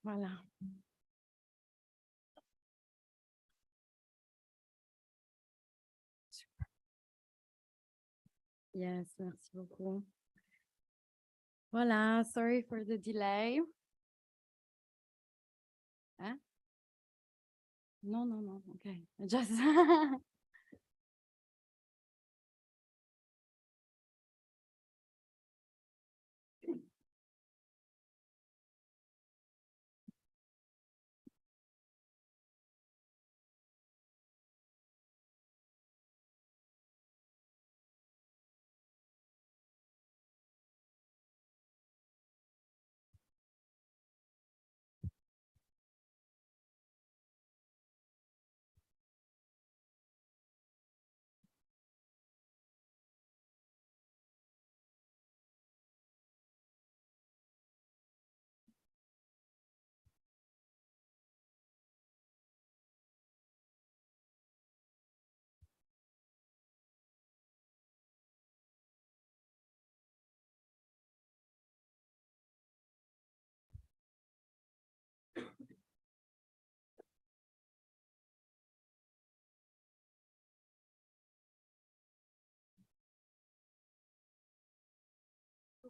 Voilà. Yes, merci beaucoup. Voilà, sorry for the delay. Hein? Non, non, non, okay. Just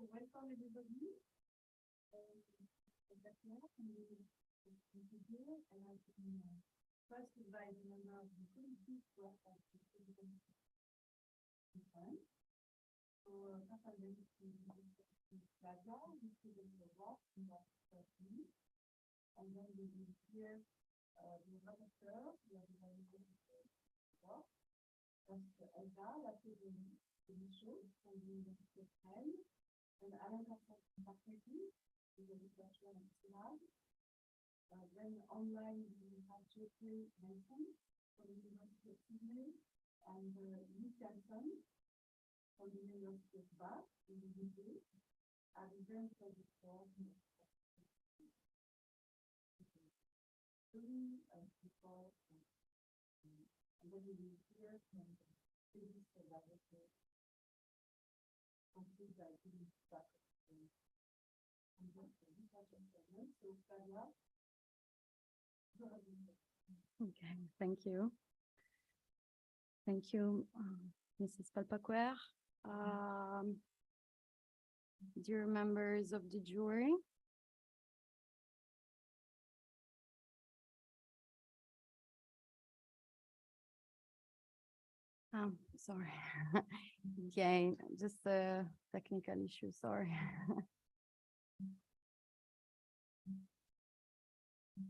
welcome everybody. And I can first invite the member of the committee to work at the conference. So, Flavia, we see the work in that 30 minutes, and then we will hear the rapporteur, the organization work, that's Elsa, la commission from the University of Rennes, and Alain Carpentier, the researcher at Lab. Then online we have Jeffrey Nelson from the University of Sydney and Lee Canton from the University of Bath in the UK, and then for the course people, and then we will hear from the thesis collaborator complete by the back and then for research and development. So Flavia. Okay, thank you. Thank you, Mrs. Palpaquer. Dear members of the jury. Sorry. Yeah, just a technical issue, sorry.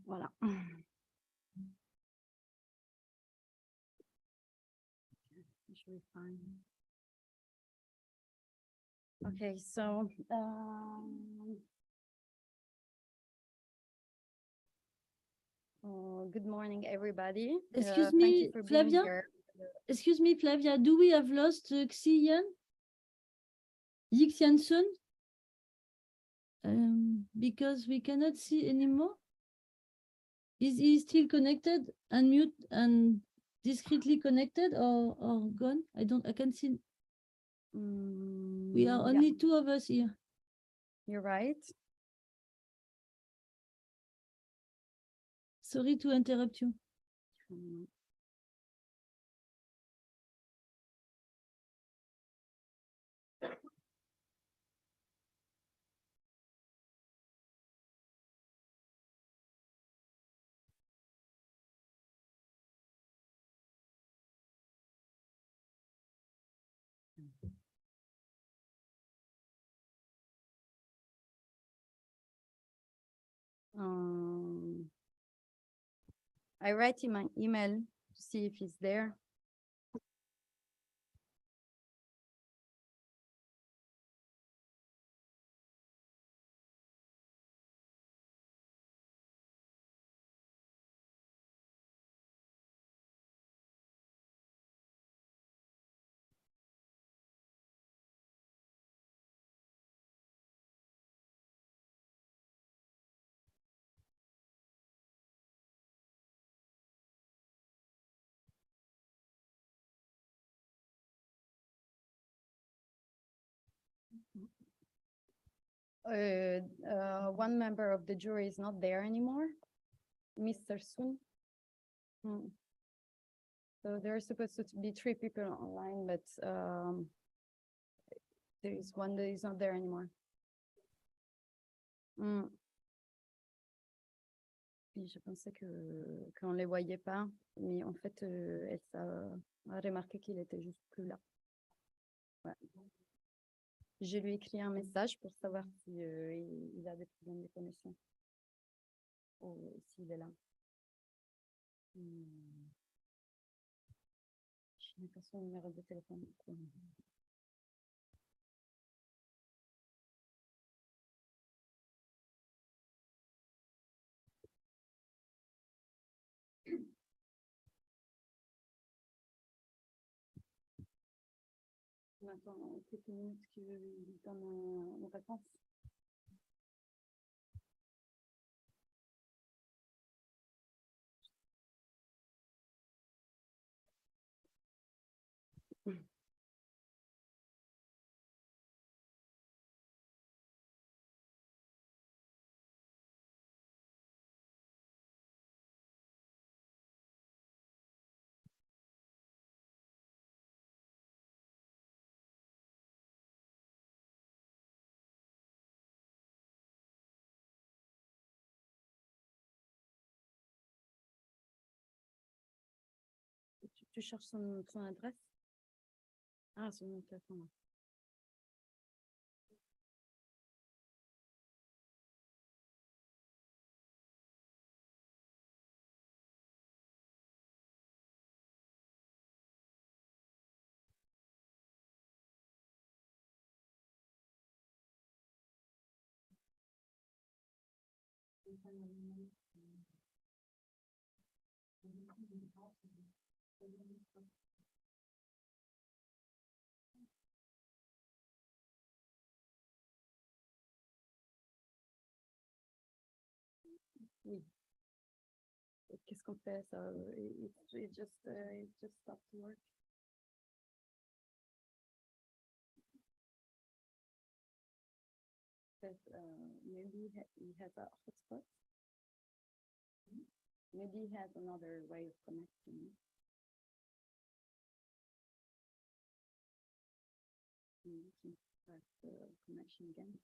Voilà. Should be fine. Okay, so good morning, everybody. Excuse me, Flavia. Excuse me, Flavia. Do we have lost Xian? Yixianson? Because we cannot see anymore. Is he still connected, unmute and discreetly connected, or gone? I can't see. We are only two of us here. You're right. Sorry to interrupt you. I write him an email to see if he's there. One member of the jury is not there anymore, Mr. Sun. So there are supposed to be 3 people online, but there is one that is not there anymore. Et je pensais qu'on les voyait pas, mais en fait, elle a remarqué qu'il était juste plus là. Ouais. Je lui ai écrit un message pour savoir si il a des problèmes de connexion ou s'il est là. Je n'ai pas son numéro de téléphone. On attend quelques minutes qu'il donne une réponse. Tu cherches son adresse? Ah, son téléphone. Oui. Qu'est-ce qu'on fait? Ça, it just stopped to work. But maybe he has a hotspot. Maybe he has another way of connecting. We can start the connection again.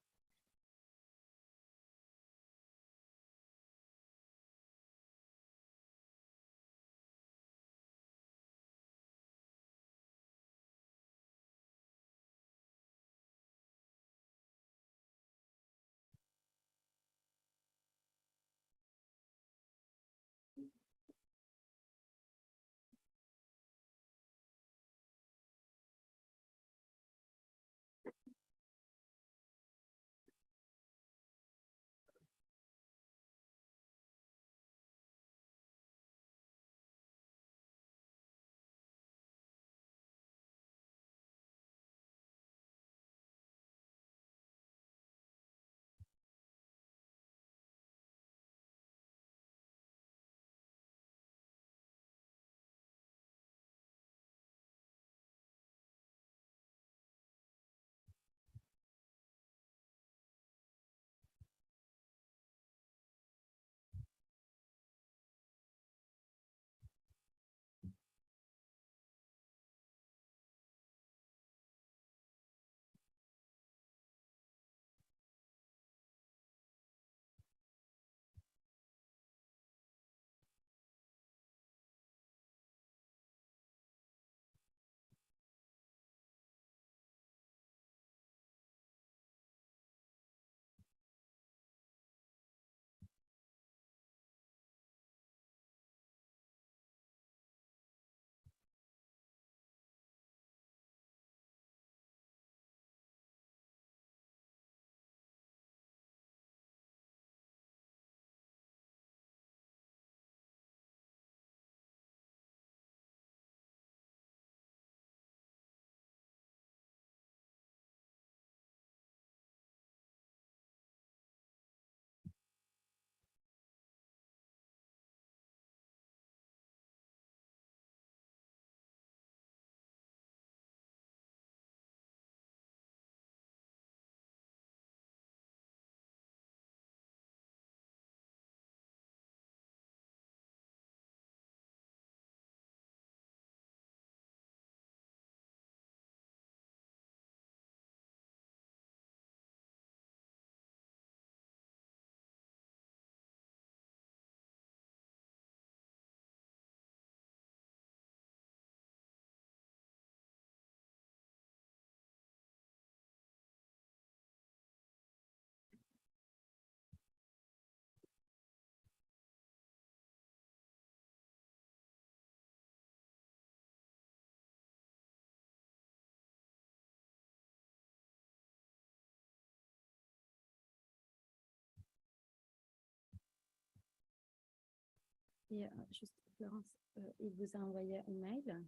Et juste, Florence, il vous a envoyé un mail.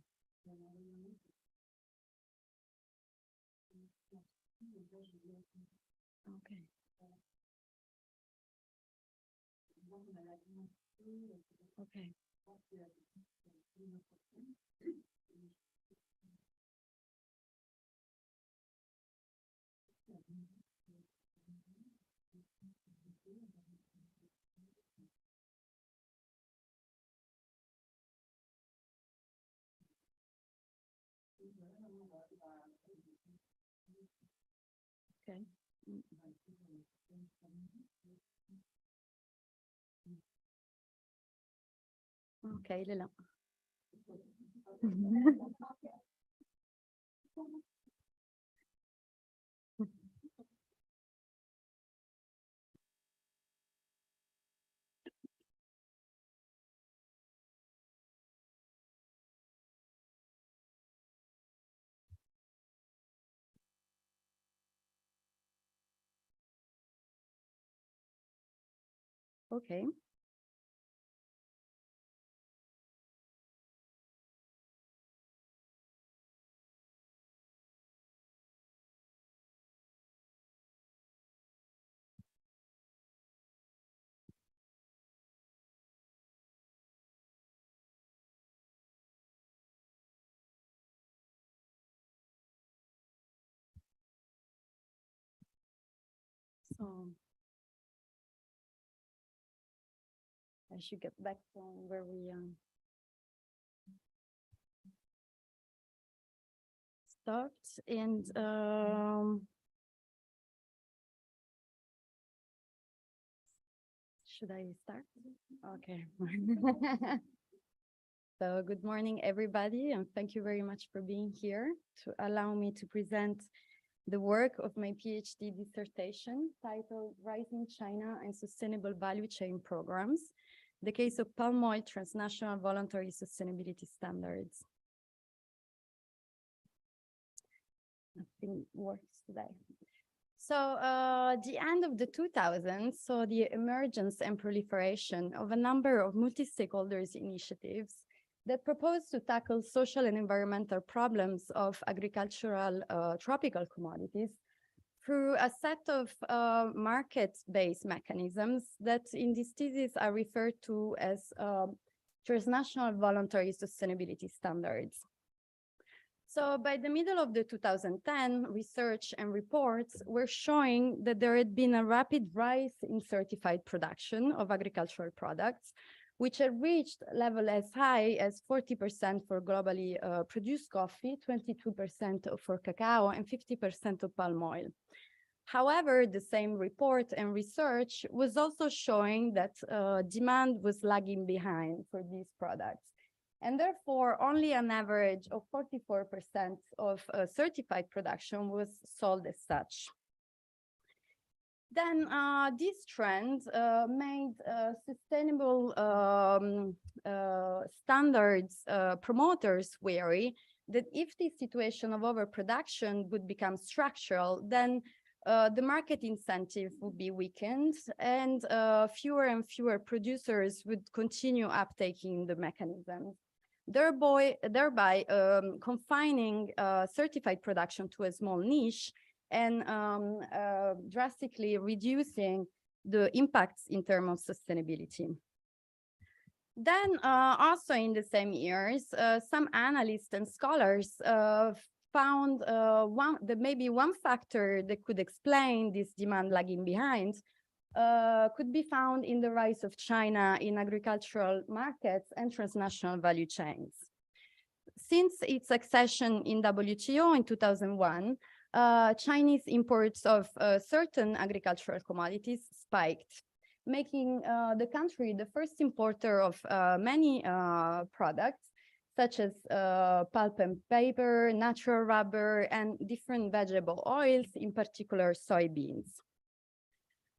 Ok. Ok. Ok. Ok, il est là. Ok. So I should get back from where we stopped. And should I start? Okay. So good morning, everybody, and thank you very much for being here to allow me to present the work of my PhD dissertation titled Rising China and Sustainable Value Chain Programs, the case of palm oil transnational voluntary sustainability standards. Nothing works today. So the end of the 2000s saw the emergence and proliferation of a number of multi-stakeholders initiatives that propose to tackle social and environmental problems of agricultural tropical commodities through a set of market-based mechanisms that in this thesis are referred to as transnational voluntary sustainability standards. So by the middle of the 2010, research and reports were showing that there had been a rapid rise in certified production of agricultural products, which had reached a level as high as 40% for globally produced coffee, 22% for cacao, and 50% of palm oil. However, the same report and research was also showing that demand was lagging behind for these products. And therefore, only an average of 44% of certified production was sold as such. Then this trend made sustainable standards promoters wary that if the situation of overproduction would become structural, then the market incentive would be weakened and fewer and fewer producers would continue uptaking the mechanism, thereby confining certified production to a small niche and drastically reducing the impacts in terms of sustainability. Then also in the same years, some analysts and scholars found that maybe one factor that could explain this demand lagging behind could be found in the rise of China in agricultural markets and transnational value chains. Since its accession in WTO in 2001, Chinese imports of certain agricultural commodities spiked, making the country the first importer of many products, such as pulp and paper, natural rubber, and different vegetable oils, in particular soybeans.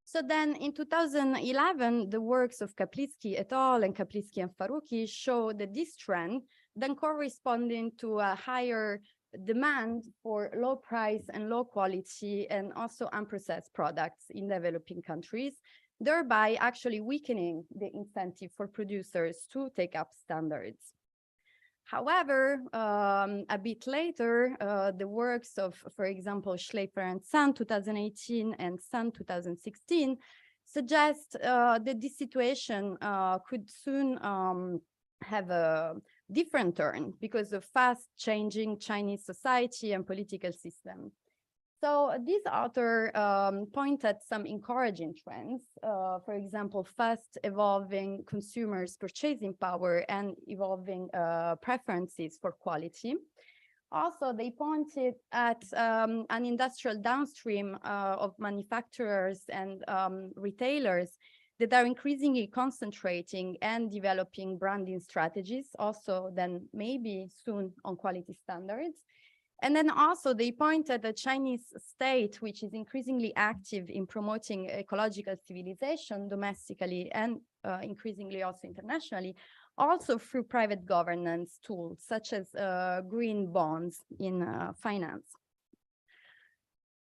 So then in 2011, the works of Kaplitzky et al. And Kaplitzky and Faruqi show that this trend then corresponding to a higher demand for low price and low quality and also unprocessed products in developing countries thereby actually weakening the incentive for producers to take up standards. However, a bit later, the works of, for example, Schleifer and Sun 2018 and Sun 2016 suggest that this situation could soon have a different turn because of fast changing Chinese society and political system. So this author pointed some encouraging trends, for example, fast evolving consumers' purchasing power and evolving preferences for quality. Also, they pointed at an industrial downstream of manufacturers and retailers that are increasingly concentrating and developing branding strategies, also then maybe soon on quality standards. And then also they pointed at the Chinese state, which is increasingly active in promoting ecological civilization domestically and increasingly also internationally, also through private governance tools, such as green bonds in finance.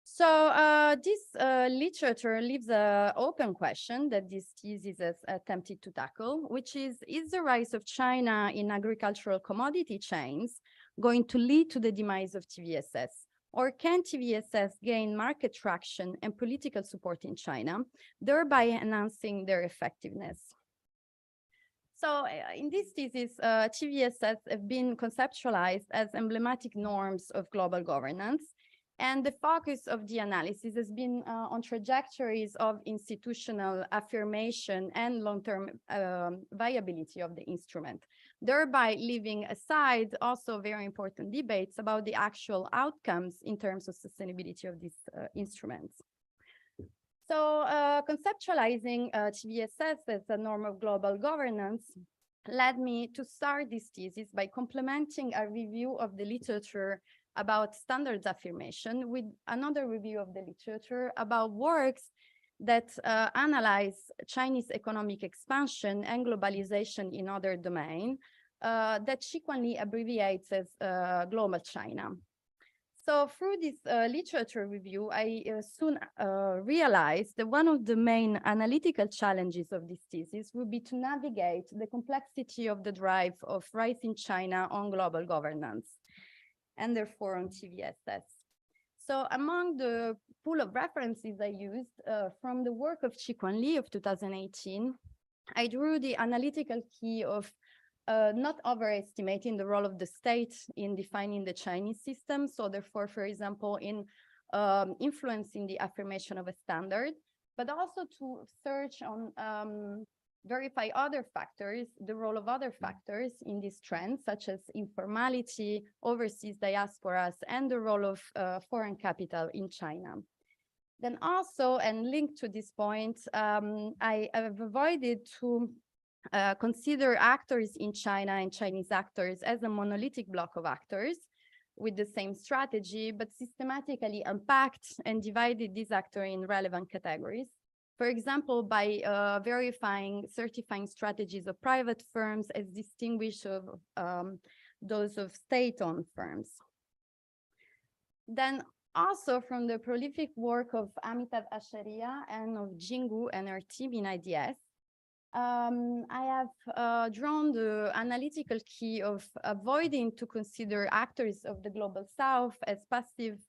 So this literature leaves an open question that this thesis has attempted to tackle, which is the rise of China in agricultural commodity chains going to lead to the demise of TVSS? Or can TVSS gain market traction and political support in China, thereby enhancing their effectiveness? So in this thesis, TVSS have been conceptualized as emblematic norms of global governance. And the focus of the analysis has been on trajectories of institutional affirmation and long-term viability of the instrument, thereby leaving aside also very important debates about the actual outcomes in terms of sustainability of these instruments. So conceptualizing TVSS as a norm of global governance led me to start this thesis by complementing a review of the literature about standards affirmation with another review of the literature about works that analyze Chinese economic expansion and globalization in other domains that frequently abbreviates as Global China. So through this literature review, I soon realized that one of the main analytical challenges of this thesis would be to navigate the complexity of the drive of rising China on global governance, and therefore on TVSS. So among the pool of references I used from the work of Chi-Kuan Lee of 2018, I drew the analytical key of not overestimating the role of the state in defining the Chinese system. So therefore, for example, in influencing the affirmation of a standard, but also to search on verify other factors, the role of other factors in these trends, such as informality, overseas diasporas, and the role of foreign capital in China. Then also, and linked to this point, I have avoided to consider actors in China and Chinese actors as a monolithic block of actors with the same strategy, but systematically unpacked and divided these actors in relevant categories. For example, by verifying, certifying strategies of private firms as distinguished of those of state-owned firms. Then also from the prolific work of Amitav Acharya and of Jingu and her team in IDS, I have drawn the analytical key of avoiding to consider actors of the Global South as passive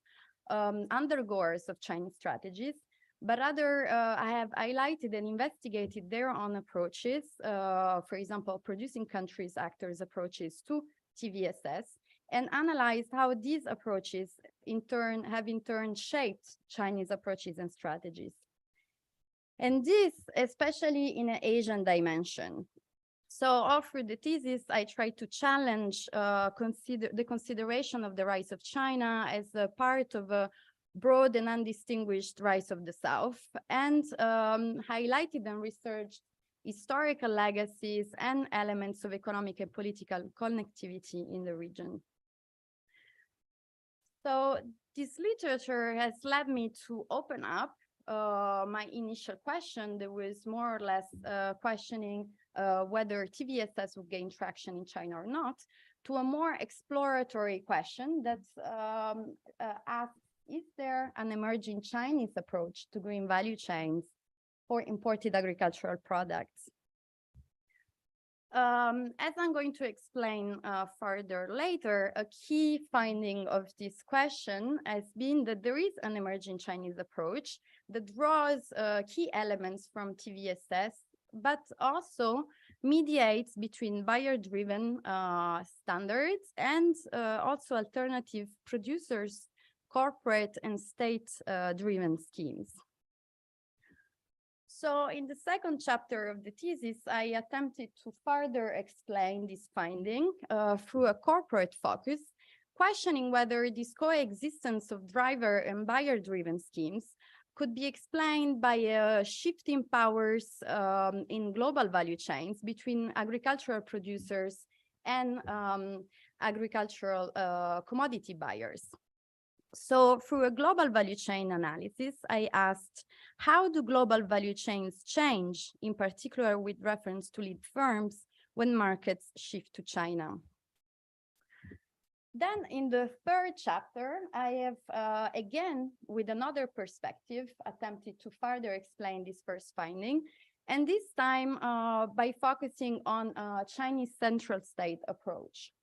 undergoers of Chinese strategies, but rather I have highlighted and investigated their own approaches, for example, producing countries actors' approaches to TVSS, and analyzed how these approaches have in turn shaped Chinese approaches and strategies. And this, especially in an Asian dimension. So all through the thesis, I tried to challenge the consideration of the rise of China as a part of a broad and undistinguished rise of the South, and highlighted and researched historical legacies and elements of economic and political connectivity in the region. So this literature has led me to open up my initial question that was more or less questioning whether TVSS would gain traction in China or not, to a more exploratory question that's asked, is there an emerging Chinese approach to green value chains for imported agricultural products. As I'm going to explain further later, a key finding of this question has been that there is an emerging Chinese approach that draws key elements from TVSS, but also mediates between buyer-driven standards and also alternative producers, corporate and state-driven schemes. So in the second chapter of the thesis, I attempted to further explain this finding through a corporate focus, questioning whether this coexistence of driver and buyer-driven schemes could be explained by a shift in powers in global value chains between agricultural producers and agricultural commodity buyers. So through a global value chain analysis, I asked, how do global value chains change, in particular with reference to lead firms, when markets shift to China? Then in the third chapter, I have, again, with another perspective, attempted to further explain this first finding, and this time by focusing on a Chinese central state approach.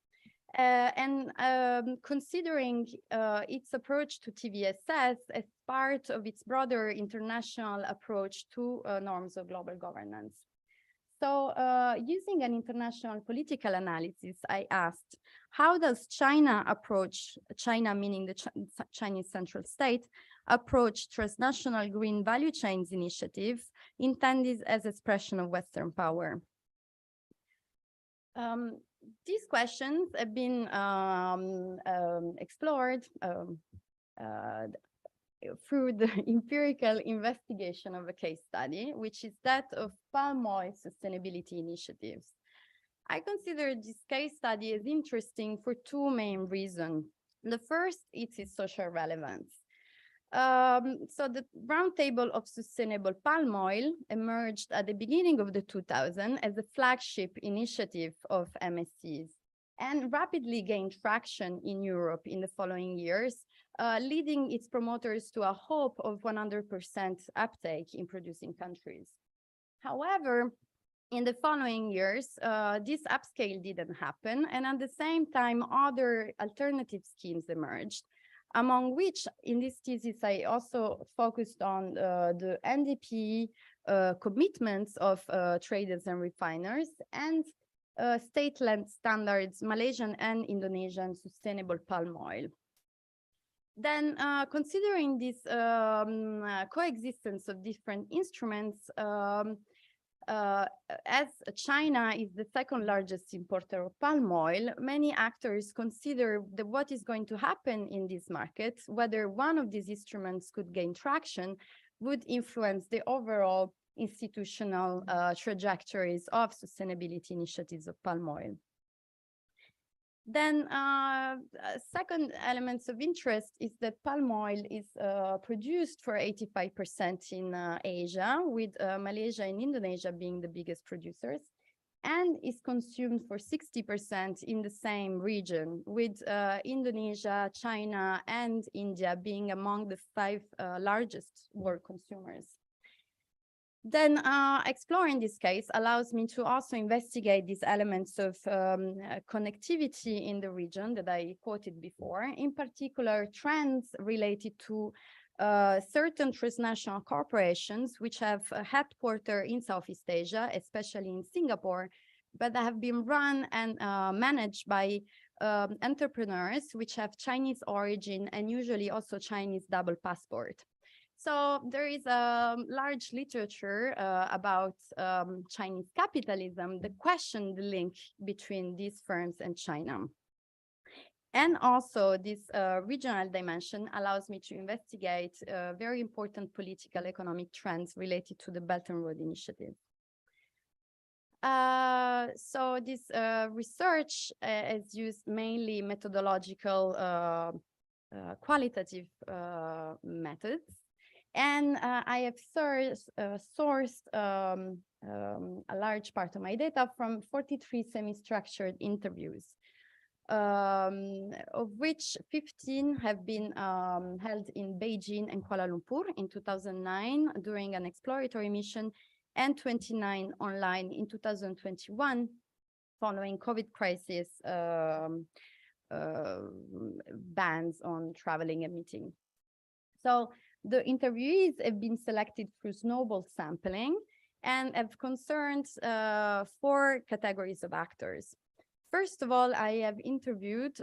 Considering its approach to TVSS as part of its broader international approach to norms of global governance. So using an international political analysis, I asked, how does China approach, China meaning the Chinese central state, approach transnational green value chains initiative intended as expression of Western power? These questions have been explored through the empirical investigation of a case study, which is that of palm oil sustainability initiatives. I consider this case study as interesting for two main reasons. The first is its social relevance. So the Roundtable of Sustainable Palm Oil emerged at the beginning of the 2000s as a flagship initiative of MSCs and rapidly gained traction in Europe in the following years, leading its promoters to a hope of 100% uptake in producing countries. However, in the following years, this upscale didn't happen, and at the same time, other alternative schemes emerged, among which in this thesis, I also focused on the NDP commitments of traders and refiners and state-led standards, Malaysian and Indonesian sustainable palm oil. Then considering this coexistence of different instruments, as China is the second largest importer of palm oil, many actors consider that what is going to happen in this market, whether one of these instruments could gain traction, would influence the overall institutional trajectories of sustainability initiatives of palm oil. Then second elements of interest is that palm oil is produced for 85% in Asia, with Malaysia and Indonesia being the biggest producers, and is consumed for 60% in the same region, with Indonesia, China, and India being among the 5 largest world consumers. Then exploring this case allows me to also investigate these elements of connectivity in the region that I quoted before, in particular trends related to certain transnational corporations which have a headquarters in Southeast Asia, especially in Singapore, but have been run and managed by entrepreneurs which have Chinese origin and usually also Chinese double passport. So there is a large literature about Chinese capitalism that question the link between these firms and China. And also this regional dimension allows me to investigate very important political economic trends related to the Belt and Road Initiative. So this research has used mainly methodological qualitative methods. And I have sourced a large part of my data from 43 semi-structured interviews. of which 15 have been held in Beijing and Kuala Lumpur in 2009 during an exploratory mission, and 29 online in 2021 following COVID crisis bans on traveling and meeting. So the interviewees have been selected through snowball sampling and have concerned 4 categories of actors. First of all, I have interviewed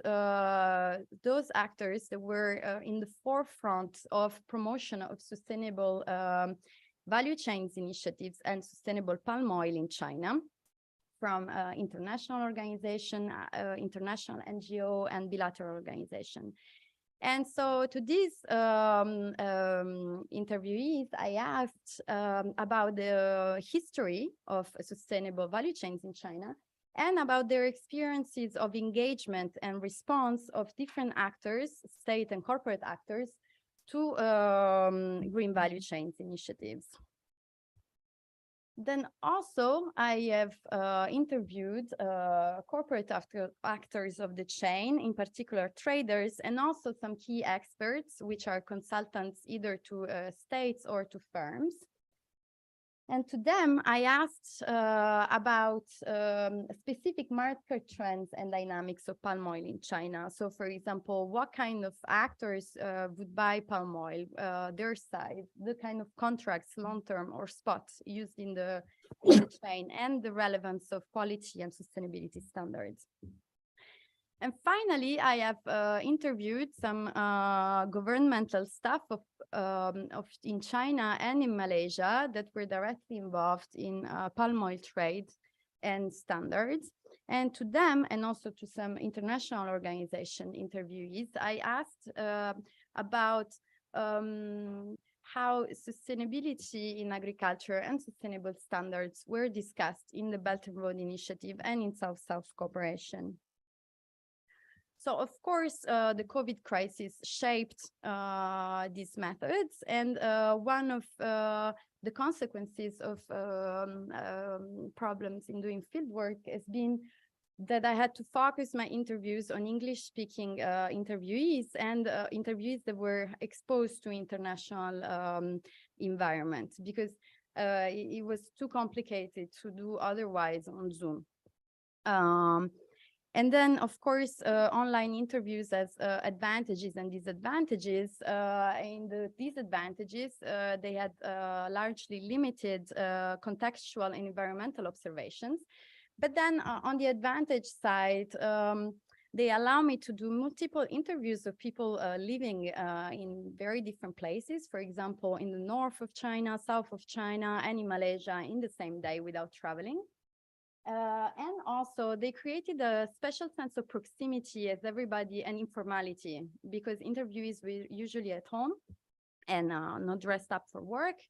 those actors that were in the forefront of promotion of sustainable value chains initiatives and sustainable palm oil in China, from international organization, international NGO, and bilateral organization. And so to these interviewees, I asked about the history of sustainable value chains in China and about their experiences of engagement and response of different actors, state and corporate actors, to green value chains initiatives. Then also I have interviewed corporate actors of the chain, in particular traders, and also some key experts, which are consultants either to states or to firms. And to them, I asked about specific market trends and dynamics of palm oil in China. So, for example, what kind of actors would buy palm oil, their size, the kind of contracts, long-term or spot, used in the chain, and the relevance of quality and sustainability standards. And finally, I have interviewed some governmental staff in China and in Malaysia that were directly involved in palm oil trade and standards. And to them, and also to some international organization interviewees, I asked about how sustainability in agriculture and sustainable standards were discussed in the Belt and Road Initiative and in South-South cooperation. So, of course, the COVID crisis shaped these methods, and one of the consequences of problems in doing fieldwork has been that I had to focus my interviews on English-speaking interviewees and interviewees that were exposed to international environment, because it was too complicated to do otherwise on Zoom. And then, of course, online interviews has advantages and disadvantages. In the disadvantages, they had largely limited contextual and environmental observations. But then on the advantage side, they allow me to do multiple interviews of people living in very different places, for example, in the north of China, south of China, and in Malaysia in the same day without traveling. And also they created a special sense of proximity as everybody, and informality, because interviewees were usually at home and not dressed up for work.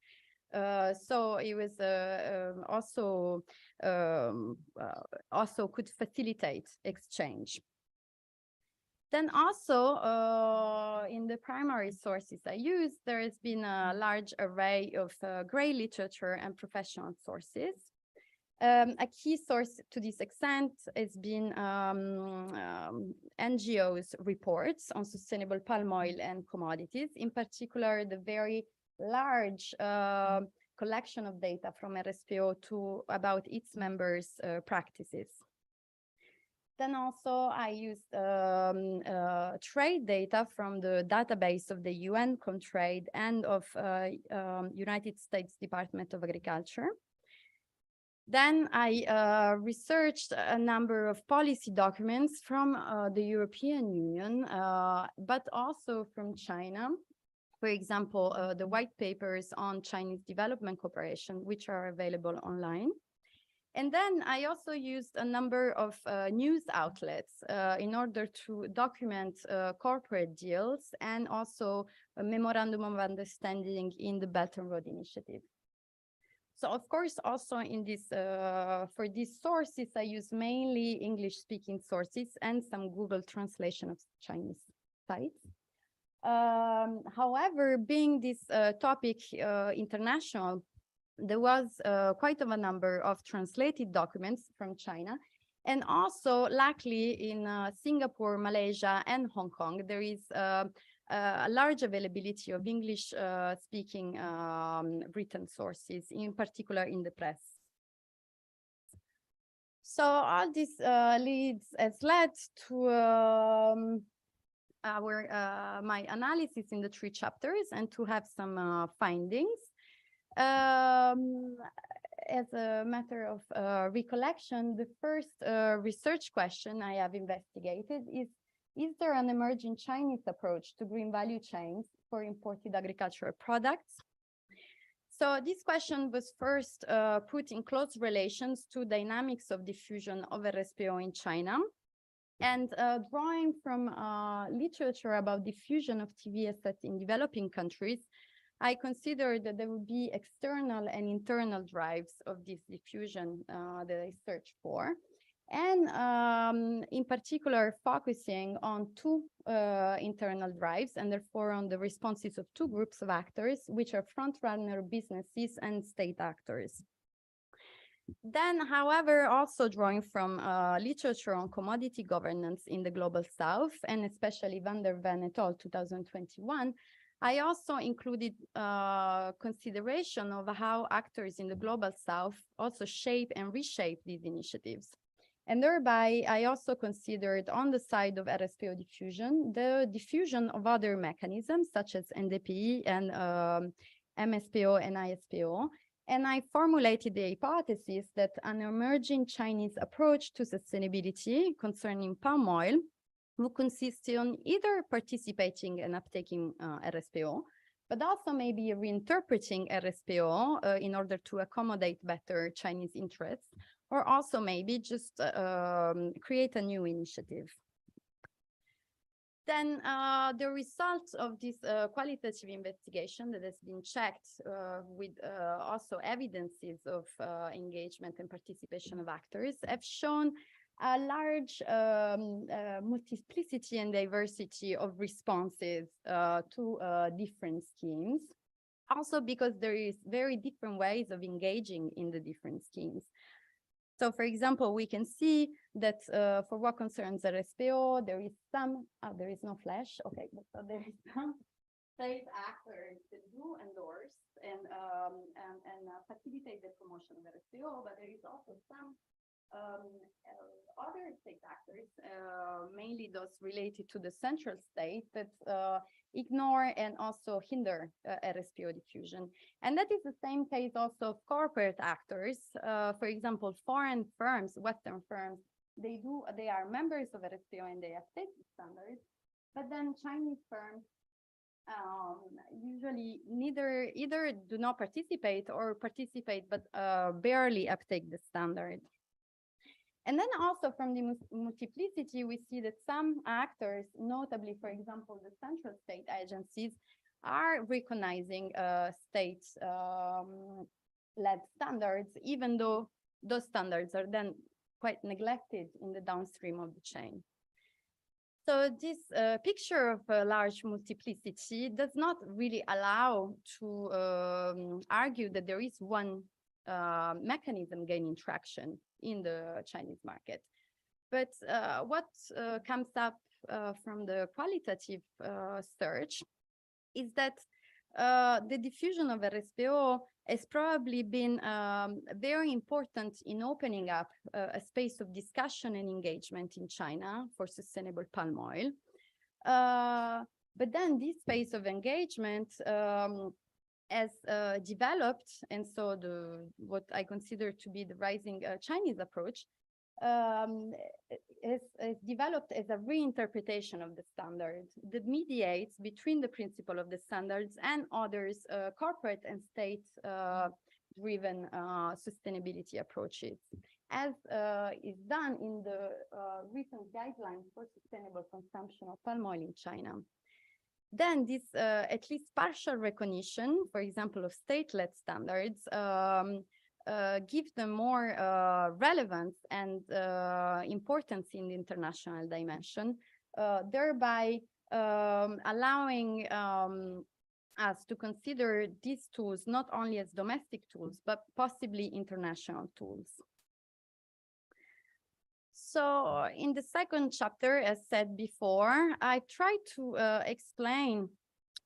So it was also could facilitate exchange. Then also in the primary sources I use, there has been a large array of gray literature and professional sources. A key source to this extent has been NGOs' reports on sustainable palm oil and commodities, in particular the very large collection of data from RSPO about its members' practices. Then also I used trade data from the database of the UN Comtrade and of United States Department of Agriculture. Then I researched a number of policy documents from the European Union, but also from China. For example, the white papers on Chinese development cooperation, which are available online. And then I also used a number of news outlets in order to document corporate deals and also a memorandum of understanding in the Belt and Road Initiative. So, of course, also in this, for these sources, I use mainly English-speaking sources and some Google translation of Chinese sites. However, being this topic international, there was quite a number of translated documents from China, And also, luckily, in Singapore, Malaysia, and Hong Kong, there is a large availability of English-speaking written sources, in particular in the press. So all this has led to my analysis in the 3 chapters and to have some findings. As a matter of recollection, the first research question I have investigated is there an emerging Chinese approach to green value chains for imported agricultural products? So this question was first put in close relations to dynamics of diffusion of RSPO in China. And drawing from literature about diffusion of TVS in developing countries, I considered that there would be external and internal drives of this diffusion that I searched for. And in particular, focusing on 2 internal drives, and therefore on the responses of 2 groups of actors, which are front-runner businesses and state actors. Then, however, also drawing from literature on commodity governance in the Global South, and especially Van der Ven et al. 2021, I also included consideration of how actors in the Global South also shape and reshape these initiatives. And thereby, I also considered on the side of RSPO diffusion, the diffusion of other mechanisms such as NDPI and MSPO and ISPO. And I formulated the hypothesis that an emerging Chinese approach to sustainability concerning palm oil would consist on either participating and uptaking RSPO, but also maybe reinterpreting RSPO in order to accommodate better Chinese interests, or also maybe just create a new initiative. Then the results of this qualitative investigation that has been checked with also evidences of engagement and participation of actors have shown a large multiplicity and diversity of responses to different schemes. Also because there is very different ways of engaging in the different schemes. So, for example, we can see that for what concerns RSPO, there is some, there is no flash, okay, but there is some state actors that do endorse and facilitate the promotion of RSPO, but there is also some other state actors, mainly those related to the central state, that ignore and also hinder RSPO diffusion. And that is the same case also of corporate actors. For example, foreign firms, Western firms, they are members of RSPO and they have safety standards, but then Chinese firms usually either do not participate or participate but barely uptake the standard. And then also from the multiplicity, we see that some actors, notably, for example, the central state agencies, are recognizing state-led standards, even though those standards are then quite neglected in the downstream of the chain. So this picture of a large multiplicity does not really allow to argue that there is one mechanism gaining traction in the Chinese market. But what comes up from the qualitative search is that the diffusion of RSPO has probably been very important in opening up a space of discussion and engagement in China for sustainable palm oil. But then this space of engagement has developed, and so what I consider to be the rising Chinese approach is developed as a reinterpretation of the standard that mediates between the principle of the standards and others, corporate and state-driven sustainability approaches, as is done in the recent guidelines for sustainable consumption of palm oil in China. Then this at least partial recognition, for example, of state-led standards, give them more relevance and importance in the international dimension, thereby allowing us to consider these tools not only as domestic tools, but possibly international tools. So in the second chapter, as said before, I tried to explain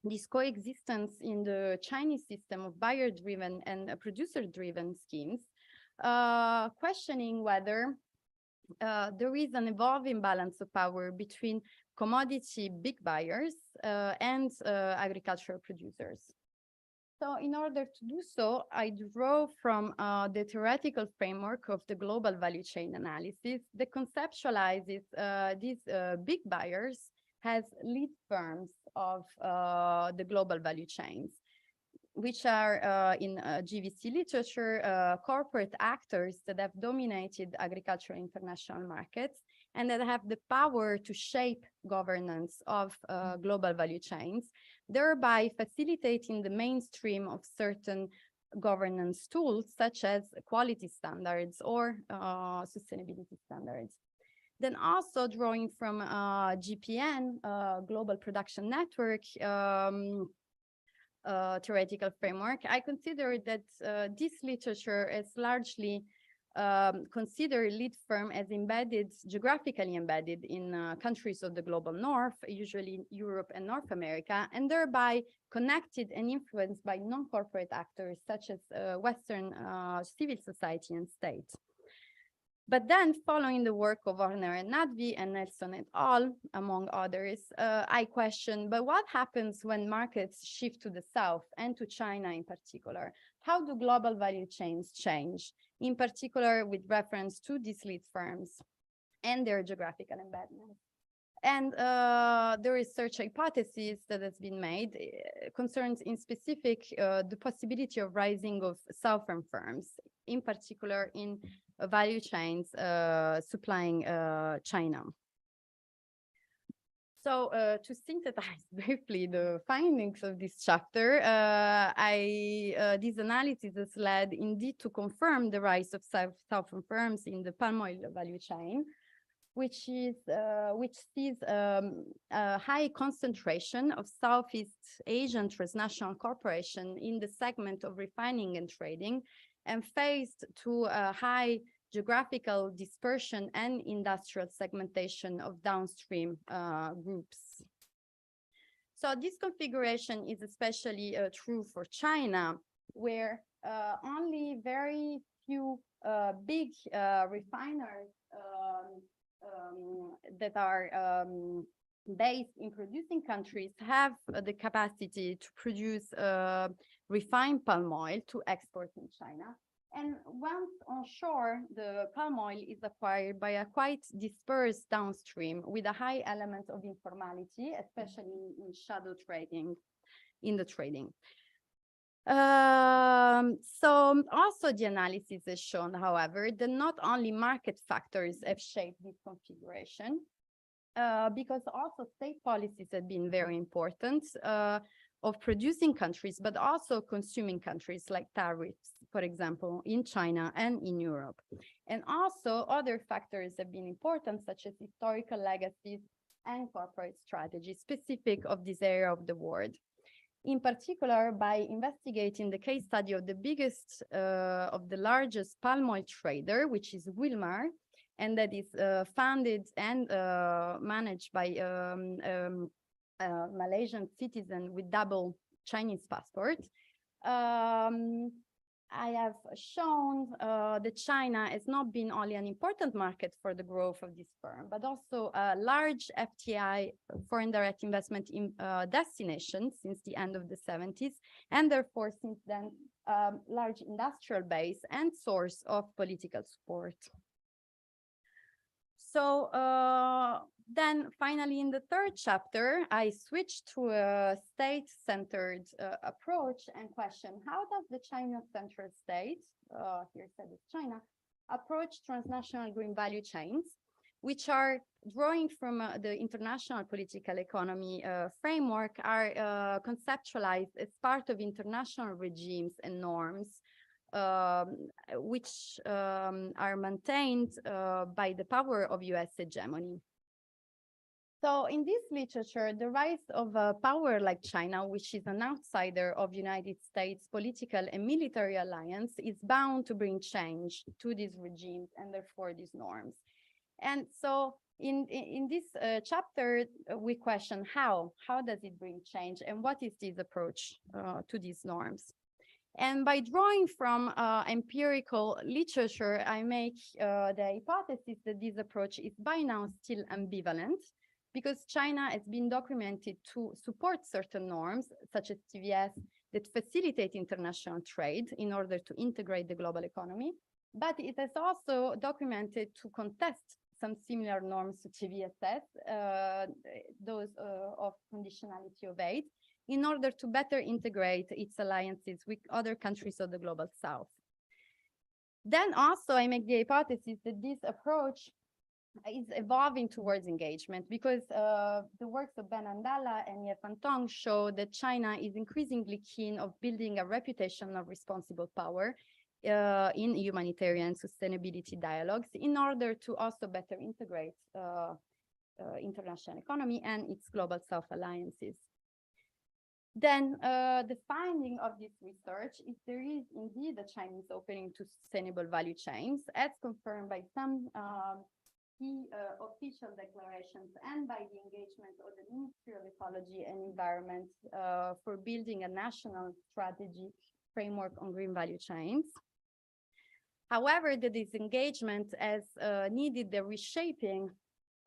this coexistence in the Chinese system of buyer-driven and producer-driven schemes, questioning whether there is an evolving balance of power between commodity big buyers and agricultural producers. So in order to do so, I draw from the theoretical framework of the global value chain analysis that conceptualizes these big buyers as lead firms of the global value chains, which are in GVC literature, corporate actors that have dominated agricultural international markets and that have the power to shape governance of global value chains, thereby facilitating the mainstream of certain governance tools, such as quality standards or sustainability standards. Then also drawing from GPN, Global Production Network, theoretical framework, I consider that this literature is largely consider lead firm as embedded, geographically embedded in countries of the global north, usually Europe and North America, and thereby connected and influenced by non-corporate actors such as Western civil society and state. But then, following the work of Warner and Nadvi and Nelson et al., among others, I question, but what happens when markets shift to the south and to China in particular? How do global value chains change, in particular with reference to these lead firms and their geographical embedment? And the research hypothesis that has been made concerns in specific the possibility of rising of southern firms, in particular in value chains supplying China. So to synthesize briefly the findings of this chapter, this analysis has led indeed to confirm the rise of southern firms in the palm oil value chain, which sees a high concentration of Southeast Asian transnational corporation in the segment of refining and trading, and faced to a high geographical dispersion and industrial segmentation of downstream groups. So this configuration is especially true for China, where only very few big refiners that are based in producing countries have the capacity to produce refined palm oil to export in China. And once onshore, the palm oil is acquired by a quite dispersed downstream with a high element of informality, especially in shadow trading, in the trading. So also the analysis has shown, however, that not only market factors have shaped this configuration, because also state policies have been very important of producing countries, but also consuming countries, like tariffs, for example, in China and in Europe. And also other factors have been important, such as historical legacies and corporate strategies specific of this area of the world. In particular, by investigating the case study of the biggest, of the largest palm oil trader, which is Wilmar, and that is founded and managed by Malaysian citizen with double Chinese passport. I have shown that China has not been only an important market for the growth of this firm, but also a large FDI, foreign direct investment in destination since the end of the 70s, and therefore since then large industrial base and source of political support. So then finally, in the third chapter, I switched to a state-centered approach and question, how does the China central state, here said it's China, approach transnational green value chains, which are drawing from the international political economy framework, are conceptualized as part of international regimes and norms, which are maintained by the power of US hegemony. So in this literature, the rise of a power like China, which is an outsider of United States political and military alliance, is bound to bring change to these regimes and therefore these norms. And so in this chapter, we question how does it bring change and what is this approach to these norms? And by drawing from empirical literature, I make the hypothesis that this approach is by now still ambivalent, because China has been documented to support certain norms, such as TVS, that facilitate international trade in order to integrate the global economy. But it has also documented to contest some similar norms to TVSS, those of conditionality of aid, in order to better integrate its alliances with other countries of the global south. Then also I make the hypothesis that this approach is evolving towards engagement, because the works of Ben Andala and Ye Fantong show that China is increasingly keen of building a reputation of responsible power in humanitarian sustainability dialogues in order to also better integrate international economy and its global south alliances. Then the finding of this research is there is indeed a Chinese opening to sustainable value chains, as confirmed by some key official declarations and by the engagement of the Ministry of Ecology and Environment for building a national strategy framework on green value chains. However, the disengagement has needed the reshaping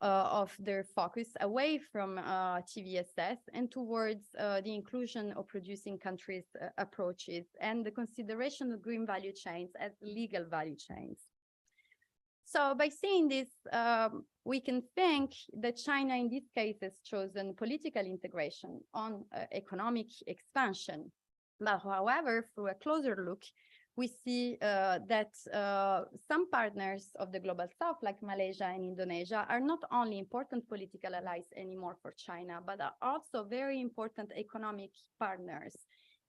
of their focus away from TVSS and towards the inclusion of producing countries approaches and the consideration of green value chains as legal value chains. So by seeing this, we can think that China in this case has chosen political integration on economic expansion. But however, through a closer look, we see that some partners of the global south, like Malaysia and Indonesia, are not only important political allies anymore for China, but are also very important economic partners,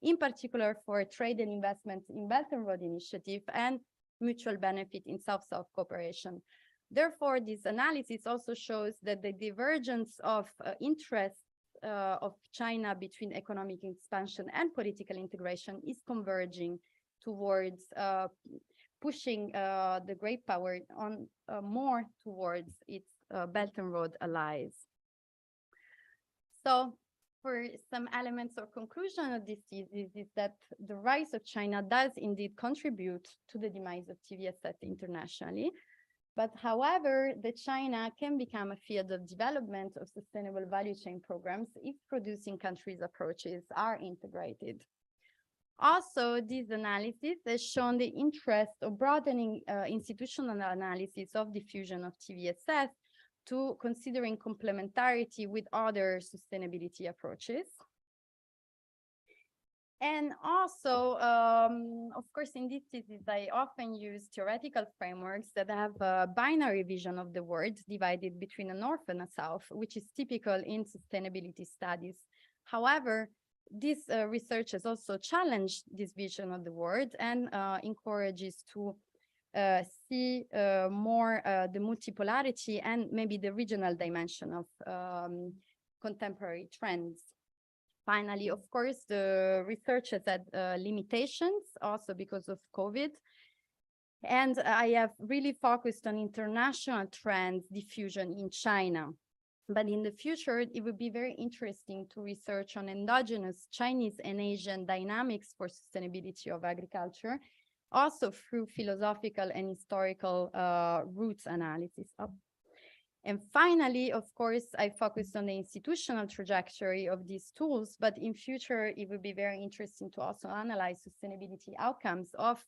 in particular for trade and investment in Belt and Road Initiative and mutual benefit in South-South cooperation. Therefore, this analysis also shows that the divergence of interests of China between economic expansion and political integration is converging towards pushing the great power on more towards its Belt and Road allies. So for some elements or conclusion of this thesis is that the rise of China does indeed contribute to the demise of TVSS internationally. But however, the China can become a field of development of sustainable value chain programs if producing countries' approaches are integrated. Also, this analysis has shown the interest of broadening institutional analysis of diffusion of TVSS to considering complementarity with other sustainability approaches. And also, of course, in this thesis, I often use theoretical frameworks that have a binary vision of the world divided between a north and a south, which is typical in sustainability studies. However, this research has also challenged this vision of the world and encourages to see more the multipolarity and maybe the regional dimension of contemporary trends. Finally, of course, the research has had limitations also because of COVID. And I have really focused on international trends diffusion in China. But in the future, it would be very interesting to research on endogenous Chinese and Asian dynamics for sustainability of agriculture, also through philosophical and historical roots analysis. And finally, of course, I focused on the institutional trajectory of these tools, but in future, it would be very interesting to also analyze sustainability outcomes of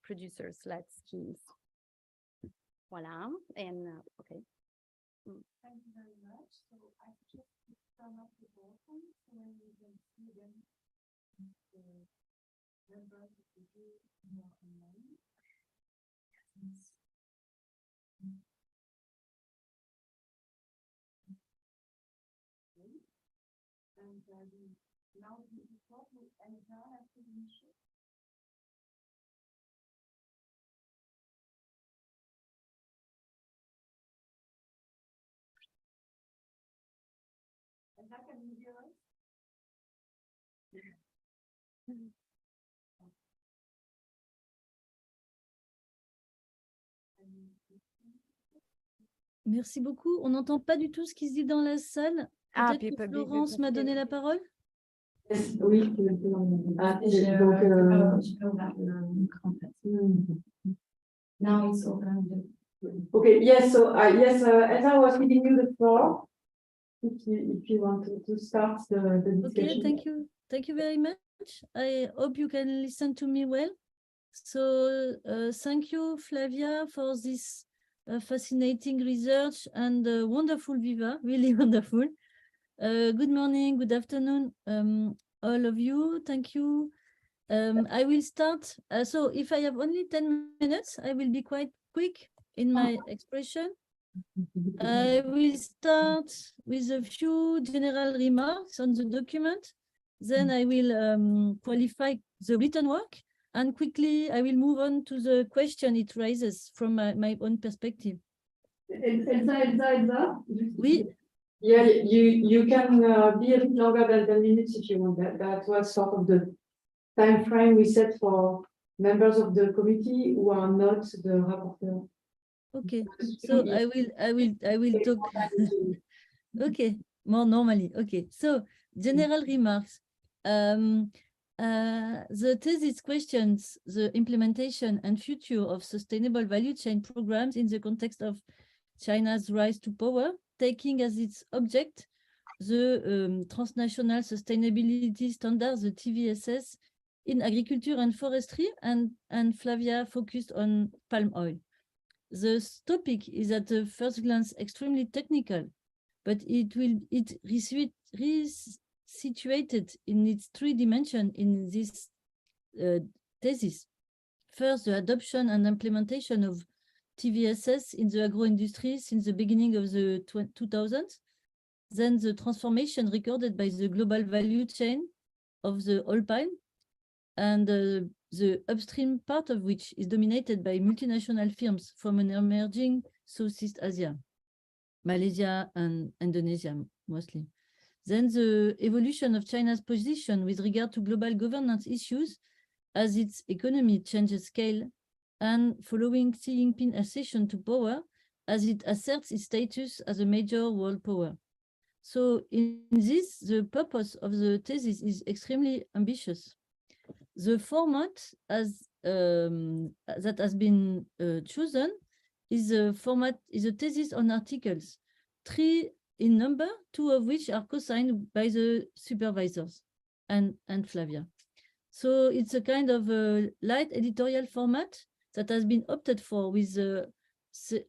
producers-led schemes. Voila, and okay. Thank you very much. So I just turn off the bottom so when you can see them, the members of the group more online. Yes. And now the report will end after the issue. And that can be yours. Merci beaucoup. On n'entend pas du tout ce qui se dit dans la salle. Ah, Peut-être puis que peut- Florence m'a donné la parole. Oui, donc, Now it's open. okay, yes, so yes, as I was giving you the floor, if you want to start the Okay, discussion. thank you. Thank you very much. I hope you can listen to me well. So thank you, Flavia, for this fascinating research and wonderful Viva, really wonderful. Good morning, good afternoon, all of you. Thank you. I will start. So if I have only 10 minutes, I will be quite quick in my expression. I will start with a few general remarks on the document. Then I will qualify the written work, and quickly I will move on to the question it raises from my own perspective. Elsa. Oui. Yeah, you can be a bit longer than 10 minutes if you want. That was sort of the time frame we set for members of the committee who are not the rapporteur. Okay, so I will talk. Okay, more normally. Okay, so general remarks. The thesis questions the implementation and future of sustainable value chain programs in the context of China's rise to power, taking as its object the transnational sustainability standards, the TVSS, in agriculture and forestry, and Flavia focused on palm oil. The topic is at the first glance extremely technical, but it resituated in its three dimensions in this thesis. First, the adoption and implementation of TVSS in the agro-industry since the beginning of the 2000s. Then the transformation recorded by the global value chain of the oil palm, and the upstream part of which is dominated by multinational firms from an emerging Southeast Asia, Malaysia and Indonesia mostly. Then the evolution of China's position with regard to global governance issues as its economy changes scale, and following Xi Jinping's accession to power as it asserts its status as a major world power. So in this, the purpose of the thesis is extremely ambitious. The format that has been chosen is a thesis on articles, 3 in number, 2 of which are co-signed by the supervisors and Flavia. So it's a kind of a light editorial format that has been opted for with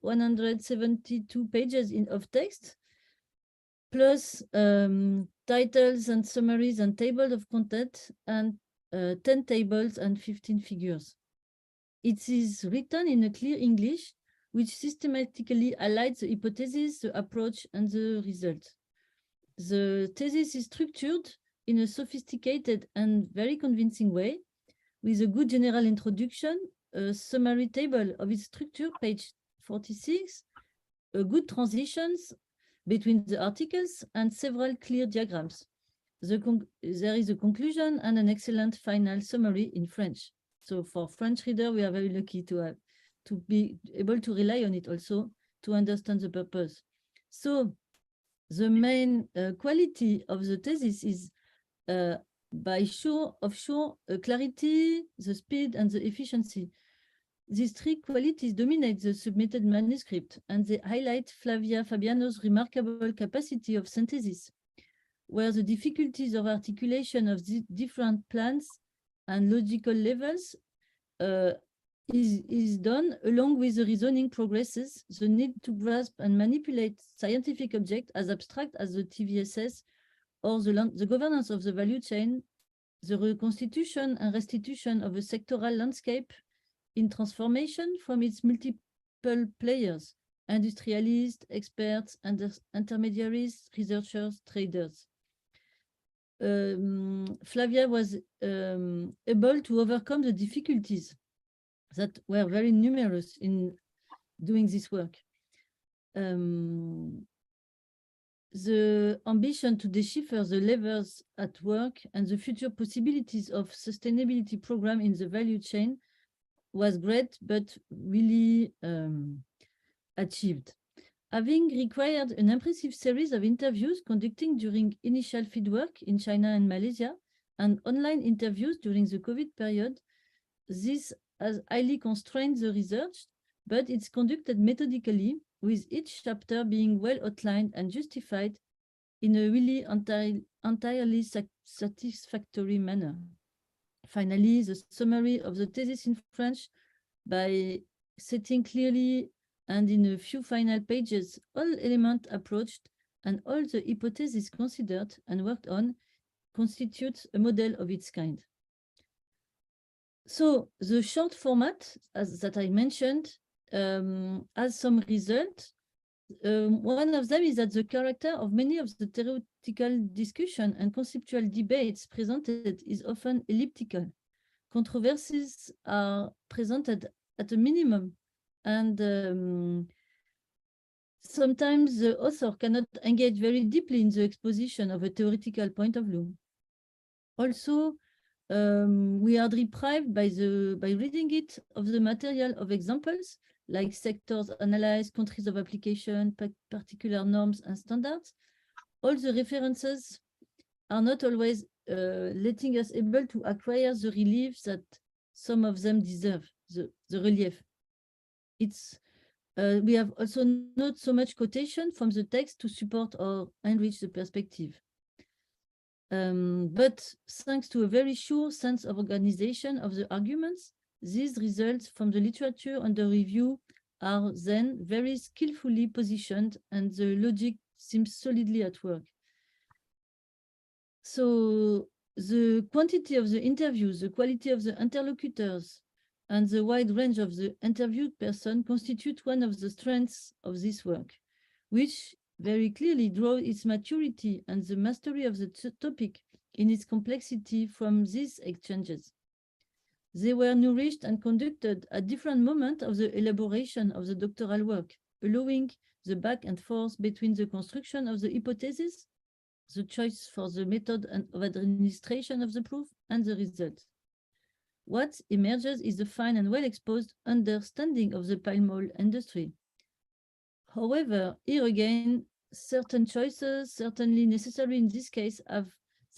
172 pages of text, plus titles and summaries and tables of content, and 10 tables and 15 figures. It is written in a clear English, which systematically highlights the hypothesis, the approach, and the result. The thesis is structured in a sophisticated and very convincing way, with a good general introduction, a summary table of its structure, page 46, a good transitions between the articles, and several clear diagrams. There is a conclusion and an excellent final summary in French. So for French reader, we are very lucky to be able to rely on it also to understand the purpose. So the main quality of the thesis is by offshore clarity, the speed, and the efficiency. These three qualities dominate the submitted manuscript, and they highlight Flavia Fabiano's remarkable capacity of synthesis, where the difficulties of articulation of the different plans and logical levels is done along with the reasoning progresses, the need to grasp and manipulate scientific objects as abstract as the TVSS, or the governance of the value chain, the reconstitution and restitution of a sectoral landscape in transformation from its multiple players, industrialists, experts, intermediaries, researchers, traders. Flavia was able to overcome the difficulties that were very numerous in doing this work. The ambition to decipher the levers at work and the future possibilities of sustainability program in the value chain was great, but really achieved. Having required an impressive series of interviews conducting during initial fieldwork in China and Malaysia and online interviews during the COVID period, this has highly constrained the research, but it's conducted methodically, with each chapter being well outlined and justified in a really entirely satisfactory manner. Finally, the summary of the thesis in French, by setting clearly and in a few final pages all elements approached and all the hypotheses considered and worked on, constitutes a model of its kind. So the short format, that I mentioned, has some results. One of them is that the character of many of the theoretical discussion and conceptual debates presented is often elliptical. Controversies are presented at a minimum, and sometimes the author cannot engage very deeply in the exposition of a theoretical point of view. Also, we are deprived by reading it of the material of examples like sectors analyzed, countries of application, particular norms and standards. All the references are not always letting us able to acquire the relief that some of them deserve, the relief. We have also not so much quotation from the text to support or enrich the perspective. But thanks to a very sure sense of organization of the arguments, these results from the literature under review are then very skillfully positioned and the logic seems solidly at work. So the quantity of the interviews, the quality of the interlocutors, and the wide range of the interviewed person constitute one of the strengths of this work, which very clearly draws its maturity and the mastery of the topic in its complexity from these exchanges. They were nourished and conducted at different moments of the elaboration of the doctoral work, allowing the back and forth between the construction of the hypothesis, the choice for the method of administration of the proof, and the result. What emerges is a fine and well-exposed understanding of the palm oil industry. However, here again, certain choices, certainly necessary in this case, have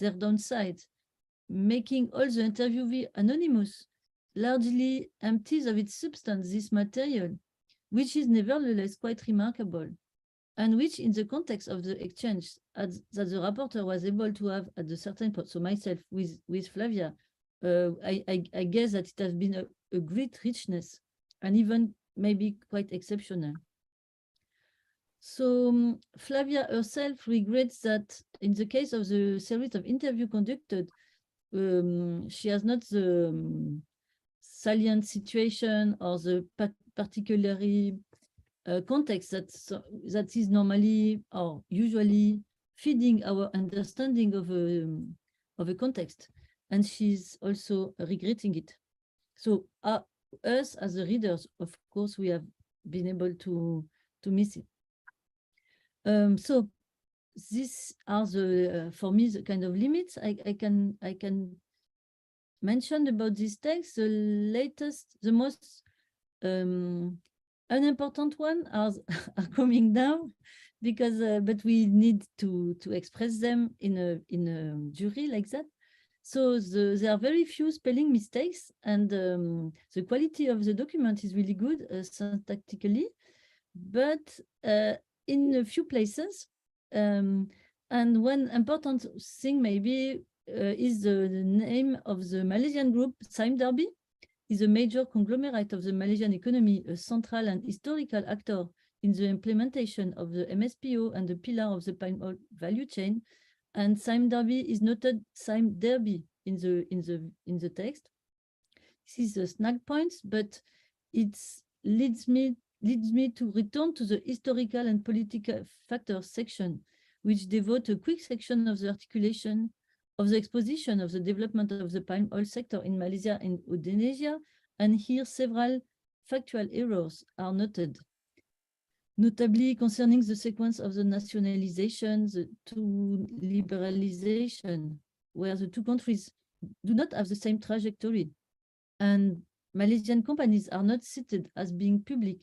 their downside, making all the interviewee anonymous, largely empties of its substance, this material, which is nevertheless quite remarkable, and which in the context of the exchange that the rapporteur was able to have at a certain point, so myself with Flavia, I guess that it has been a great richness and even maybe quite exceptional. So Flavia herself regrets that in the case of the series of interviews conducted, she has not the salient situation or the particularly context that is normally or usually feeding our understanding of a context, and she's also regretting it. So us as the readers, of course, we have been able to miss it. So these are the for me the kind of limits I can mention about this text. The latest, the most unimportant one are coming down because but we need to express them in a jury like that. So there are very few spelling mistakes, and the quality of the document is really good syntactically, but in a few places, and one important thing maybe is the name of the Malaysian group. Sime Darby is a major conglomerate of the Malaysian economy, a central and historical actor in the implementation of the MSPO and the pillar of the palm oil value chain. And Sime Darby is noted Sime Derby in the text. This is the snag points, but it leads me to return to the historical and political factors section, which devote a quick section of the articulation of the exposition of the development of the palm oil sector in Malaysia and Indonesia, and here several factual errors are noted, notably concerning the sequence of the nationalization, the two liberalization, where the two countries do not have the same trajectory, and Malaysian companies are not cited as being public,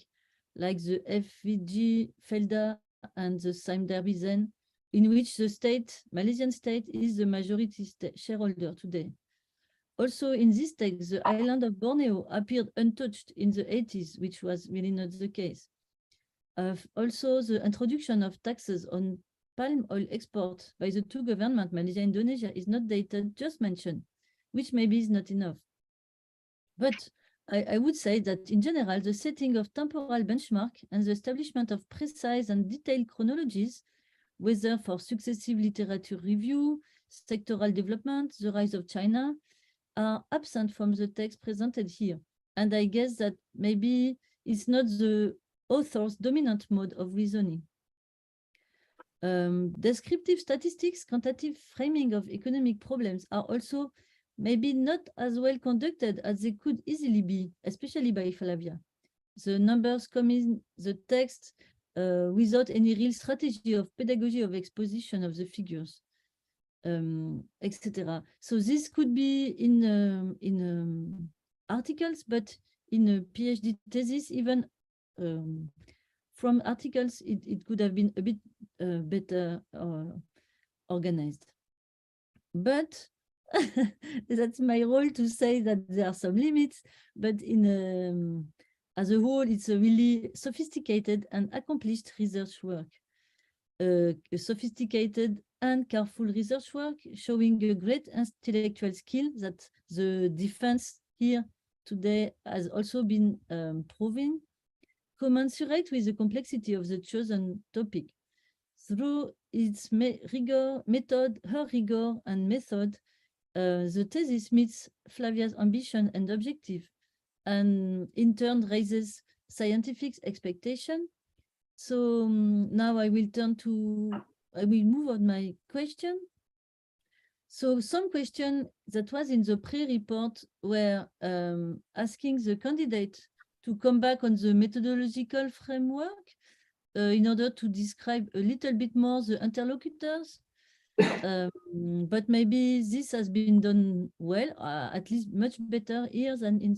like the FVG, FELDA, and the Sime Derby Zen, in which the state, Malaysian state, is the majority shareholder today. Also, in this text, the island of Borneo appeared untouched in the 80s, which was really not the case. Also, the introduction of taxes on palm oil export by the two governments, Malaysia and Indonesia, is not dated, just mentioned, which maybe is not enough. But I would say that in general, the setting of temporal benchmark and the establishment of precise and detailed chronologies, whether for successive literature review, sectoral development, the rise of China, are absent from the text presented here. And I guess that maybe it's not the author's dominant mode of reasoning. Descriptive statistics, quantitative framing of economic problems are also maybe not as well conducted as they could easily be, especially by Flavia. The numbers come in the text without any real strategy of pedagogy of exposition of the figures, etc. So this could be in articles, but in a PhD thesis, even from articles, it could have been a bit better organized. But that's my role to say that there are some limits, but as a whole, it's a really sophisticated and accomplished research work. A sophisticated and careful research work showing a great intellectual skill that the defense here today has also been proving, commensurate with the complexity of the chosen topic. Through its rigor and method, the thesis meets Flavia's ambition and objective, and in turn raises scientific expectation. So now I will move on my question. So some question that was in the pre-report were asking the candidate to come back on the methodological framework in order to describe a little bit more the interlocutors. But maybe this has been done well, at least much better here than in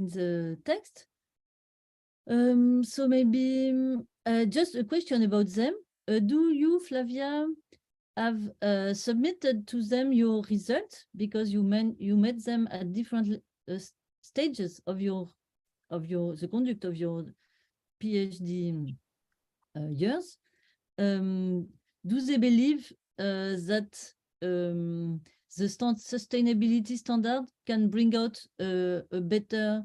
the text. So maybe just a question about them. Do you, Flavia, have submitted to them your results because you met them at different stages of the conduct of your PhD years? Do they believe that the sustainability standard can bring out a better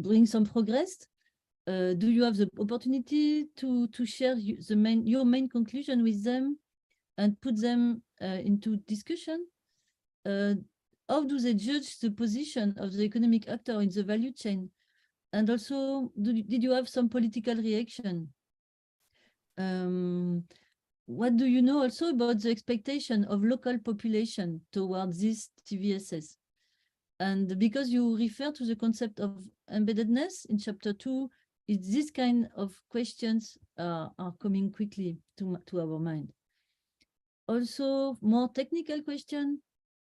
bring some progress? Do you have the opportunity to share your main conclusion with them and put them into discussion? How do they judge the position of the economic actor in the value chain? And also, did you have some political reaction? What do you know also about the expectation of local population towards this TVSS? And because you refer to the concept of embeddedness in chapter 2, this kind of questions are coming quickly to our mind. Also, more technical question,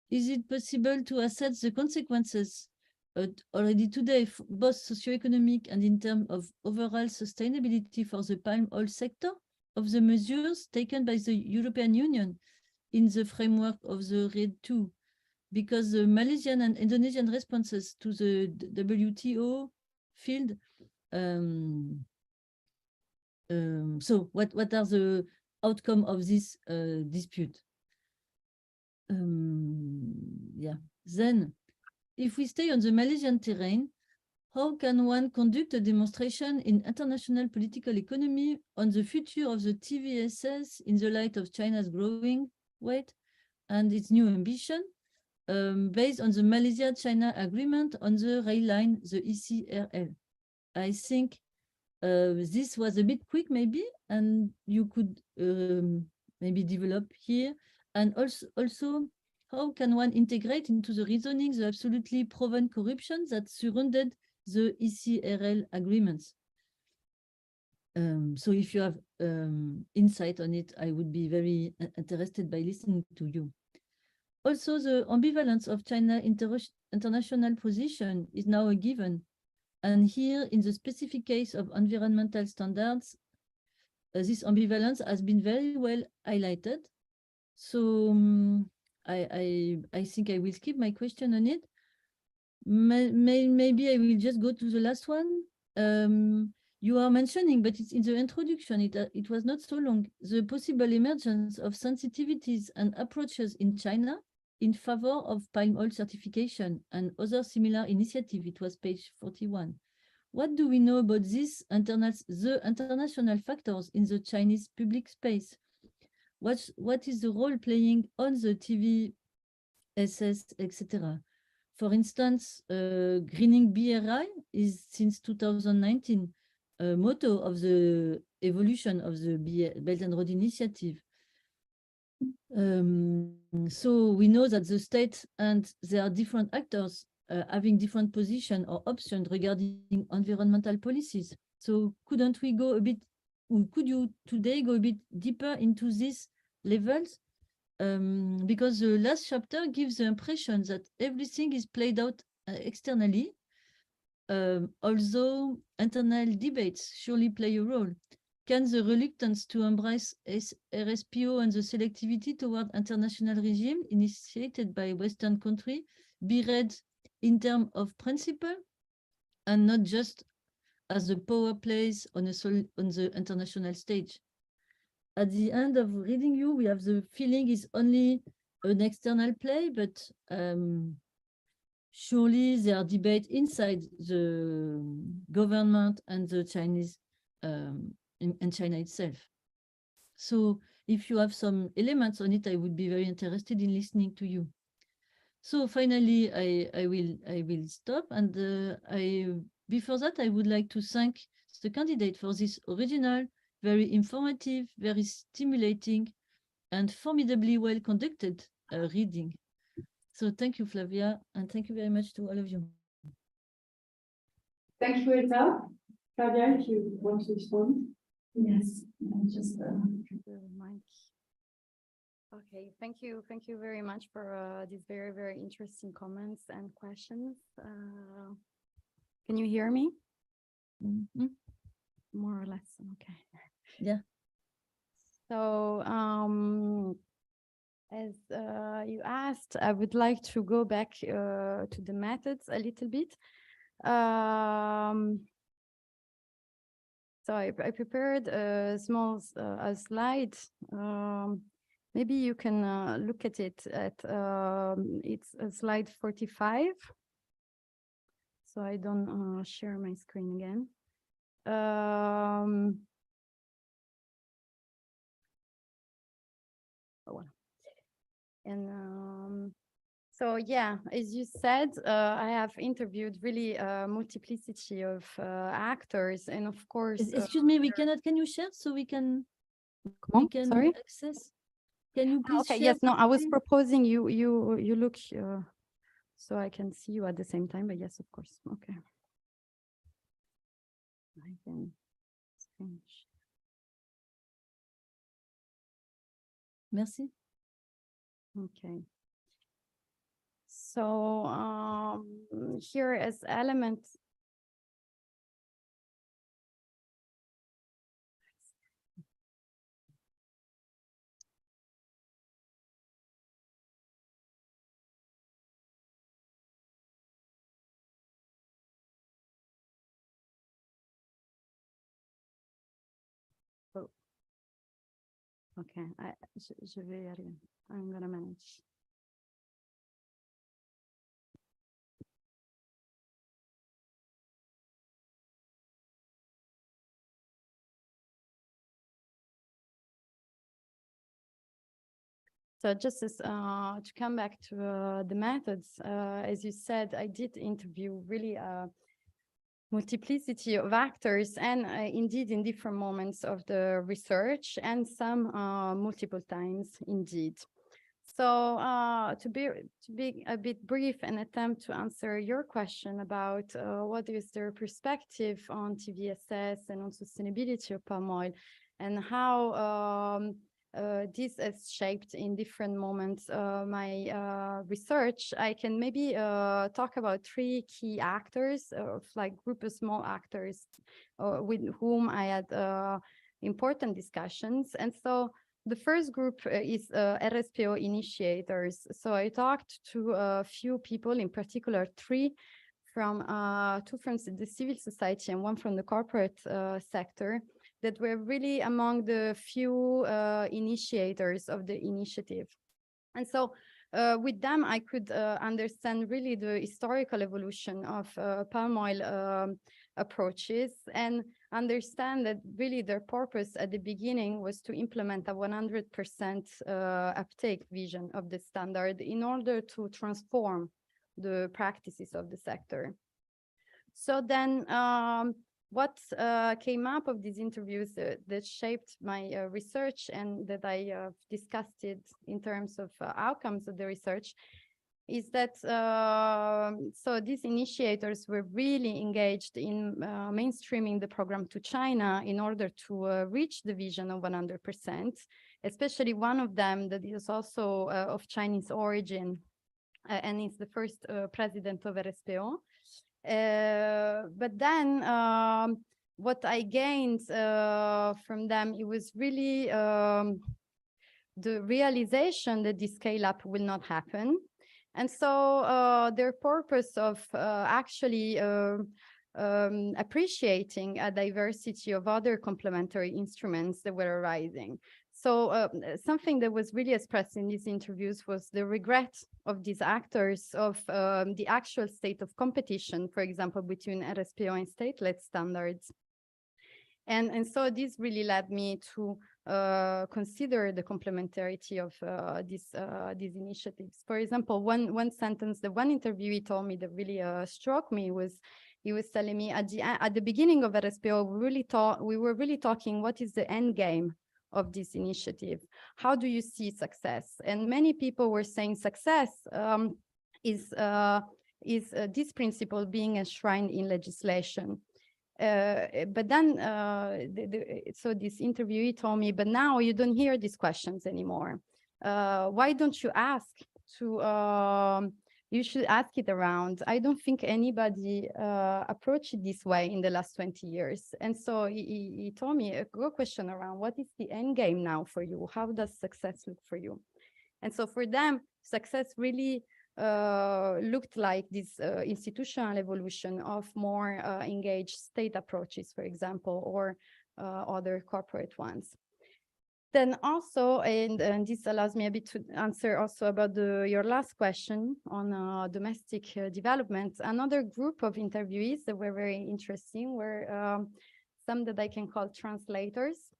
is it possible to assess the consequences already today, both socioeconomic and in terms of overall sustainability for the palm oil sector of the measures taken by the European Union in the framework of the RED 2? Because the Malaysian and Indonesian responses to the WTO field. So what are the outcome of this dispute? Yeah. Then, if we stay on the Malaysian terrain, how can one conduct a demonstration in international political economy on the future of the TVSS in the light of China's growing weight and its new ambition, based on the Malaysia-China agreement on the rail line, the ECRL? I think this was a bit quick, maybe, and you could maybe develop here. And also, how can one integrate into the reasoning the absolutely proven corruption that surrounded the ECRL agreements? So if you have insight on it, I would be very interested by listening to you. Also, the ambivalence of China international position is now a given. And here, in the specific case of environmental standards, this ambivalence has been very well highlighted. So I think I will skip my question on it. Maybe I will just go to the last one. You are mentioning, but it's in the introduction, it was not so long, the possible emergence of sensitivities and approaches in China in favor of palm oil certification and other similar initiative. It was page 41. What do we know about the international factors in the Chinese public space? What is the role playing on the TV, SS, etc.? For instance, greening BRI is since 2019 a motto of the evolution of the Belt and Road Initiative. So we know that the state and there are different actors having different position or options regarding environmental policies. So couldn't we go a bit, or could you today go a bit deeper into these levels? Because the last chapter gives the impression that everything is played out externally, although internal debates surely play a role. Can the reluctance to embrace RSPO and the selectivity toward international regime initiated by Western countries be read in terms of principle and not just as the power plays on the international stage? At the end of reading you, we have the feeling is only an external play, but surely there are debates inside the government and the Chinese in China itself. So if you have some elements on it, I would be very interested in listening to you. So finally, I will stop, and before that, I would like to thank the candidate for this original, very informative, very stimulating, and formidably well conducted reading. So thank you, Flavia, and thank you very much to all of you. Thank you, Rita. Flavia, if you want to respond. Yes, I just Okay, thank you very much for these very, very interesting comments and questions. Can you hear me? Mm-hmm. More or less, okay. Yeah. So, as you asked, I would like to go back to the methods a little bit. So I prepared a small slide. Maybe you can look at it at it's slide 45. So I don't share my screen again. So yeah, as you said, I have interviewed really a multiplicity of actors, and of course. Excuse me, we cannot. Can you share so we can? Sorry. Access. Can you please? Okay. Share Yes. No. I was proposing you look so I can see you at the same time. But yes, of course. Okay. I can finish. Merci. Okay. So here as elements. Oh. Okay, je vais y arriver. I'm gonna manage. So just as to come back to the methods, as you said, I did interview really a multiplicity of actors, and indeed in different moments of the research, and some multiple times indeed. So to be a bit brief and attempt to answer your question about what is their perspective on TVSS and on sustainability of palm oil, and how this has shaped in different moments my research. I can maybe talk about 3 key actors, of like group of small actors with whom I had important discussions. And so the first group is RSPO initiators. So I talked to a few people, in particular 3 from 2 from the civil society and 1 from the corporate sector, that were really among the few initiators of the initiative. And so with them, I could understand really the historical evolution of palm oil approaches, and understand that really their purpose at the beginning was to implement a 100% uptake vision of the standard in order to transform the practices of the sector. So then what came up of these interviews that shaped my research, and that I discussed it in terms of outcomes of the research, is that so these initiators were really engaged in mainstreaming the program to China in order to reach the vision of 100%, especially one of them that is also of Chinese origin and is the first president of RSPO. But then what I gained from them, it was really the realization that the scale-up will not happen. And so their purpose of actually appreciating a diversity of other complementary instruments that were arising. So something that was really expressed in these interviews was the regret of these actors of the actual state of competition, for example, between RSPO and state-led standards. And so this really led me to consider the complementarity of these initiatives. For example, one sentence that one interviewee told me that really struck me was, he was telling me at the beginning of RSPO, we were really talking, what is the end game of this initiative? How do you see success? And many people were saying success is this principle being enshrined in legislation. But then, so this interviewee told me, but now you don't hear these questions anymore. Why don't you ask to, you should ask it around. I don't think anybody approached it this way in the last 20 years. And so he told me a good question around, what is the end game now for you? How does success look for you? And so for them, success really looked like this institutional evolution of more engaged state approaches, for example, or other corporate ones. Then also, and this allows me a bit to answer also about your last question on domestic development. Another group of interviewees that were very interesting were some that I can call translators,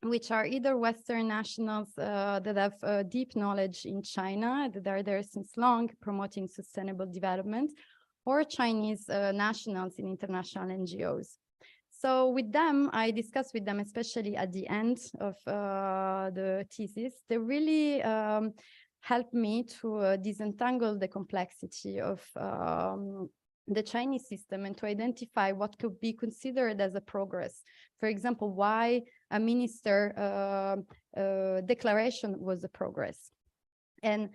which are either Western nationals that have deep knowledge in China, that are there since long promoting sustainable development, or Chinese nationals in international NGOs. So with them, I discussed with them, especially at the end of the thesis, they really helped me to disentangle the complexity of the Chinese system and to identify what could be considered as a progress. For example, why a minister declaration was a progress. And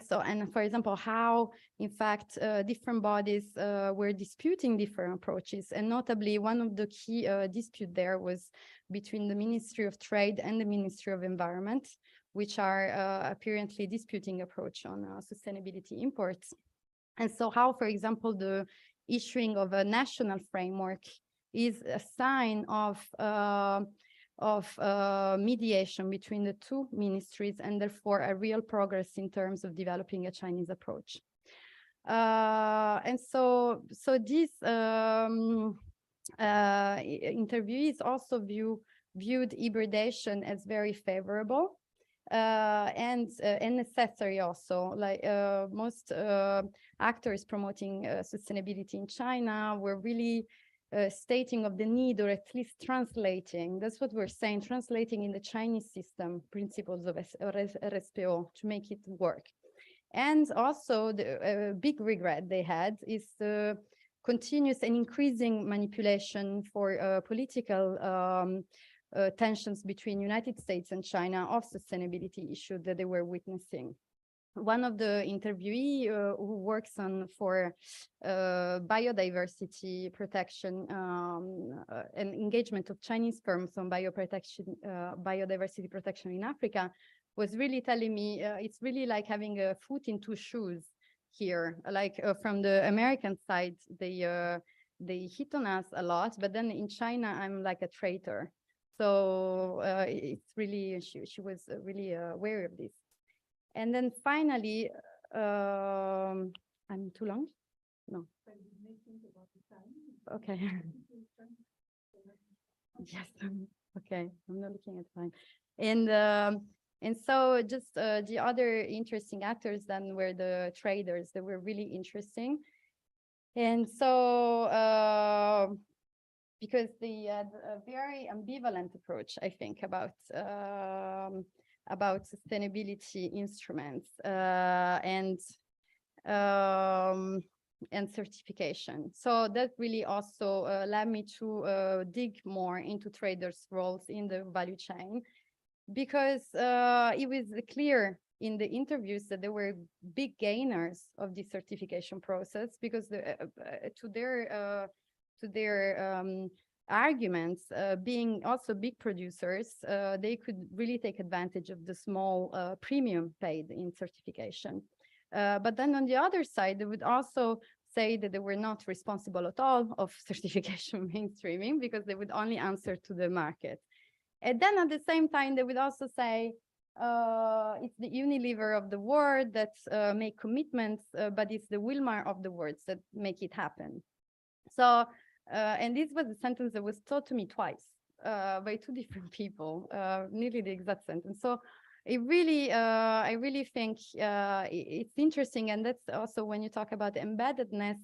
for example, how, in fact, different bodies were disputing different approaches. And notably, one of the key dispute there was between the Ministry of Trade and the Ministry of Environment, which are apparently disputing approach on sustainability imports. And so how, for example, the issuing of a national framework is a sign of mediation between the two ministries, and therefore a real progress in terms of developing a Chinese approach. And so these interviewees also viewed hybridation as very favorable and necessary also. Like most actors promoting sustainability in China were really stating of the need, or at least translating, that's what we're saying, translating in the Chinese system principles of RSPO to make it work. And also the big regret they had is the continuous and increasing manipulation for political tensions between United States and China of sustainability issues that they were witnessing. One of the interviewee who works for biodiversity protection and engagement of Chinese firms on biodiversity protection in Africa was really telling me it's really like having a foot in two shoes here. Like from the American side, they hit on us a lot, but then in China, I'm like a traitor. So it's really, she was really aware of this. And then finally, I'm too long? No. Okay. Yes. Okay. I'm not looking at time. And so just the other interesting actors then were the traders that were really interesting. And so because they had a very ambivalent approach, I think, about sustainability instruments and certification. So that really also led me to dig more into traders' roles in the value chain, because it was clear in the interviews that there were big gainers of the certification process, because to their arguments, being also big producers, they could really take advantage of the small premium paid in certification. But then on the other side, they would also say that they were not responsible at all of certification mainstreaming, because they would only answer to the market. And then at the same time, they would also say, it's the Unilever of the world that make commitments, but it's the Wilmar of the world that make it happen. So, and this was a sentence that was taught to me twice by two different people, nearly the exact sentence. So it really, I really think it's interesting. And that's also when you talk about embeddedness,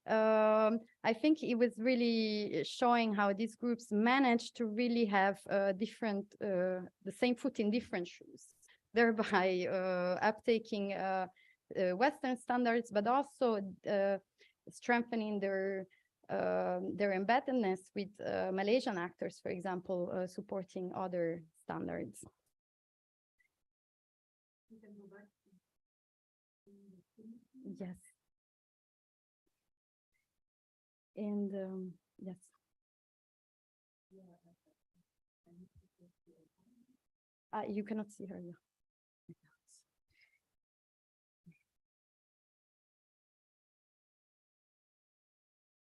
I think it was really showing how these groups managed to really have the same foot in different shoes, thereby uptaking Western standards, but also strengthening their embeddedness with Malaysian actors, for example, supporting other standards. Yes. And yes. You cannot see her. Yeah.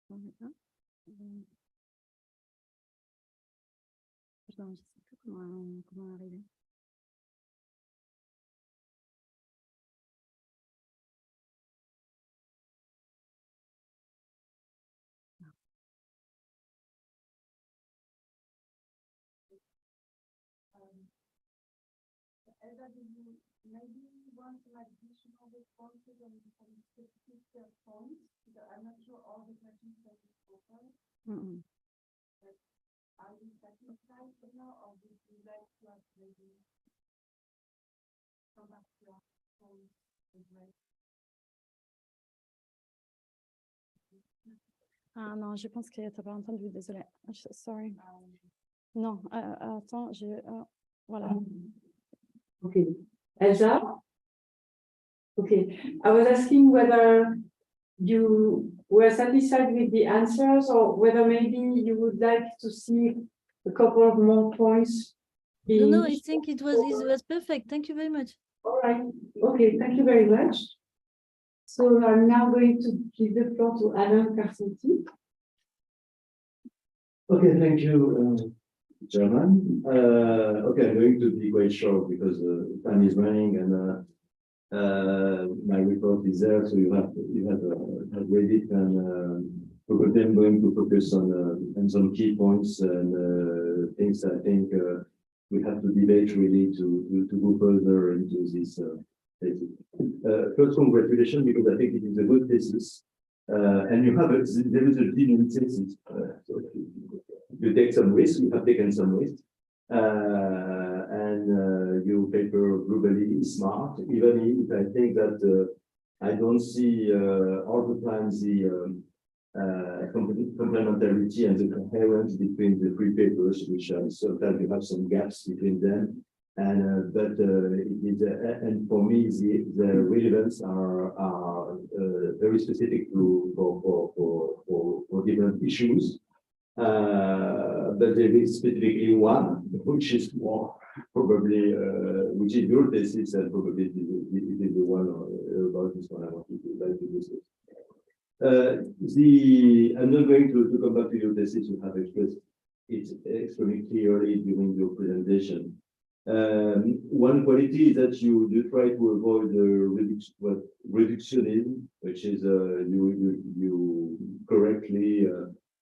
Pardon, je sais plus comment arriver. Elsa, do you maybe want some additional responses on some specific points? Because I'm not sure all the questions that you offered. But are you satisfied for now, or would you like to have maybe come back to your points as well? Ah non, je pense que tu n'as pas entendu, désolé. Sorry. Non, attends, voilà. Okay, Elsa? Okay, I was asking whether you were satisfied with the answers, or whether maybe you would like to see a couple of more points. No, I think it was perfect. Thank you very much. All right, okay, thank you very much. So I'm now going to give the floor to Alain Carcetti. Okay, thank you, Chairman. Okay, I'm going to be quite short because time is running, and my report is there, so you have read it, and probably I'm going to focus on some key points and things I think we have to debate really to go further into this. First, congratulations, because I think it is a good thesis. And there is a genuine thesis. So you take some risk, you have taken some risk. And your paper globally is smart, even if I think that I don't see all the time complementarity and the coherence between the three papers, which sometimes you have some gaps between them. And and for me, the relevance are very specific for different issues. But there is specifically one which is more probably which is your thesis, and probably it is the one about this one I want to like to discuss. I'm not going to come back to your thesis. You have expressed it extremely clearly during your presentation. One quality is that you try to avoid reductionism, which is you correctly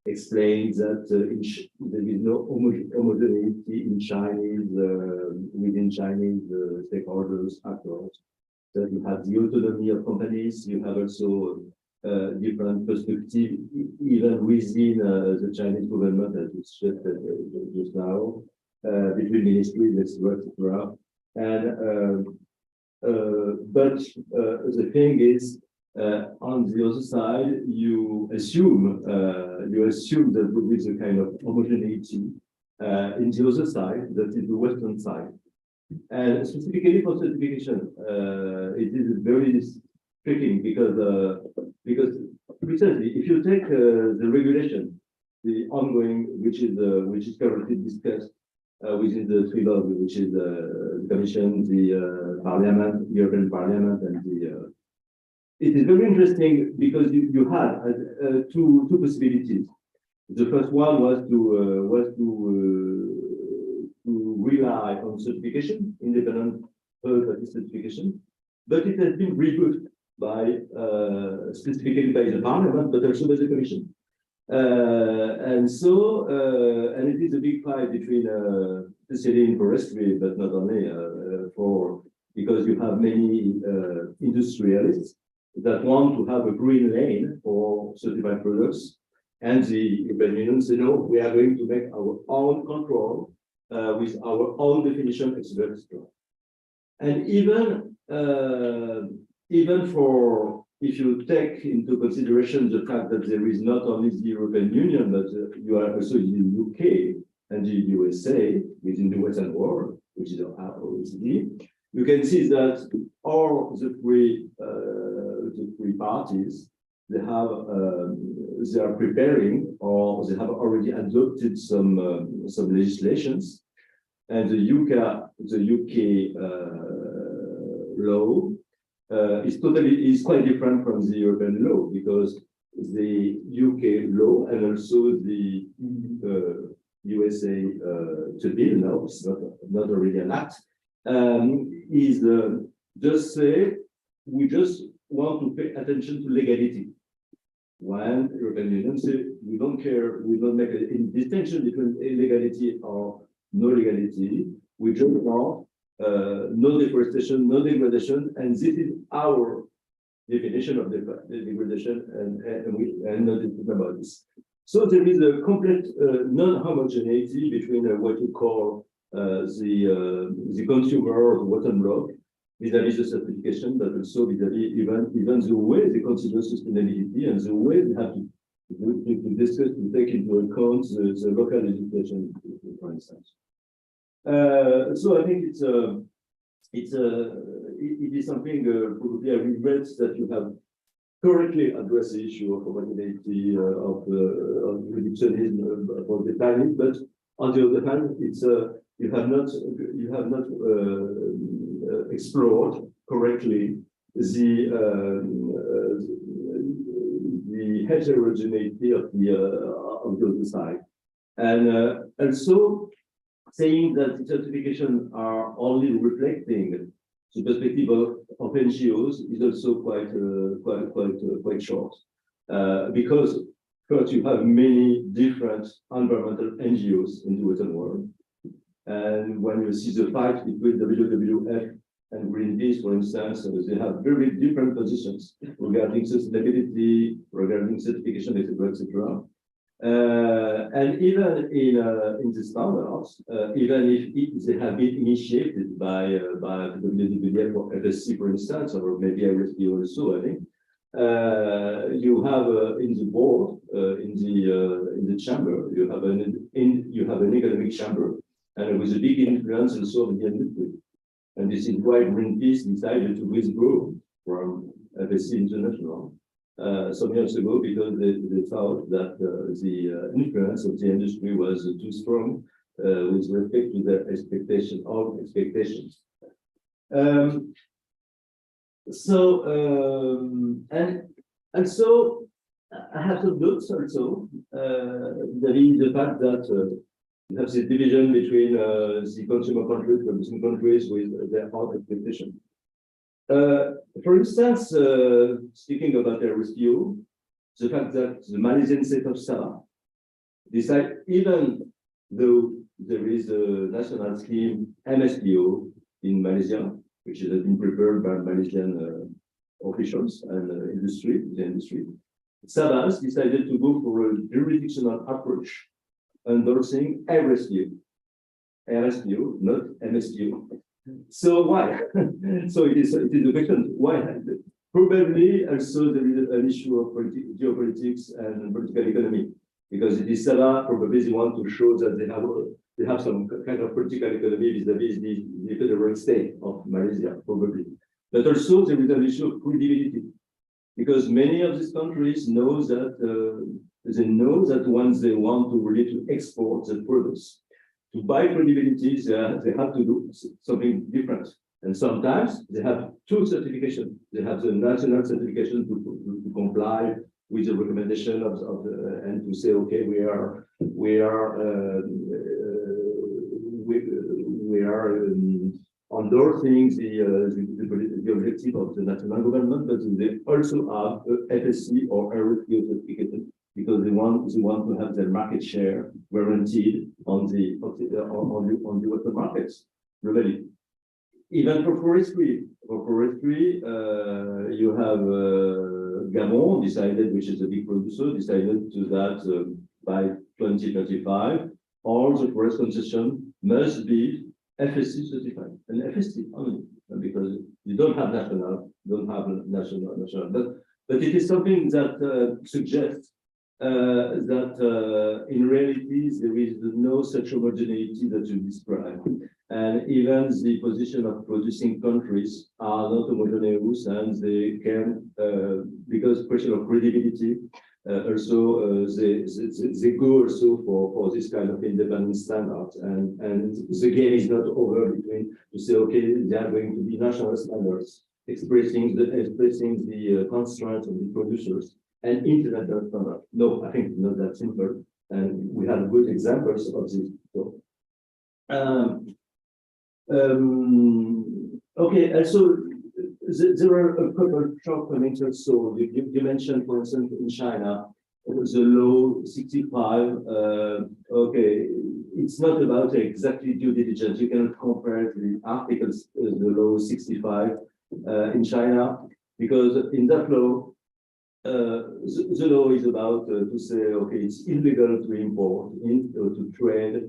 explain that there is no homogeneity in Chinese within Chinese stakeholders, actors. That you have the autonomy of companies. You have also different perspective even within the Chinese government, as it's just now. Between ministries, etc. And but the thing is, on the other side, you assume that there is a kind of homogeneity in the other side, that is the Western side. And specifically for certification, it is very tricky because precisely if you take the regulation, the ongoing, which is currently discussed. Within the three lobbies, which is the Commission, the Parliament, European Parliament, and it is very interesting because you had two possibilities. The first one was to rely on certification, independent third-party certification, but it has been rebuffed by specifically by the Parliament, but also by the Commission. And it is a big fight between especially in forestry, but not only because you have many industrialists that want to have a green lane for certified products, and the European Union say no, we are going to make our own control with our own definition, etc. And even for if you take into consideration the fact that there is not only the European Union, but you are also the UK and the USA within the Western world, which is our OECD, you can see that all the three parties, they are preparing or they have already adopted some legislations, and the UK law is quite different from the European law, because the UK law and also the USA bill now, it's not already an act, is just say we just want to pay attention to legality. When the European Union say we don't care, we don't make a distinction between illegality or no legality, we just want no deforestation, no degradation, and this is our definition of the degradation, and not about this. So there is a complete non-homogeneity between what you call the consumer or the bottom block vis-à-vis the certification, but also vis-à-vis even the way they consider sustainability and the way they have to discuss, to take into account the local legislation, for instance. So I think it is something probably I regret that you have correctly addressed the issue of homogeneity of reductionism about the planet, but on the other hand, it's you have not explored correctly the heterogeneity of the other side, and also saying that certification are only reflecting the perspective of NGOs is also quite short, because first you have many different environmental NGOs in the Western world, and when you see the fight between WWF and Greenpeace, for instance, they have very different positions regarding sustainability, regarding certification, etc. And even in the standards, even if they have been initiated by WWF or FSC, for instance, or maybe IRSP also, I think, you have in the board, in the chamber, you have an economic chamber, and with a big influence also of the industry. And this is why Greenpeace decided to withdraw from FSC International some years ago, because they thought that the influence of the industry was too strong with respect to their expectations. And also, I have some doubts also. There is the fact that you have this division between the consumer countries, producing countries with their own expectations. For instance, speaking about the RSPO, the fact that the Malaysian set of SAA decide, even though there is a national scheme MSPO in Malaysia, which has been prepared by Malaysian officials and the industry, SABAS decided to go for a jurisdictional approach, endorsing RSPO, not MSPO. So why? So it is a question. Why? Probably also there is an issue of geopolitics and political economy, because it is SABA probably they want to show that they have some kind of political economy vis-a-vis the federal state of Malaysia, probably. But also there is an issue of credibility, because many of these countries know that once they want to really to export the products, to buy credibility, they have to do something different. And sometimes they have two certifications. They have the national certification to comply with the recommendation of the, and to say, okay, we are endorsing the objective of the national government, but they also have a FSC or RSPO certification, because they want to have their market share guaranteed on the Western markets, really. Even for forestry, you have Gabon decided, which is a big producer, decided to that by 2025, all the forest concession must be FSC certified, and FSC only, because you don't have national, but it is something that suggests that in reality there is no such homogeneity that you describe, and even the position of producing countries are not homogeneous, and they can, because question of credibility, also they go also for this kind of independent standards, and the game is not over between to say, okay, they are going to be national standards expressing the constraints of the producers and international standards. No, I think not that simple, and we have good examples of this. So, okay, also there are a couple of shortcomings also. You mentioned, for instance, in China, the law 65. Okay, it's not about exactly due diligence. You cannot compare the articles, the law 65 in China, because in that law, the law is about to say, okay, it's illegal to import, to trade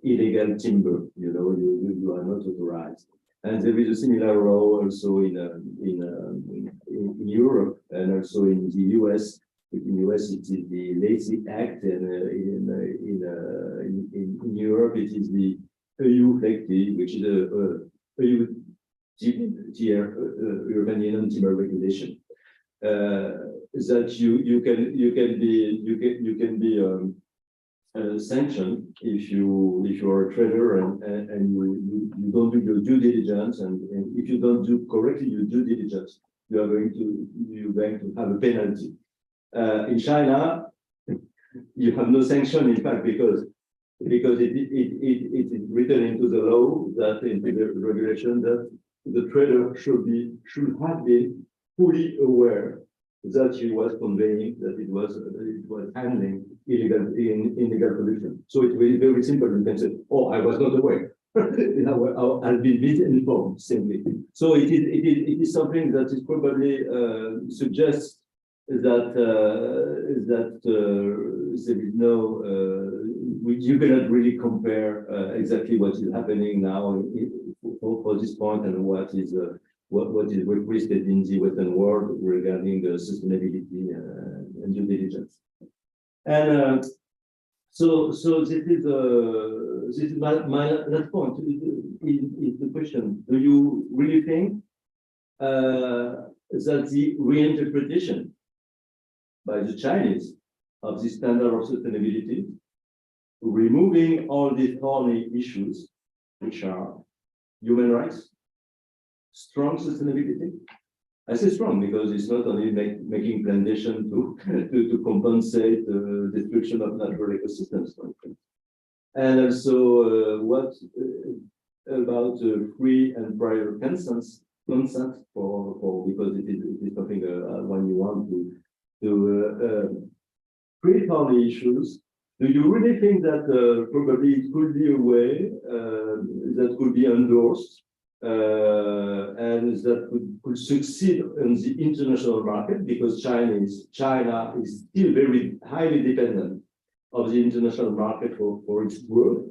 illegal timber. You know, you are not authorized. And there is a similar law also in Europe, and also in the US. In the US, it is the Lazy Act, and in Europe, it is the EU FLECT, which is a EU European Union Timber Regulation. That you can be sanctioned if you are a trader and you don't do your due diligence, and if you don't do correctly your due diligence, you're going to have a penalty. In China, you have no sanction, in fact, because it is written into the law, that into the regulation, that the trader should have been fully aware that he was conveying, that it was handling illegal production. So it was very simple. You can say, "Oh, I was not aware." I'll be misinformed simply. So it is something that is probably suggests that there is no, you cannot really compare exactly what is happening now for this point and what is what is requested in the Western world regarding sustainability and due diligence. And so this is my last point. Is the question: do you really think that the reinterpretation by the Chinese of the standard of sustainability, removing all these thorny issues, which are human rights, strong sustainability? I say strong because it's not only making plantation to compensate the destruction of natural ecosystems, for instance. And also, what about free and prior consent for because it is something when you want to create all the issues. Do you really think that probably it could be a way that could be endorsed and that could succeed in the international market, because China is still very highly dependent of the international market for its growth,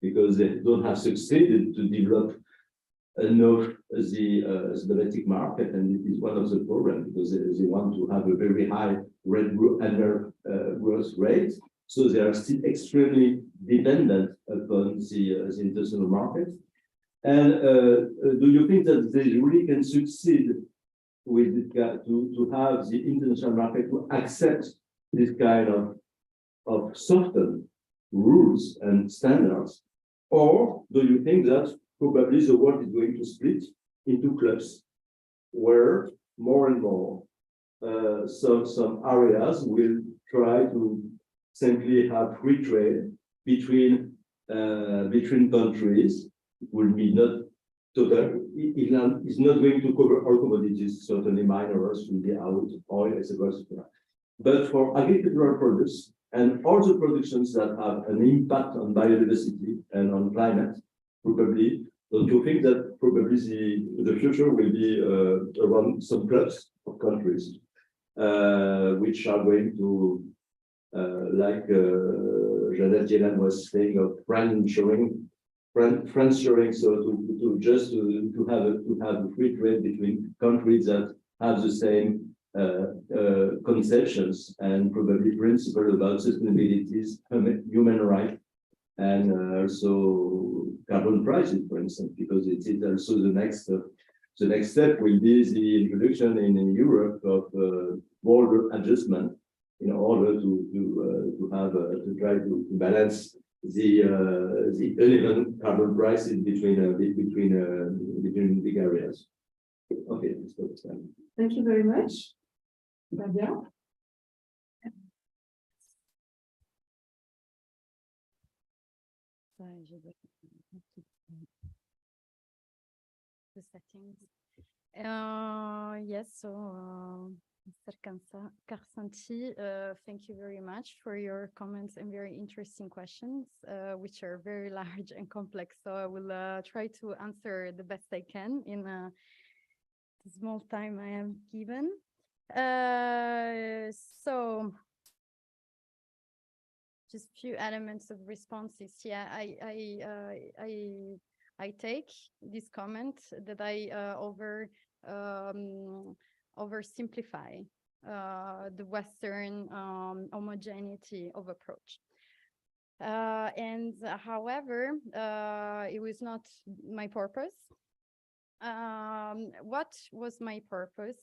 because they don't have succeeded to develop enough the domestic market, and it is one of the problems, because they want to have a very high annual growth rate, so they are still extremely dependent upon the international market. And do you think that they really can succeed with to have the international market to accept this kind of softened rules and standards? Or do you think that probably the world is going to split into clubs where more and more some areas will try to simply have free trade between countries? It will be not total. It's not going to cover all commodities. Certainly, minerals will be out, oil, etc. But for agricultural products and all the productions that have an impact on biodiversity and on climate, probably, don't you think that probably the future will be around some clubs of countries which are going to, like Janet Yellen was saying, of friends sharing, so to have a free trade between countries that have the same conceptions and probably principles about sustainability, human rights, and also carbon prices, for instance, because it is also the next step will be the introduction in Europe of border adjustment in order to try to balance the uneven carbon prices between big areas. Okay, let's go. Thank you very much. Flavia? The settings. Yes, so Mr. Karsanti, thank you very much for your comments and very interesting questions, which are very large and complex. So I will try to answer the best I can in the small time I am given. So just few elements of responses. Yeah, I take this comment that I oversimplify the Western homogeneity of approach. And however, it was not my purpose. What was my purpose?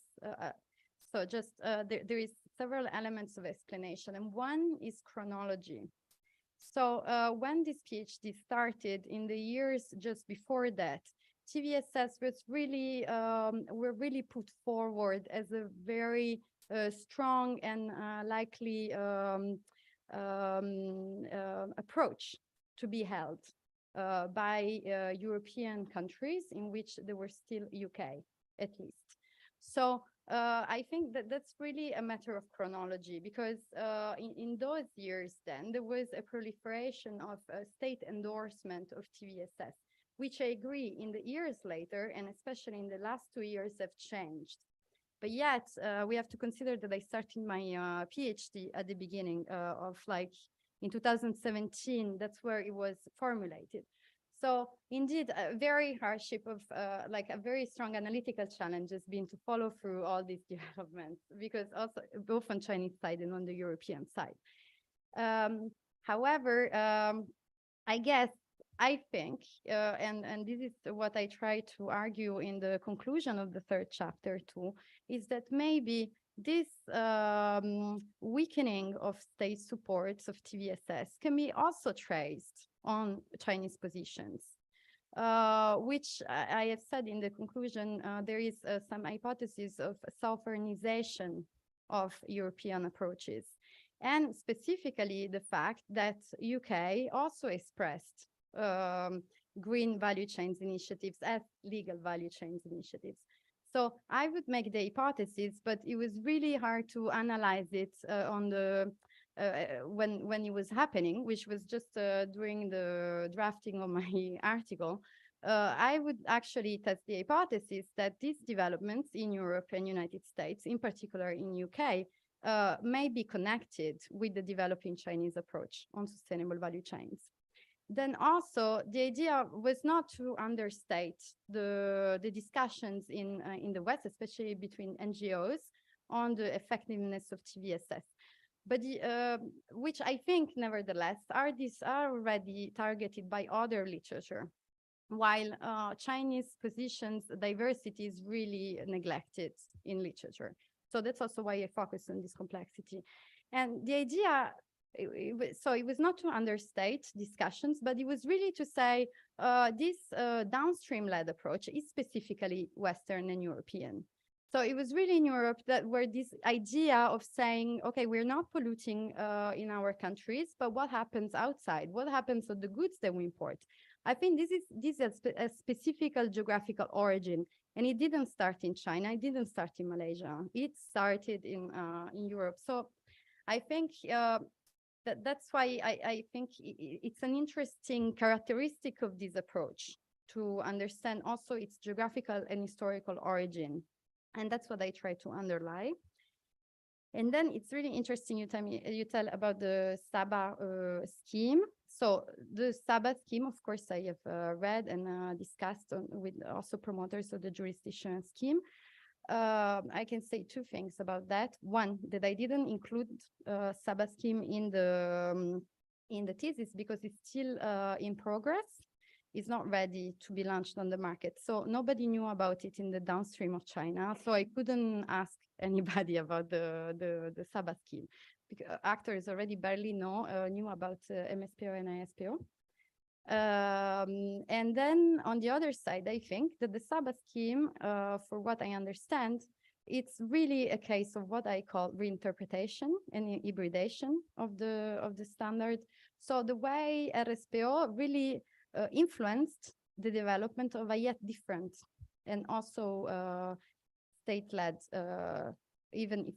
So just there is several elements of explanation, and one is chronology. So when this PhD started, in the years just before that, TVSS was really were really put forward as a very strong and likely approach to be held by European countries, in which there were still UK at least. So I think that that's really a matter of chronology, because in those years then there was a proliferation of state endorsement of TVSS, which I agree in the years later, and especially in the last 2 years, have changed. But yet we have to consider that I started my PhD at the beginning of in 2017, that's where it was formulated. So indeed, a very hardship of like a very strong analytical challenge has been to follow through all these developments, because also both on Chinese side and on the European side. However, I think, and this is what I try to argue in the conclusion of the third chapter too, is that maybe this weakening of state supports of TVSS can be also traced on Chinese positions, which I have said in the conclusion, there is some hypothesis of sovereignization of European approaches, and specifically the fact that UK also expressed green value chains initiatives as legal value chains initiatives. So I would make the hypothesis, but it was really hard to analyze it on the when it was happening, which was just during the drafting of my article. I would actually test the hypothesis that these developments in Europe and United States, in particular in UK, may be connected with the developing Chinese approach on sustainable value chains. Then also the idea was not to understate the discussions in the West, especially between NGOs, on the effectiveness of TVSS, but which I think nevertheless are already targeted by other literature, while Chinese positions diversity is really neglected in literature. So that's also why I focus on this complexity. And the idea, so it was not to understate discussions, but it was really to say this downstream-led approach is specifically Western and European. So it was really in Europe that where this idea of saying, okay, we're not polluting in our countries, but what happens outside? What happens to the goods that we import? I think this is a specific geographical origin, and it didn't start in China. It didn't start in Malaysia. It started in Europe. So I think that's why I think it's an interesting characteristic of this approach to understand also its geographical and historical origin. And that's what I try to underline. And then it's really interesting you tell about the SABA scheme. So the SABA scheme, of course, I have read and discussed with also promoters of the jurisdiction scheme. I can say two things about that. One, that I didn't include SABA scheme in the thesis because it's still in progress. It's not ready to be launched on the market. So nobody knew about it in the downstream of China. So I couldn't ask anybody about the SABA scheme, because actors already barely knew about MSPO and ISPO. And then on the other side, I think that the SABA scheme, for what I understand, it's really a case of what I call reinterpretation and hybridization of the standard. So the way RSPO really influenced the development of a yet different and also state-led, even if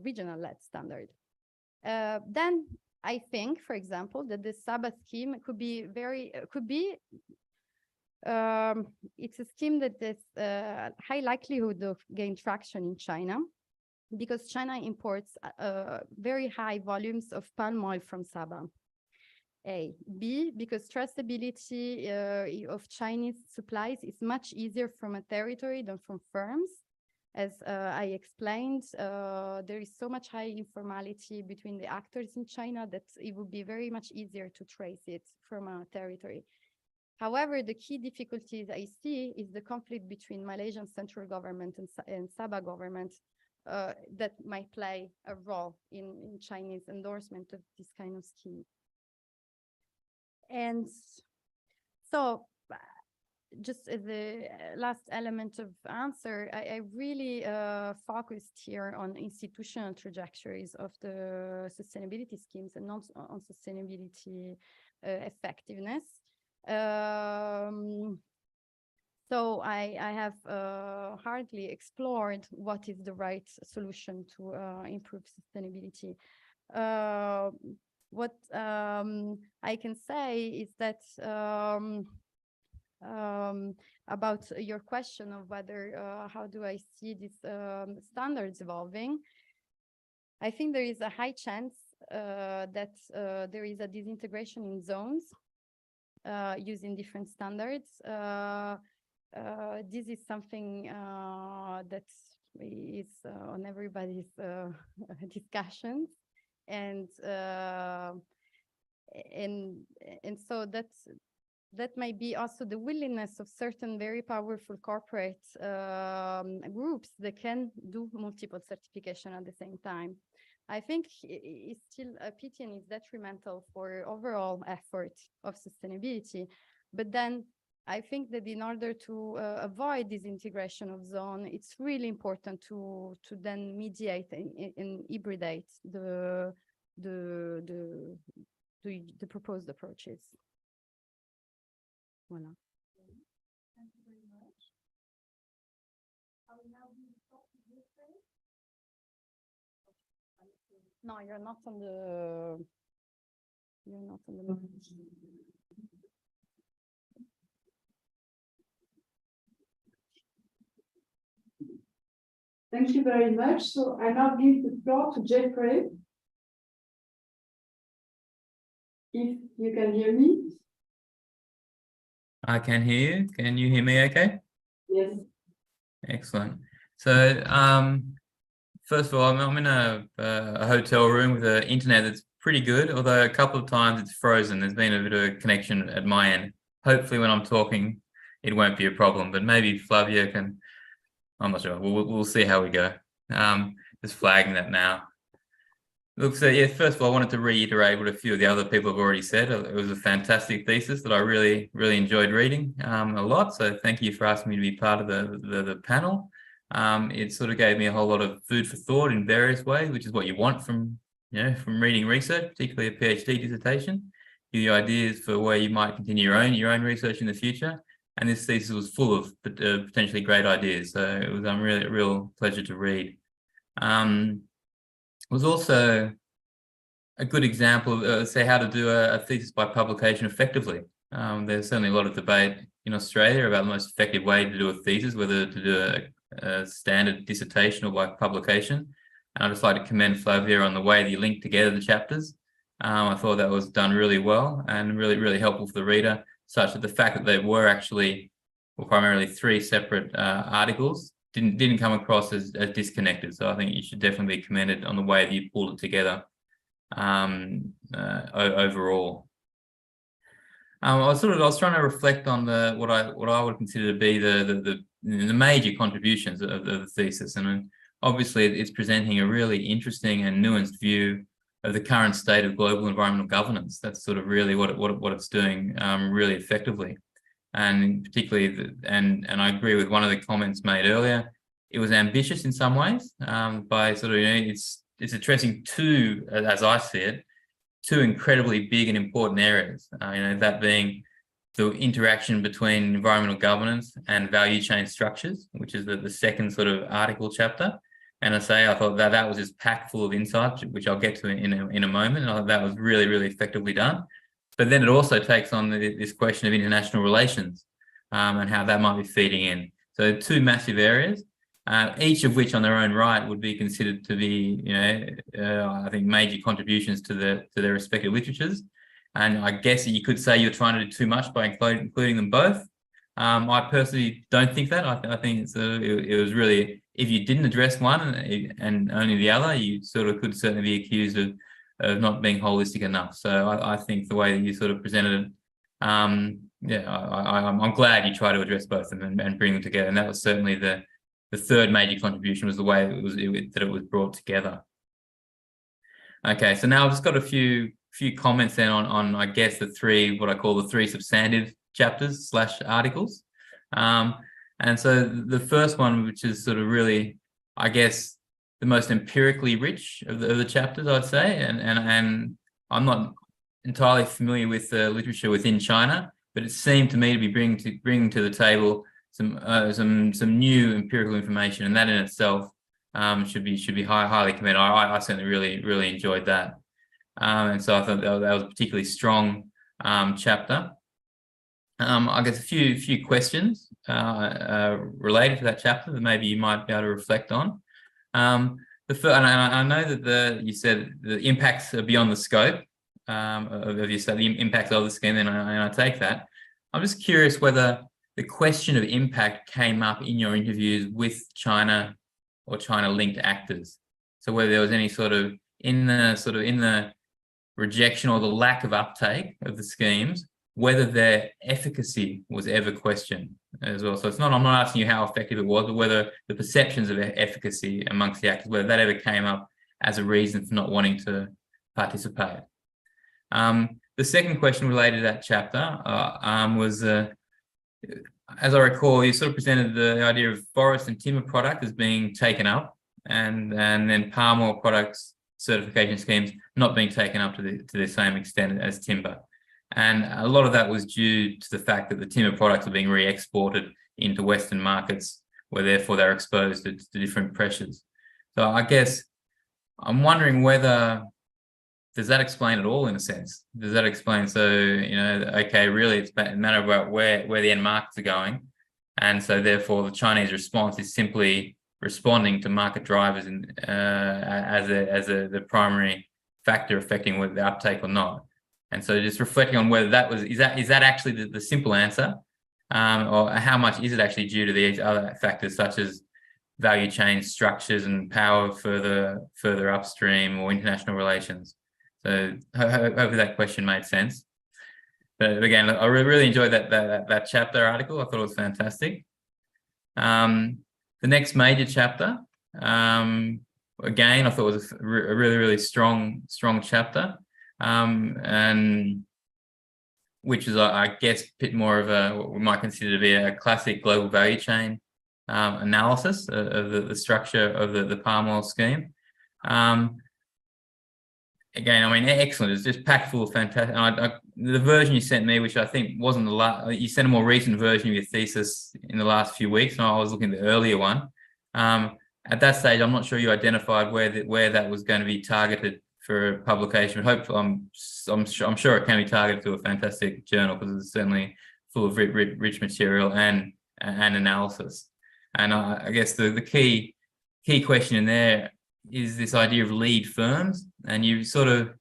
regional-led standard. Then I think, for example, that the SABA scheme could be it's a scheme that has high likelihood of gain traction in China, because China imports very high volumes of palm oil from Sabah. A. B, because traceability of Chinese supplies is much easier from a territory than from firms. As I explained, there is so much high informality between the actors in China that it would be very much easier to trace it from a territory. However, the key difficulties I see is the conflict between Malaysian central government and Sabah government that might play a role in Chinese endorsement of this kind of scheme. And so, just as the last element of answer, I really focused here on institutional trajectories of the sustainability schemes and not on sustainability effectiveness. So I have hardly explored what is the right solution to improve sustainability. What I can say is that about your question of whether how do I see these standards evolving, I think there is a high chance that there is a disintegration in zones using different standards. This is something that is on everybody's discussions, and so that might be also the willingness of certain very powerful corporate groups that can do multiple certification at the same time. I think it's still a pity and is detrimental for overall effort of sustainability. But then I think that in order to avoid this integration of zone, it's really important to then mediate and hybridate the proposed approaches. Voilà. Thank you very much. I will now be talking to you. No, you're not on the. You're not on the. Thank you very much. So I now give the floor to Jeffrey. If you can hear me. I can hear you. Can you hear me okay? Yes. Excellent. So, first of all, I'm in a hotel room with an internet that's pretty good, although a couple of times it's frozen. There's been a bit of a connection at my end. Hopefully when I'm talking, it won't be a problem, but maybe Flavia can, I'm not sure. We'll see how we go. Just flagging that now. Look, so yeah, first of all, I wanted to reiterate what a few of the other people have already said. It was a fantastic thesis that I really enjoyed reading a lot. So thank you for asking me to be part of the panel. It sort of gave me a whole lot of food for thought in various ways, which is what you want from reading research, particularly a PhD dissertation. Give you ideas for where you might continue your own research in the future. And this thesis was full of potentially great ideas. So it was really a real pleasure to read. It was also a good example of, say, how to do a thesis by publication effectively. There's certainly a lot of debate in Australia about the most effective way to do a thesis, whether to do a standard dissertation or by publication. And I'd just like to commend Flavia on the way that you linked together the chapters. I thought that was done really well and really helpful for the reader, such that the fact that there were actually, well, primarily 3 separate articles didn't come across as disconnected. So I think you should definitely be commended on the way that you pulled it together overall. I was trying to reflect on what I would consider to be the major contributions of the thesis, and obviously it's presenting a really interesting and nuanced view of the current state of global environmental governance. That's sort of really what it's doing really effectively. And particularly, and I agree with one of the comments made earlier, it was ambitious in some ways by sort of, it's addressing 2, as I see it, 2 incredibly big and important areas, that being the interaction between environmental governance and value chain structures, which is the second sort of article chapter. And I thought that was just packed full of insights, which I'll get to in a moment. And I thought that was really effectively done. But then it also takes on this question of international relations and how that might be feeding in. So 2 massive areas, each of which on their own right would be considered to be, I think, major contributions to their respective literatures. And I guess you could say you're trying to do too much by including them both. I personally don't think that. I think it was really, if you didn't address one and only the other, you sort of could certainly be accused of not being holistic enough. So I think the way that you sort of presented it, I'm glad you try to address both of them and bring them together. And that was certainly the third major contribution, was the way that it was brought together. Okay, so now I've just got a few comments then on I guess what I call the 3 substantive chapters / articles. And so the first one, which is sort of really, I guess, the most empirically rich of the chapters, I'd say, and I'm not entirely familiar with the literature within China, but it seemed to me to be bringing to the table some new empirical information, and that in itself should be highly commended. I certainly really enjoyed that, and so I thought that was a particularly strong chapter. I guess a few questions related to that chapter that maybe you might be able to reflect on. And I know that you said the impacts are beyond the scope of your study, the impacts of the scheme, and I take that. I'm just curious whether the question of impact came up in your interviews with China or China-linked actors. So whether there was any sort of in the rejection or the lack of uptake of the schemes, whether their efficacy was ever questioned as well. So I'm not asking you how effective it was, but whether the perceptions of efficacy amongst the actors, whether that ever came up as a reason for not wanting to participate. The second question related to that chapter was, as I recall, you sort of presented the idea of forest and timber product as being taken up, and then palm oil products certification schemes not being taken up to the same extent as timber. And a lot of that was due to the fact that the timber products are being re-exported into Western markets, where therefore they're exposed to different pressures. So I guess I'm wondering whether, does that explain it all in a sense? Does that explain, so, okay, really it's a matter about where the end markets are going. And so therefore the Chinese response is simply responding to market drivers as the primary factor affecting whether the uptake or not. And so just reflecting on whether that was, is that actually the simple answer, or how much is it actually due to these other factors such as value chain structures and power further upstream or international relations? So hopefully that question made sense. But again, I really enjoyed that chapter article. I thought it was fantastic. The next major chapter, again, I thought it was a really strong chapter, and which is, I guess, a bit more of what we might consider to be a classic global value chain analysis of the structure of the palm oil scheme. Again, I mean, excellent. It's just packed full of fantastic. The version you sent me, which I think wasn't the last, you sent a more recent version of your thesis in the last few weeks, and I was looking at the earlier one. At that stage, I'm not sure you identified where that was going to be targeted for publication. Hopefully, I'm sure it can be targeted to a fantastic journal, because it's certainly full of rich material and analysis. And I guess the key question in there is this idea of lead firms. And you sort of,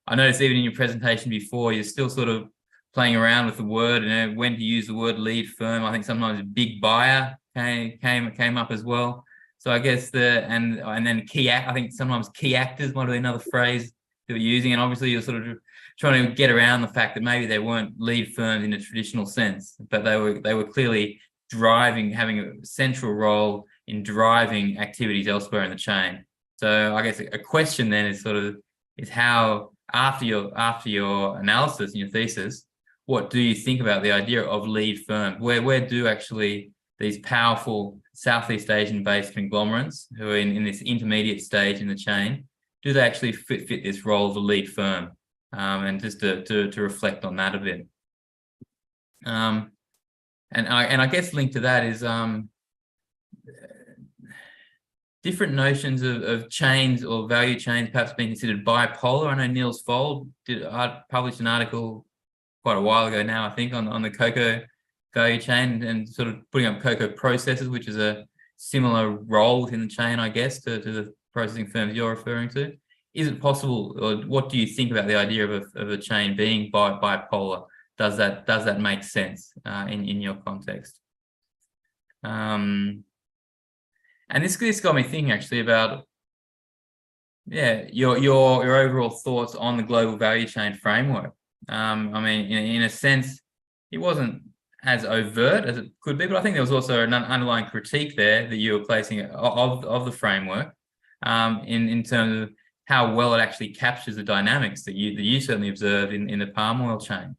I noticed even in your presentation before, you're still sort of playing around with the word and when to use the word lead firm. I think sometimes big buyer came up as well. So I guess and then I think sometimes key actors might have been another phrase that we're using. And obviously you're sort of trying to get around the fact that maybe they weren't lead firms in a traditional sense, but they were clearly having a central role in driving activities elsewhere in the chain. So I guess a question then is how, after your analysis and your thesis, what do you think about the idea of lead firms? Where do actually these powerful Southeast Asian-based conglomerates who are in this intermediate stage in the chain, do they actually fit this role of a lead firm? And just to reflect on that a bit. And I guess linked to that is different notions of chains or value chains perhaps being considered bipolar. I know Niels Fold published an article quite a while ago now, I think, on the cocoa value chain and sort of putting up cocoa processors, which is a similar role within the chain, I guess, to the processing firms you're referring to. Is it possible, or what do you think about the idea of a chain being bipolar? Does that make sense in your context? And this got me thinking actually about, your overall thoughts on the global value chain framework. I mean, in a sense, it wasn't as overt as it could be, but I think there was also an underlying critique there that you were placing of the framework, in terms of how well it actually captures the dynamics that you certainly observed in the palm oil chain.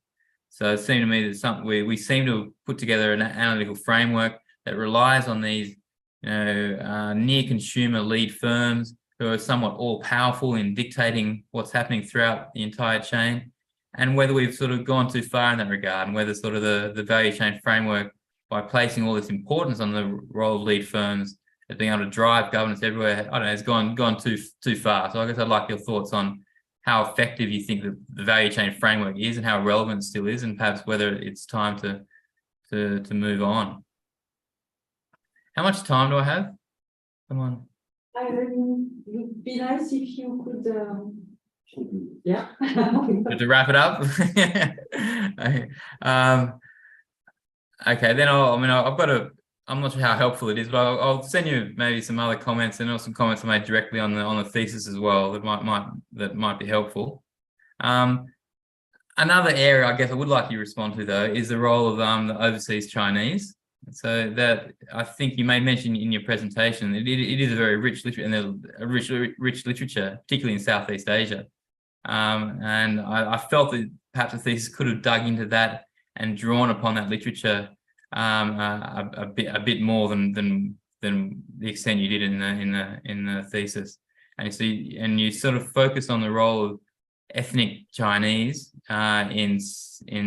So it seemed to me that we seem to have put together an analytical framework that relies on these near consumer lead firms who are somewhat all powerful in dictating what's happening throughout the entire chain, and whether we've sort of gone too far in that regard, and whether sort of the value chain framework, by placing all this importance on the role of lead firms as being able to drive governance everywhere, I don't know, it's gone too far. So I guess I'd like your thoughts on how effective you think the value chain framework is and how relevant it still is, and perhaps whether it's time to move on. How much time do I have? Come on. It would be nice if you could Yeah. To wrap it up. Okay, then I'm not sure how helpful it is, but I'll send you maybe some other comments, and also some comments I made directly on the thesis as well that might be helpful. Another area I guess I would like you to respond to, though, is the role of the overseas Chinese. So that I think you may mention in your presentation, it is a very rich literature, and there's a rich literature, particularly in Southeast Asia. And I felt that perhaps the thesis could have dug into that and drawn upon that literature a bit more than the extent you did in the thesis. And you sort of focus on the role of ethnic Chinese in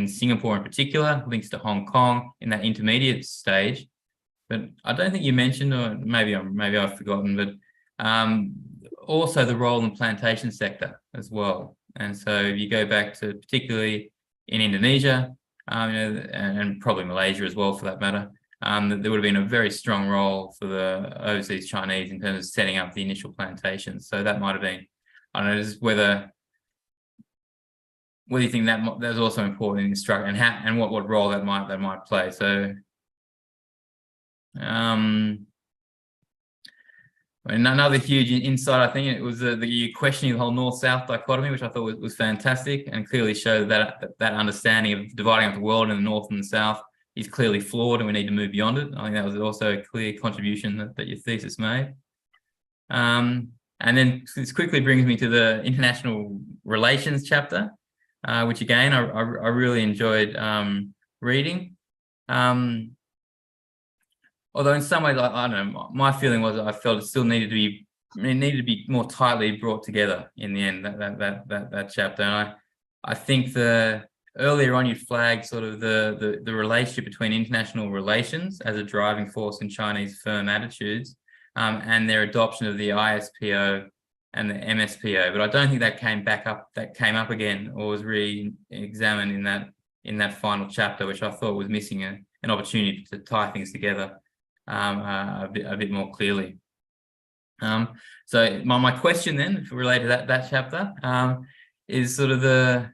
Singapore in particular, links to Hong Kong in that intermediate stage. But I don't think you mentioned, or maybe I've forgotten, but also the role in the plantation sector as well. And so you go back to particularly in Indonesia, and probably Malaysia as well for that matter, there would have been a very strong role for the overseas Chinese in terms of setting up the initial plantations. So that might have been, I don't know, just whether you think that was also important in instruction, and what role that might play. So another huge insight, I think, it was the questioning the whole North-South dichotomy, which I thought was fantastic, and clearly showed that understanding of dividing up the world in the North and the South is clearly flawed, and we need to move beyond it. I think that was also a clear contribution that your thesis made. And then this quickly brings me to the international relations chapter, which again I really enjoyed reading. Although in some ways, I don't know, my feeling was I felt it still needed to be more tightly brought together in the end, that chapter. And I think earlier on you flagged sort of the relationship between international relations as a driving force in Chinese firm attitudes, and their adoption of the ISPO and the MSPO. But I don't think that came up again or was re-examined in that final chapter, which I thought was missing an opportunity to tie things together a bit more clearly. So my question then, related to that chapter, is sort of the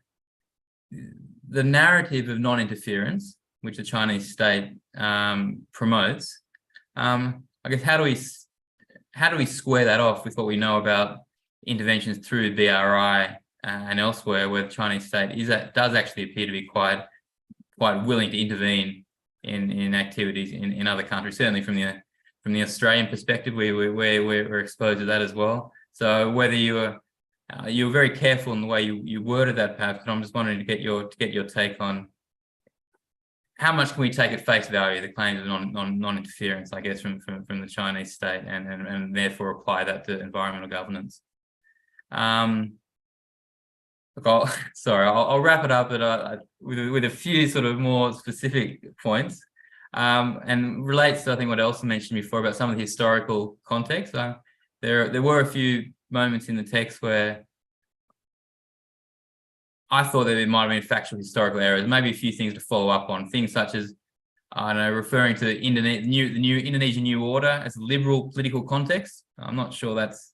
narrative of non-interference, which the Chinese state promotes. I guess how do we square that off with what we know about interventions through BRI and elsewhere, where the Chinese state does actually appear to be quite willing to intervene in activities in other countries, certainly from the Australian perspective, we're exposed to that as well. So whether you were very careful in the way you worded that, perhaps, but I'm just wondering to get your take on how much can we take at face value the claims of non-interference, I guess, from the Chinese state, and therefore apply that to environmental governance. Look, I'll wrap it up, but with a few sort of more specific points, and relates to, I think, what Elsa mentioned before about some of the historical context. There were a few moments in the text where I thought that there might have been factual historical errors, maybe a few things to follow up on, things such as, I don't know, referring to the new Indonesian New Order as a liberal political context. I'm not sure that's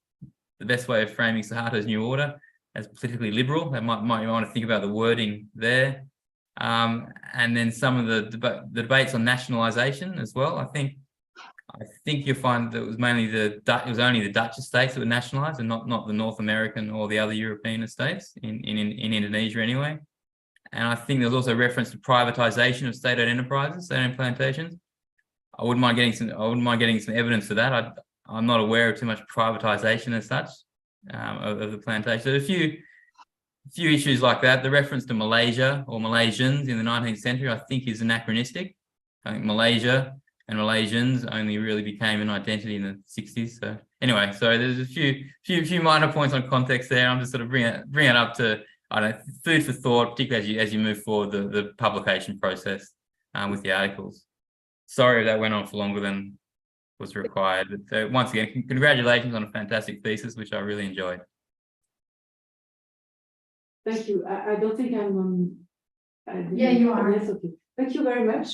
the best way of framing Suharto's New Order as politically liberal. That might want to think about the wording there. And then some of the debates on nationalisation as well. I think you'll find that it was only the Dutch estates that were nationalised, and not the North American or the other European estates in Indonesia anyway. And I think there's also reference to privatisation of state-owned enterprises, state-owned plantations. I wouldn't mind getting some evidence for that. I'm not aware of too much privatisation as such of the plantation. So a few issues like that. The reference to Malaysia or Malaysians in the 19th century, I think, is anachronistic. I think Malaysia and Malaysians only really became an identity in the 60s. So anyway, so there's a few minor points on context there. I'm just sort of bring it up to, I don't know, food for thought, particularly as you move forward the publication process with the articles. Sorry if that went on for longer than was required. But so once again, congratulations on a fantastic thesis, which I really enjoyed. Thank you. I don't think I'm on. Yeah, you are. Yes, okay. Thank you very much.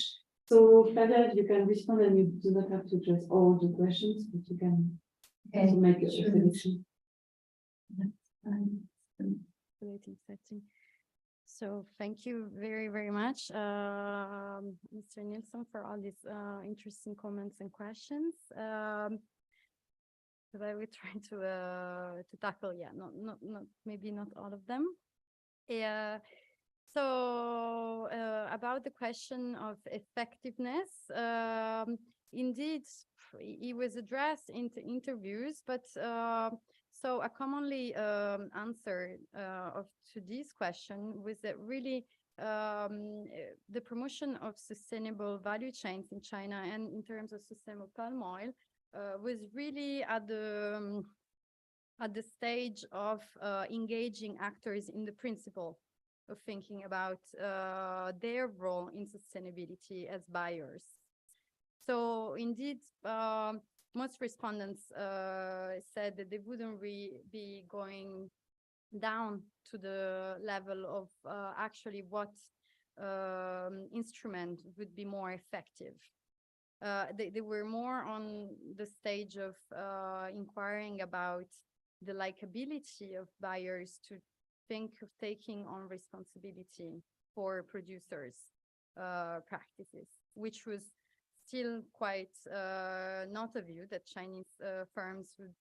So, Flavia, you can respond, and you do not have to address all the questions, but you can also make a selection. populating setting. So thank you very, very much, Mr. Nilsson, for all these interesting comments and questions. But I will try to tackle, yeah, not maybe not all of them. Yeah. So about the question of effectiveness, indeed, it was addressed in the interviews, but so a commonly answer to this question was that really the promotion of sustainable value chains in China and in terms of sustainable palm oil was really at the stage of engaging actors in the principle of thinking about their role in sustainability as buyers. So indeed, most respondents said that they wouldn't be going down to the level of actually what instrument would be more effective. They were more on the stage of inquiring about the likability of buyers to think of taking on responsibility for producers' practices, which was still quite not a view that Chinese firms would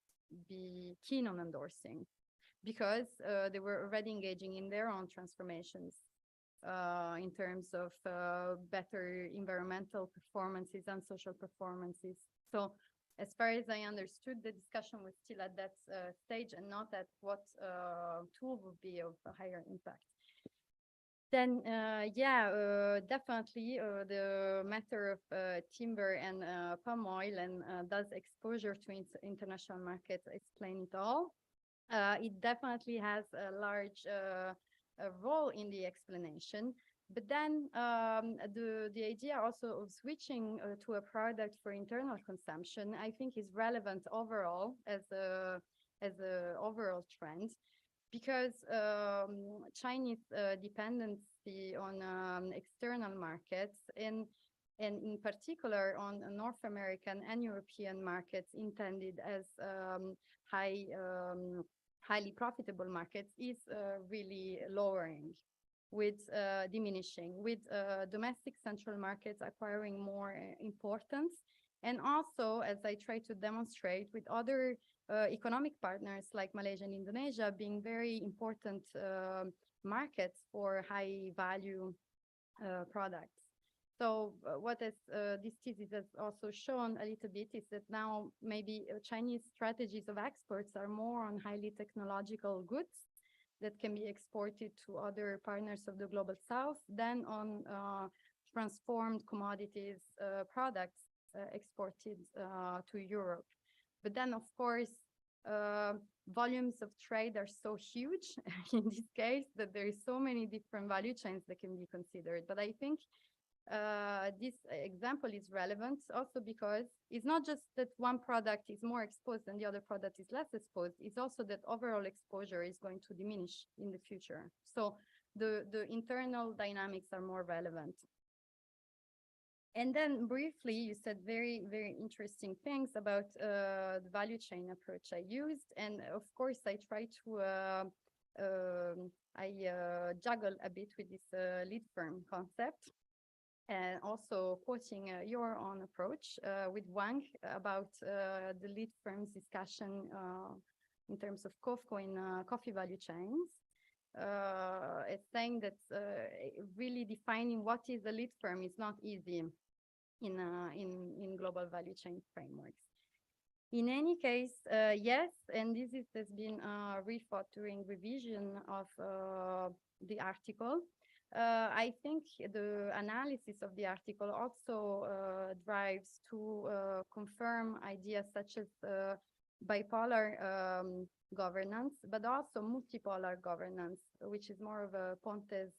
be keen on endorsing, because they were already engaging in their own transformations in terms of better environmental performances and social performances. So as far as I understood, the discussion was still at that stage and not at what tool would be of a higher impact. Then, definitely the matter of timber and palm oil and thus exposure to international markets explain it all. It definitely has a large role in the explanation. But then the idea also of switching to a product for internal consumption, I think, is relevant overall as a overall trend, because Chinese dependency on external markets and in particular on North American and European markets intended as highly profitable markets is really lowering, with diminishing, with domestic central markets acquiring more importance. And also, as I try to demonstrate, with other economic partners like Malaysia and Indonesia being very important markets for high value products. So what this thesis has also shown a little bit is that now maybe Chinese strategies of exports are more on highly technological goods that can be exported to other partners of the global south than on transformed commodities products exported to Europe. But then, of course, volumes of trade are so huge in this case that there is so many different value chains that can be considered. But I think this example is relevant also because it's not just that one product is more exposed and the other product is less exposed. It's also that overall exposure is going to diminish in the future. So the internal dynamics are more relevant. And then briefly, you said very, very interesting things about the value chain approach I used. And of course, I try to juggle a bit with this lead firm concept. And also quoting your own approach with Wang about the lead firm's discussion in terms of COFCO in coffee value chains. It's saying that really defining what is a lead firm is not easy in global value chain frameworks. In any case, yes, and this has been rethought during revision of the article. I think the analysis of the article also drives to confirm ideas such as bipolar governance, but also multipolar governance, which is more of a Ponte's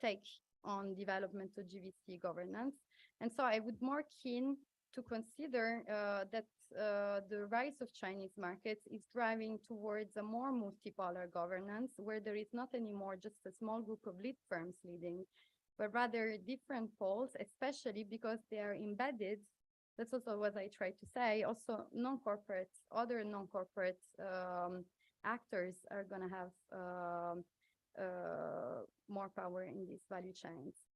take on development of GVC governance. And so I would more keen to consider that the rise of Chinese markets is driving towards a more multipolar governance, where there is not anymore just a small group of lead firms leading, but rather different poles, especially because they are embedded. That's also what I try to say. Also, non-corporate, other non-corporate actors are going to have more power in these value chains.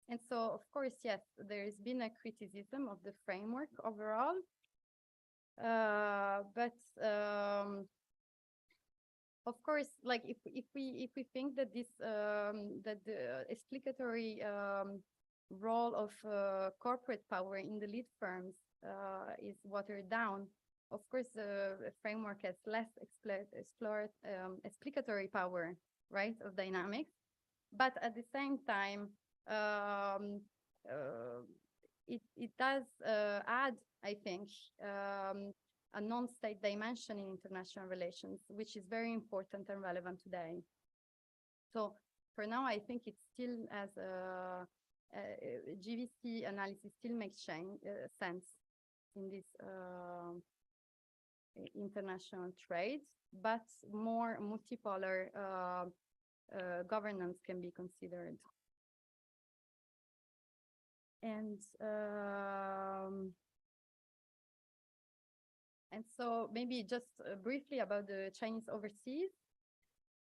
And so, of course, yes, there's been a criticism of the framework overall, but of course, like if we think that this that the explicatory role of corporate power in the lead firms is watered down, of course the framework has less explicatory power, right, of dynamics, but at the same time it does add, I think, a non-state dimension in international relations, which is very important and relevant today. So for now, I think it's still as a GVC analysis still makes sense in this international trade, but more multipolar governance can be considered. And so maybe just briefly about the Chinese overseas.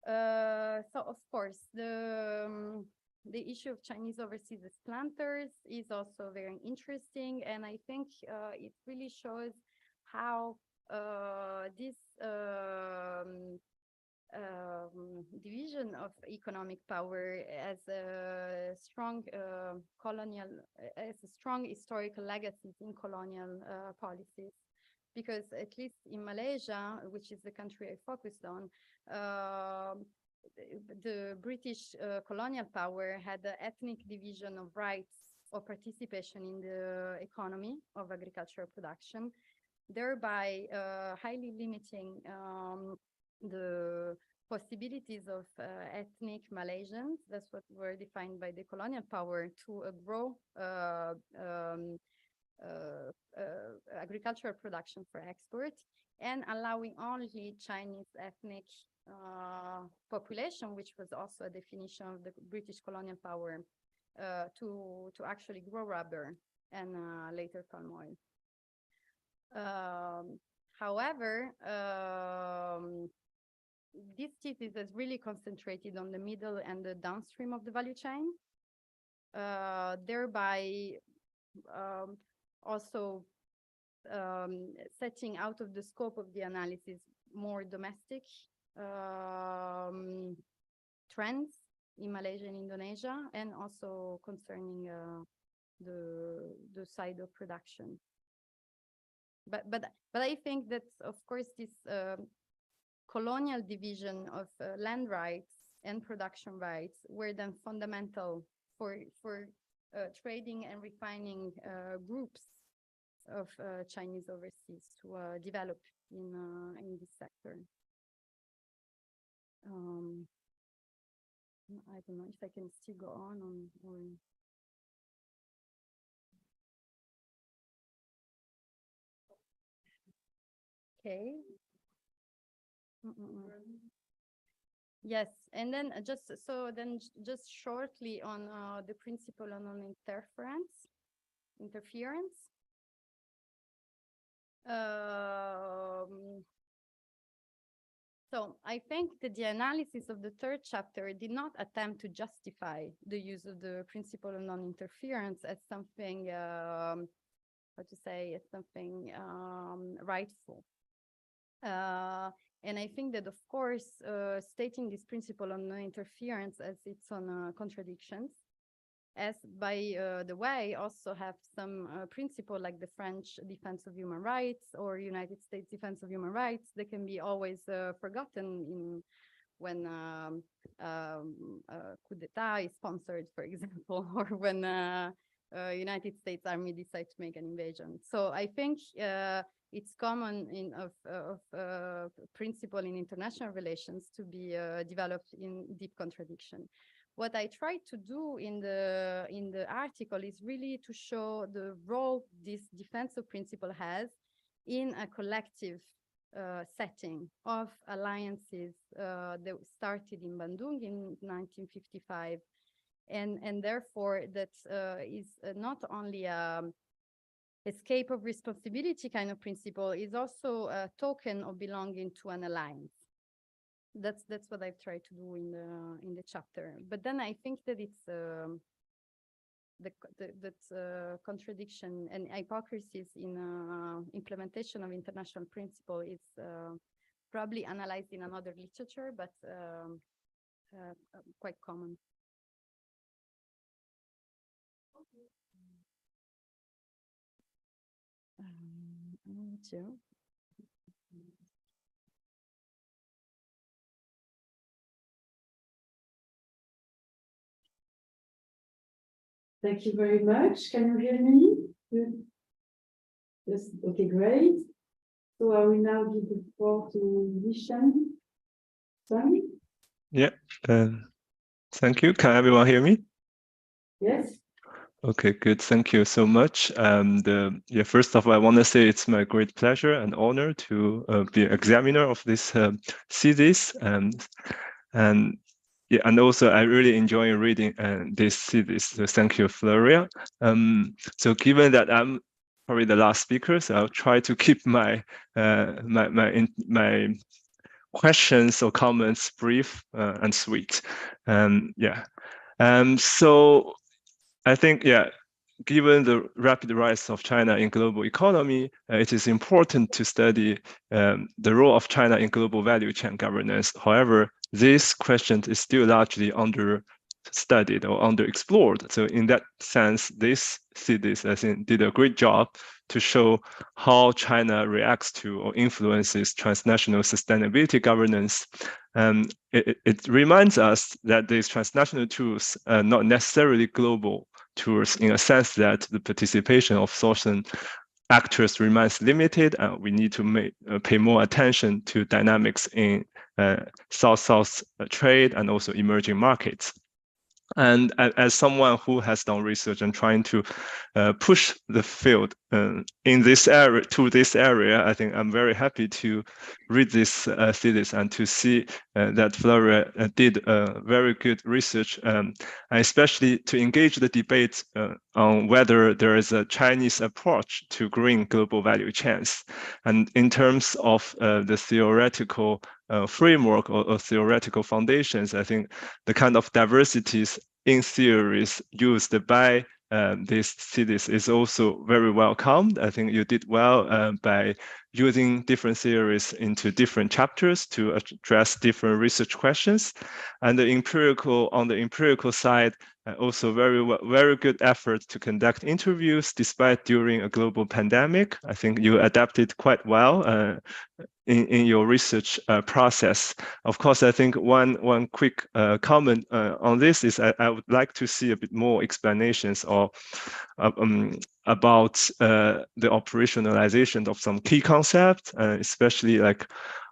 So of course, the issue of Chinese overseas as planters is also very interesting. And I think it really shows how this division of economic power as a strong strong historical legacy in colonial policies. Because at least in Malaysia, which is the country I focused on, the British colonial power had the ethnic division of rights or participation in the economy of agricultural production, thereby highly limiting the possibilities of ethnic Malaysians, that's what were defined by the colonial power, to grow agricultural production for export, and allowing only Chinese ethnic population, which was also a definition of the British colonial power, to actually grow rubber and later palm oil. However, this thesis is really concentrated on the middle and the downstream of the value chain, thereby also setting out of the scope of the analysis more domestic trends in Malaysia and Indonesia, and also concerning the side of production. But I think that, of course, this colonial division of land rights and production rights were then fundamental for trading and refining groups of Chinese overseas to develop in this sector. I don't know if I can still go on or... Okay. Yes, and then just shortly on the principle of non-interference. So I think that the analysis of the third chapter did not attempt to justify the use of the principle of non-interference as something, how to say, as something rightful. And I think that, of course, stating this principle of non-interference as its own contradictions, as by the way, also have some principle like the French defense of human rights or United States defense of human rights that can be always forgotten when coup d'etat is sponsored, for example, or when United States Army decide to make an invasion. So I think it's common of principle in international relations to be developed in deep contradiction. What I tried to do in the article is really to show the role this defensive principle has in a collective setting of alliances that started in Bandung in 1955, and therefore that is not only escape of responsibility kind of principle is also a token of belonging to an alliance. That's what I've tried to do in the chapter. But then I think that it's that contradiction and hypocrisies in implementation of international principle is probably analyzed in another literature, but quite common. Joe? Thank you very much. Can you hear me? Good. Yes, okay, great. So I will now give the floor to Vishen. Sorry? Yeah, thank you. Can everyone hear me? Yes. Okay, good. Thank you so much. First of all, I want to say it's my great pleasure and honor to be examiner of this thesis, and also I really enjoy reading this thesis. So thank you, Flavia. So given that I'm probably the last speaker, so I'll try to keep my my questions or comments brief and sweet. So I think, given the rapid rise of China in global economy, it is important to study the role of China in global value chain governance. However, this question is still largely understudied or underexplored. So in that sense, this thesis, I think, did a great job to show how China reacts to or influences transnational sustainability governance. It reminds us that these transnational tools are not necessarily global tools, in a sense that the participation of certain actors remains limited, and we need to pay more attention to dynamics in South-South trade and also emerging markets. And as someone who has done research and trying to push the field in this area, I think I'm very happy to read this thesis and to see that Flavia did very good research, and especially to engage the debate on whether there is a Chinese approach to green global value chains. And in terms of the theoretical framework or theoretical foundations, I think the kind of diversities in theories used by this thesis is also very welcomed. I think you did well by using different theories into different chapters to address different research questions. And on the empirical side, also very good effort to conduct interviews despite during a global pandemic. I think you adapted quite well in your research process. Of course, I think one quick comment on this is I would like to see a bit more explanations or about the operationalization of some key concepts, especially like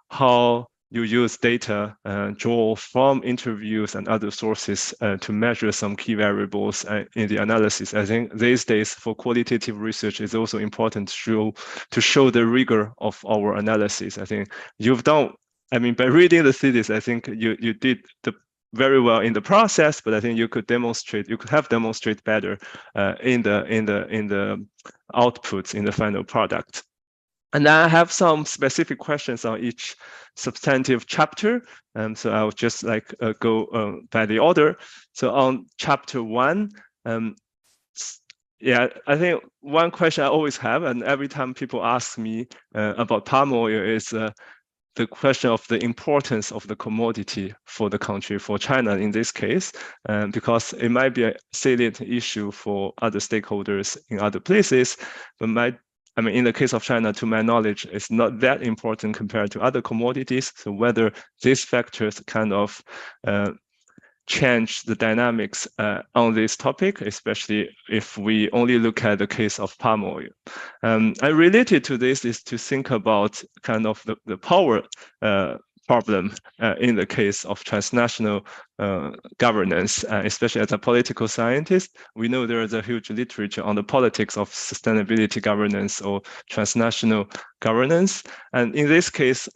how you use data draw from interviews and other sources to measure some key variables in the analysis. I think these days for qualitative research is also important to show the rigor of our analysis. I think you've done, I mean, by reading the thesis, I think you did very well in the process, but I think you could have demonstrated better in the outputs in the final product. And I have some specific questions on each substantive chapter. So I'll just go by the order. So on chapter 1, I think one question I always have, and every time people ask me about palm oil, is the question of the importance of the commodity for the country, for China in this case, because it might be a salient issue for other stakeholders in other places, but in the case of China, to my knowledge, it's not that important compared to other commodities. So whether these factors kind of change the dynamics on this topic, especially if we only look at the case of palm oil. And related to this is to think about kind of the power problem in the case of transnational governance, especially as a political scientist. We know there is a huge literature on the politics of sustainability governance or transnational governance. And in this case,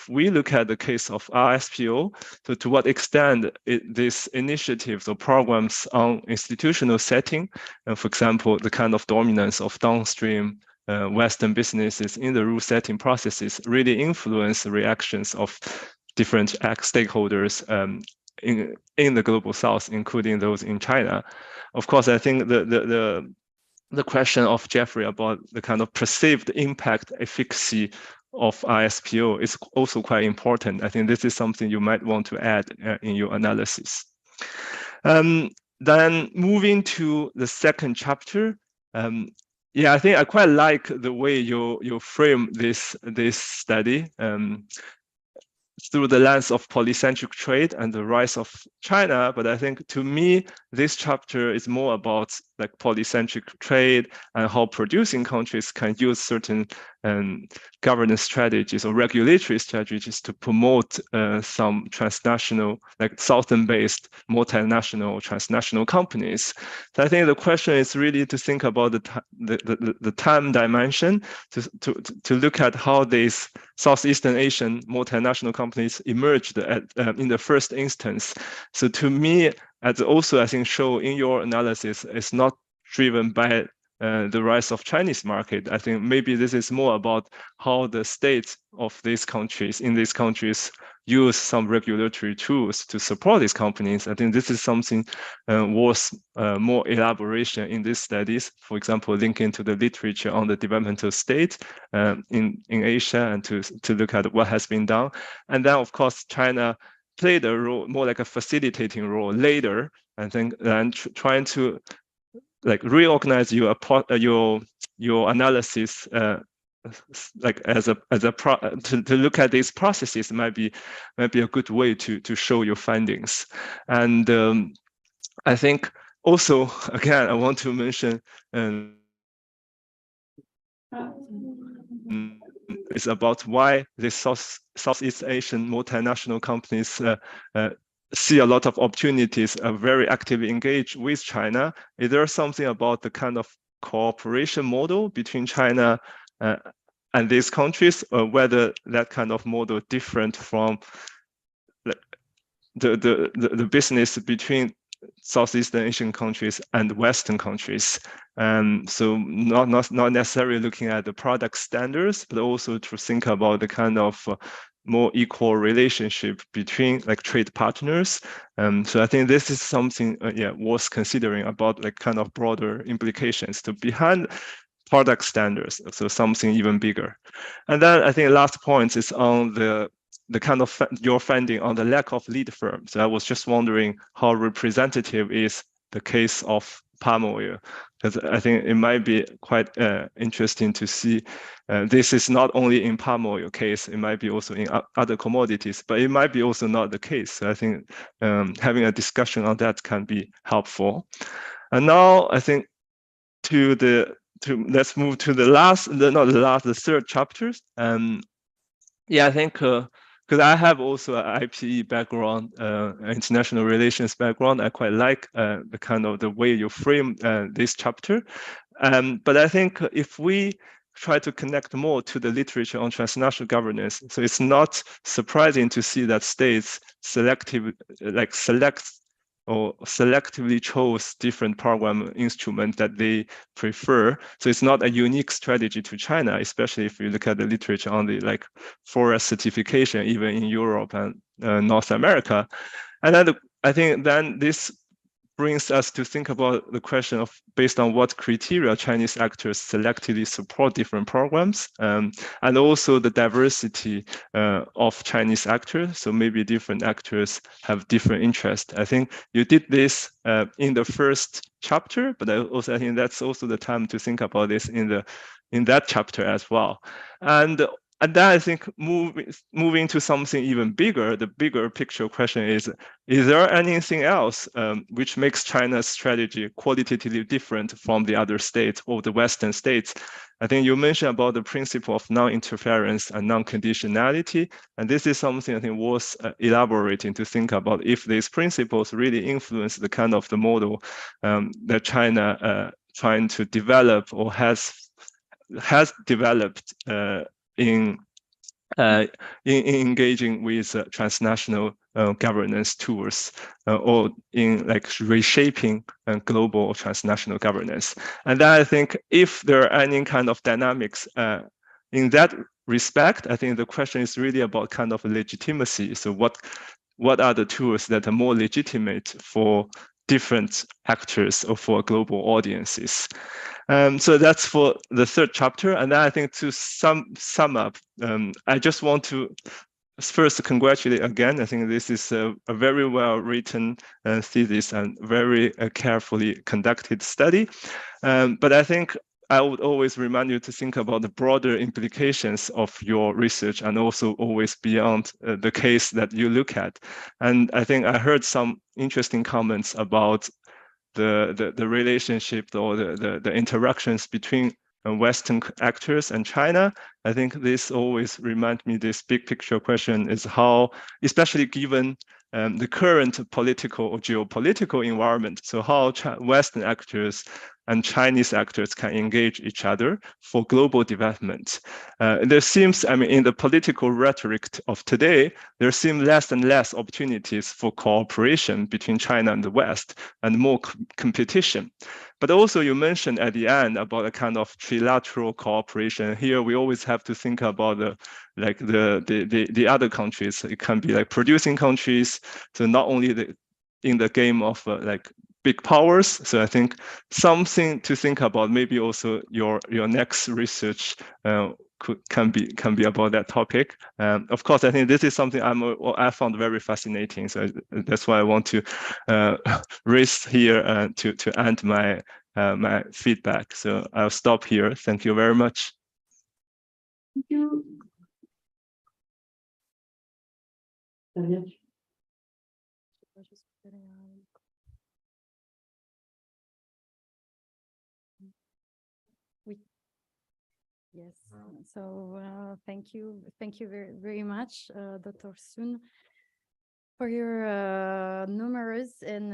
we look at the case of RSPO, so to what extent these initiatives or programs on institutional setting, and for example, the kind of dominance of downstream Western businesses in the rule setting processes really influence the reactions of different stakeholders in the global South, including those in China. Of course, I think the question of Jeffrey about the kind of perceived impact efficacy of ISPO is also quite important. I think this is something you might want to add in your analysis. Then moving to the second chapter, yeah, I think I quite like the way you frame this study through the lens of polycentric trade and the rise of China. But I think to me, this chapter is more about like polycentric trade and how producing countries can use certain governance strategies or regulatory strategies to promote some transnational, like Southern-based multinational, transnational companies. So I think the question is really to think about the time dimension, to look at how these Southeastern Asian multinational companies emerged in the first instance. So to me, as also I think show in your analysis, it's not driven by the rise of Chinese market. I think maybe this is more about how the states of these countries, use some regulatory tools to support these companies. I think this is something worth more elaboration in these studies. For example, linking to the literature on the developmental state in Asia, and to look at what has been done. And then, of course, China played a role, more like a facilitating role later, I think, and trying to like reorganize your analysis like to look at these processes might be a good way to show your findings. And I think also, again, I want to mention it's about why the Southeast Asian multinational companies see a lot of opportunities, are very actively engaged with China. Is there something about the kind of cooperation model between China and these countries, or whether that kind of model different from the business between Southeastern Asian countries and Western countries? So not necessarily looking at the product standards, but also to think about the kind of more equal relationship between like trade partners. So I think this is something worth considering about like kind of broader implications to behind product standards, so something even bigger. And then I think the last point is on the kind of your finding on the lack of lead firm. So I was just wondering how representative is the case of palm oil, because I think it might be quite interesting to see this is not only in palm oil case, it might be also in other commodities, but it might be also not the case. So I think having a discussion on that can be helpful. And now I think let's move to the third chapters. Yeah, I think because I have also an IPE background, international relations background, I quite like the kind of the way you frame this chapter. But I think if we try to connect more to the literature on transnational governance, so it's not surprising to see that states selectively chose different program instruments that they prefer. So it's not a unique strategy to China, especially if you look at the literature on the like forest certification, even in Europe and North America. And then I think then this brings us to think about the question of based on what criteria Chinese actors selectively support different programs, and also the diversity of Chinese actors. So maybe different actors have different interests. I think you did this in the first chapter, but I think that's also the time to think about this in that chapter as well. And then I think moving to something even bigger, the bigger picture question is there anything else which makes China's strategy qualitatively different from the other states or the Western states? I think you mentioned about the principle of non-interference and non-conditionality, and this is something I think worth elaborating to think about if these principles really influence the kind of the model that China trying to develop or has developed in engaging with transnational governance tools or in like reshaping global or transnational governance. And then I think if there are any kind of dynamics in that respect, I think the question is really about kind of legitimacy. So what are the tools that are more legitimate for different actors or for global audiences? So that's for the third chapter. And then I think to sum up, I just want to first congratulate again. I think this is a very well written thesis and very carefully conducted study. But I think I would always remind you to think about the broader implications of your research and also always beyond the case that you look at. And I think I heard some interesting comments about the relationship or the interactions between Western actors and China. I think this always reminds me this big picture question is how, especially given the current political or geopolitical environment, so how Western actors and Chinese actors can engage each other for global development. There seems, I mean, in the political rhetoric of today, there seem less and less opportunities for cooperation between China and the West and more competition. But also you mentioned at the end about a kind of trilateral cooperation. Here we always have to think about the other countries. It can be like producing countries. So not only in the game of like big powers. So I think something to think about. Maybe also your next research can be about that topic. Of course, I think this is something I found very fascinating. So that's why I want to raise here to end my my feedback. So I'll stop here. Thank you very much. Thank you. Flavia. Yes, so thank you very, very much, Dr. Sun, for your numerous and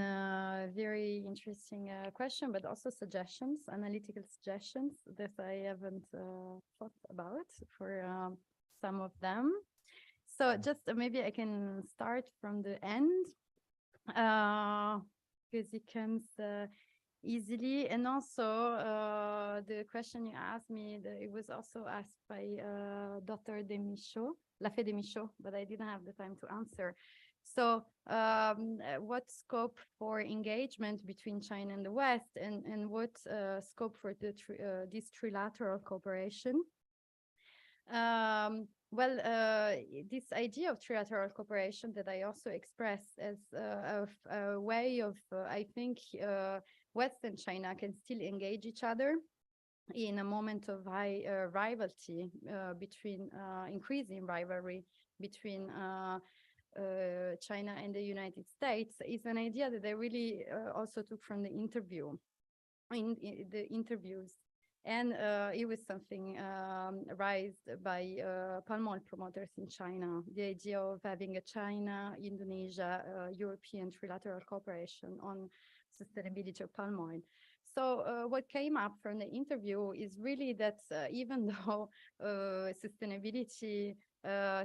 very interesting question, but also suggestions, analytical suggestions that I haven't thought about for some of them. So just maybe I can start from the end, because it comes easily. And also the question you asked me, it was also asked by Dr. Lafay Demichaud, but I didn't have the time to answer. So what scope for engagement between China and the West, and what scope for this trilateral cooperation? Well, this idea of trilateral cooperation that I also expressed as a way of, I think, West and China can still engage each other in a moment of high rivalry between, increasing rivalry between China and the United States, is an idea that I really also took from the interview, in the interviews. And it was something raised by palm oil promoters in China, the idea of having a China, Indonesia, European trilateral cooperation on sustainability of palm oil. So what came up from the interview is really that even though sustainability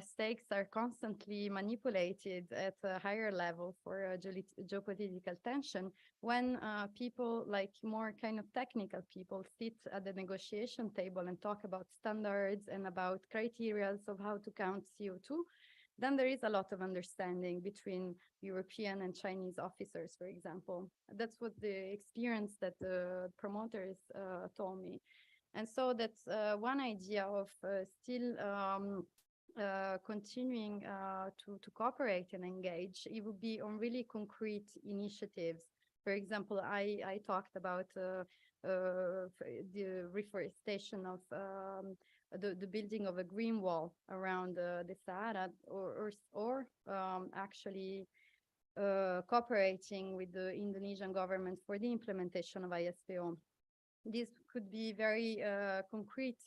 stakes are constantly manipulated at a higher level for geopolitical tension, when people, like more kind of technical people, sit at the negotiation table and talk about standards and about criteria of how to count CO2, then there is a lot of understanding between European and Chinese officers, for example. That's what the experience that the promoters told me. And so that's one idea of still continuing to cooperate and engage. It would be on really concrete initiatives. For example, I talked about the reforestation of the building of a green wall around the Sahara, or actually cooperating with the Indonesian government for the implementation of ISPO. This could be very concrete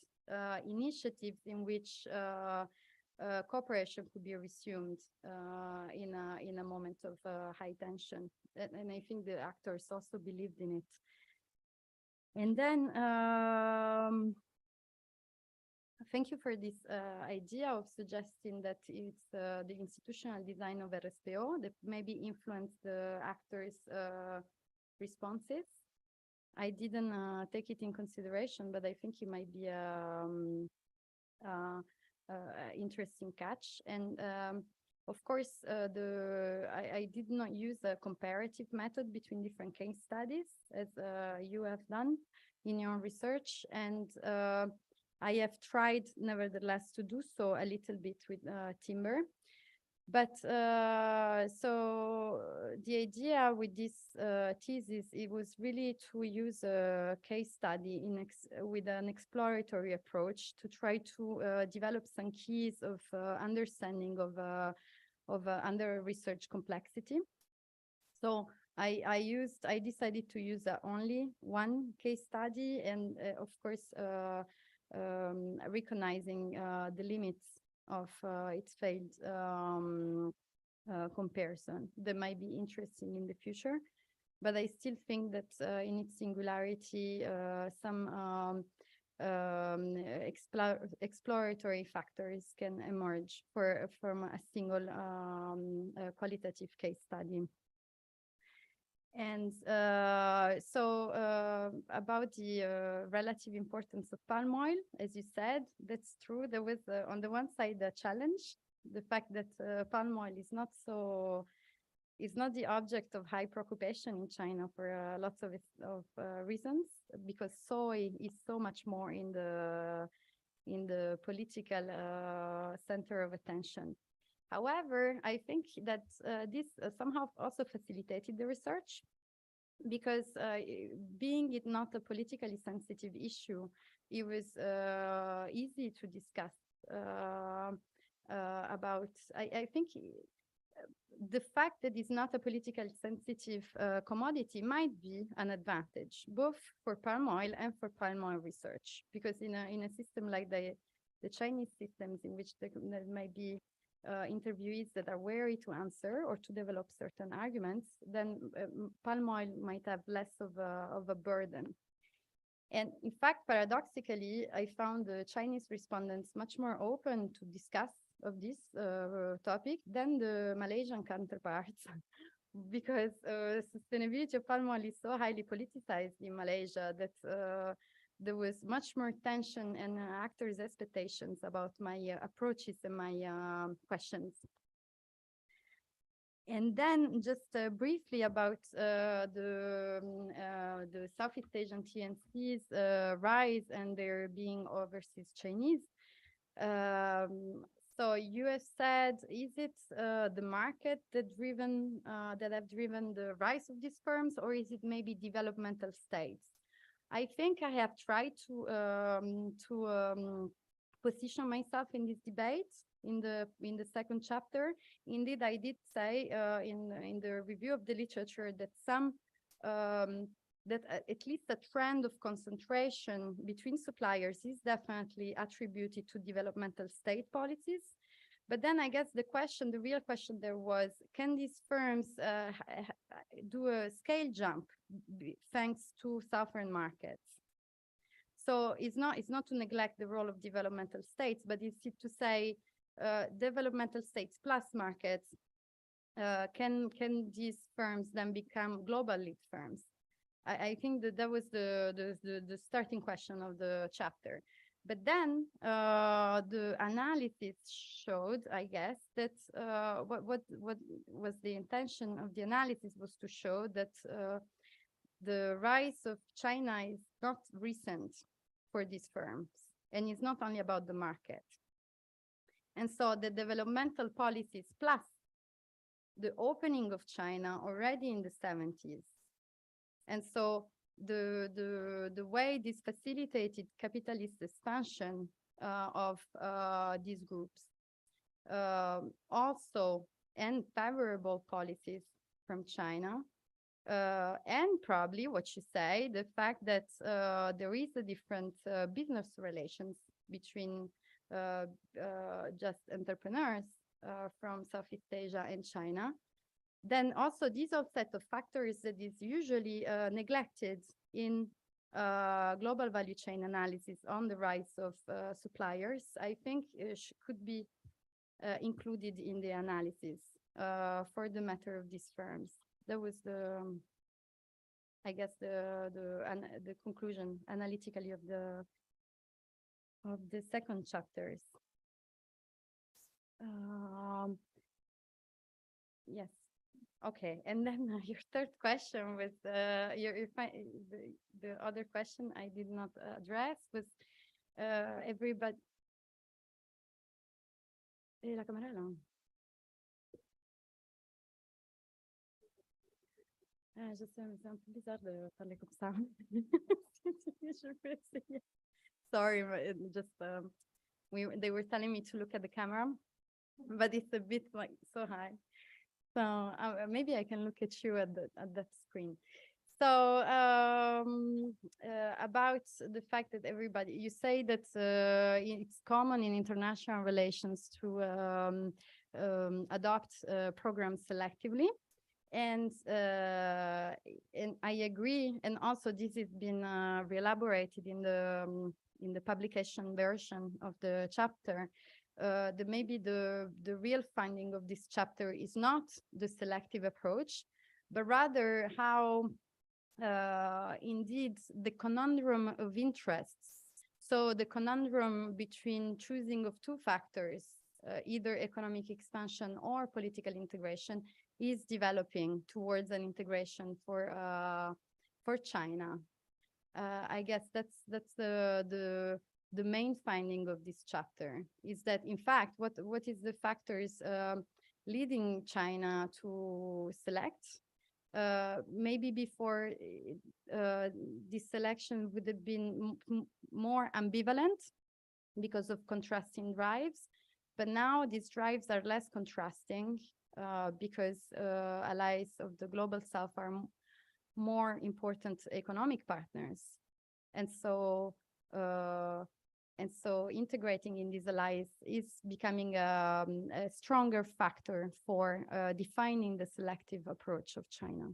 initiatives in which cooperation could be resumed in a moment of high tension, and I think the actors also believed in it. And then thank you for this idea of suggesting that it's the institutional design of RSPO that maybe influenced the actors' responses. I didn't take it in consideration, but I think it might be interesting catch. And of course, I did not use a comparative method between different case studies as you have done in your research. And I have tried, nevertheless, to do so a little bit with timber. But so the idea with this thesis, it was really to use a case study with an exploratory approach to try to develop some keys of understanding of under research complexity. So I decided to use only one case study, and of course recognizing the limits of its failed comparison that might be interesting in the future. But I still think that in its singularity, some exploratory factors can emerge from a single qualitative case study. And so about the relative importance of palm oil, as you said, that's true. There was on the one side the challenge, the fact that palm oil is not the object of high preoccupation in China for lots of reasons, because soy is so much more in the political center of attention. However, I think that this somehow also facilitated the research, because being it not a politically sensitive issue, it was easy to discuss about. I think the fact that it's not a politically sensitive commodity might be an advantage, both for palm oil and for palm oil research, because in a system like the Chinese systems, in which there might be interviewees that are wary to answer or to develop certain arguments, then palm oil might have less of a burden. And in fact, paradoxically, I found the Chinese respondents much more open to discuss of this topic than the Malaysian counterparts, because sustainability of palm oil is so highly politicized in Malaysia that there was much more tension and actors' expectations about my approaches and my questions. And then just briefly about the Southeast Asian TNC's rise and their being overseas Chinese. So you have said, is it the market that have driven the rise of these firms, or is it maybe developmental states? I think I have tried to position myself in this debate in the second chapter. Indeed, I did say in the review of the literature that that at least a trend of concentration between suppliers is definitely attributed to developmental state policies. But then I guess the real question there was, can these firms do a scale jump thanks to southern markets? So it's not to neglect the role of developmental states, but it's to say developmental states plus markets, can these firms then become global lead firms? I think that was the starting question of the chapter. But then the analysis showed, I guess, that what was the intention of the analysis was to show that the rise of China is not recent for these firms, and it's not only about the market. And so the developmental policies plus the opening of China already in the 70s. And so the way this facilitated capitalist expansion of these groups, also and favorable policies from China, and probably what you say, the fact that there is a different business relations between just entrepreneurs from Southeast Asia and China. Then also these are set of factors that is usually neglected in global value chain analysis on the rights of suppliers, I think could be included in the analysis for the matter of these firms. That was the, I guess, the conclusion analytically of the second chapters. Yes. Okay, and then your third question was the other question I did not address was everybody. Et la caméra là. Je sais, mais c'est un peu bizarre de parler comme ça. Je peux essayer. Sorry, just they were telling me to look at the camera, but it's a bit like so high. So maybe I can look at you at that screen. So about the fact that everybody, you say that it's common in international relations to adopt programs selectively. And I agree. And also this has been re-elaborated in the publication version of the chapter. Maybe the real finding of this chapter is not the selective approach, but rather how indeed the conundrum of interests. So the conundrum between choosing of two factors, either economic expansion or political integration, is developing towards an integration for China. I guess that's the main finding of this chapter, is that in fact what is the factors leading China to select. Maybe before this selection would have been more ambivalent because of contrasting drives, but now these drives are less contrasting because allies of the global south are more important economic partners, and so integrating in these allies is becoming a stronger factor for defining the selective approach of China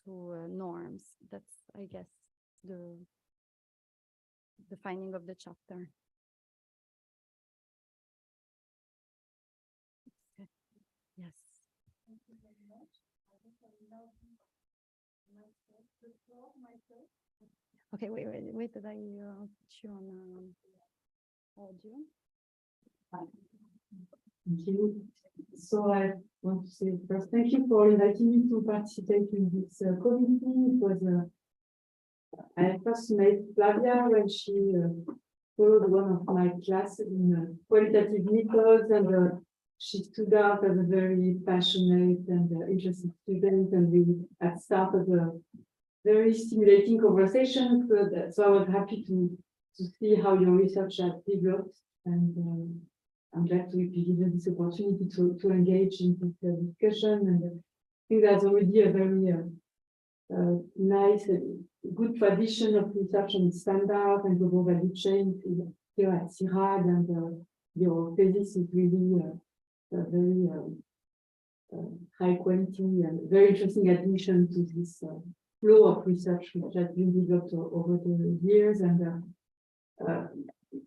to norms. That's, I guess, the finding of the chapter. Okay. Yes. Thank you very much. I think I will now give the floor myself. Okay, wait, did I put you on audio? Thank you. So I want to say first, thank you for inviting me to participate in this committee. It was, I first met Flavia when she followed one of my classes in qualitative methods, and she stood out as a very passionate and interested student, and we had started a very stimulating conversation. So I was happy to see how your research has developed, and I'm glad to be given this opportunity to engage in this discussion. And I think there's already a very nice, good tradition of research on standard and global value chain here at CIRAD, and your thesis is really very high quality and very interesting addition to this flow of research which has been developed over the years. And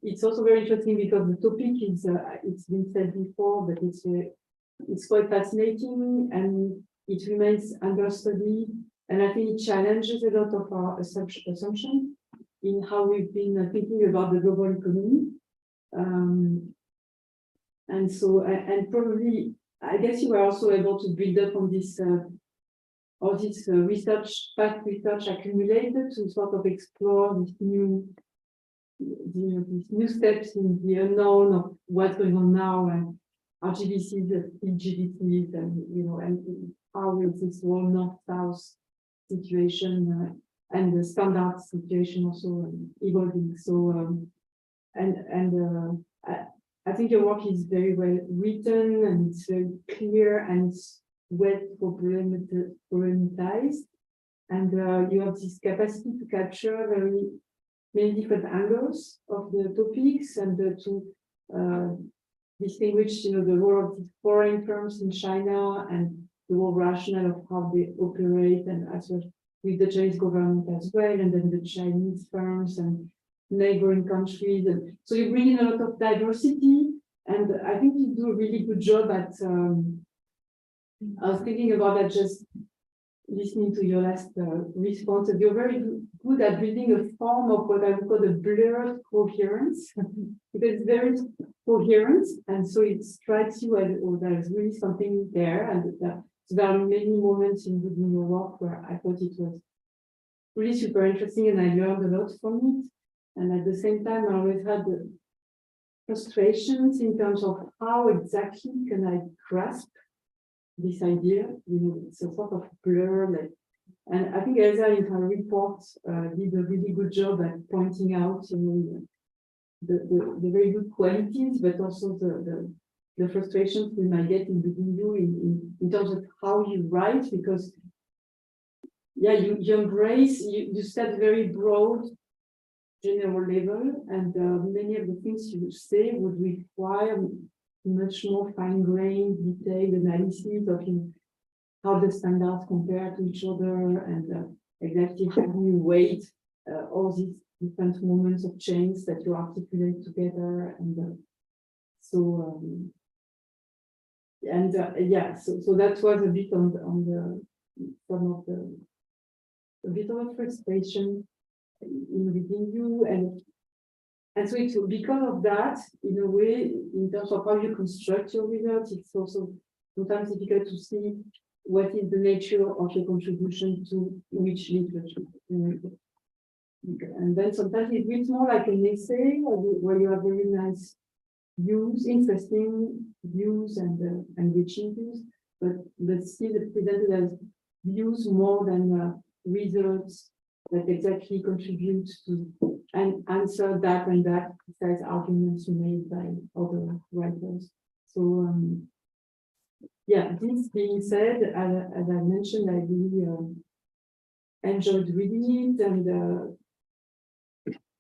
it's also very interesting because the topic is, it's been said before, but it's quite fascinating and it remains understudied. And I think it challenges a lot of our assumptions in how we've been thinking about the global economy. And so, and probably, I guess you were also able to build up on this, all this past research accumulated to sort of explore this these new steps in the unknown of what's going on now, and RGBCs, LGBTs, and and how is this whole north-south situation and the standard situation also evolving. So I think your work is very well written and it's very clear and it's well problematized, and you have this capacity to capture very many different angles of the topics and to distinguish, the role of these foreign firms in China and the whole rationale of how they operate, and as well with the Chinese government as well, and then the Chinese firms and neighboring countries. And so you bring in a lot of diversity, and I think you do a really good job at, I was thinking about that just listening to your last response. You're very good at building a form of what I would call the blurred coherence, because it's very coherent, and so it strikes you as, oh, there's really something there, and so there are many moments in your work where I thought it was really super interesting, and I learned a lot from it. And at the same time, I always had the frustrations in terms of how exactly can I grasp this idea. You know, it's a sort of blur. Like, and I think Elsa in her report did a really good job at pointing out, you know, the very good qualities, but also the frustrations we might get in you in terms of how you write, because yeah, you embrace, you set very broad general level, and many of the things you say would require much more fine-grained, detailed analysis of how the standards compare to each other, and exactly how you weight all these different moments of change that you articulate together, and so that was a bit on some of the a bit of a frustration in reading you, and so it's because of that, in a way, in terms of how you construct your results, it's also sometimes difficult to see what is the nature of your contribution to which literature. And then sometimes it reads more like an essay where you have very nice views, interesting views, and enriching views, but still presented as views more than results that exactly contribute to and answer that and that precise arguments made by other writers. So yeah, this being said, as I mentioned, I really enjoyed reading it, and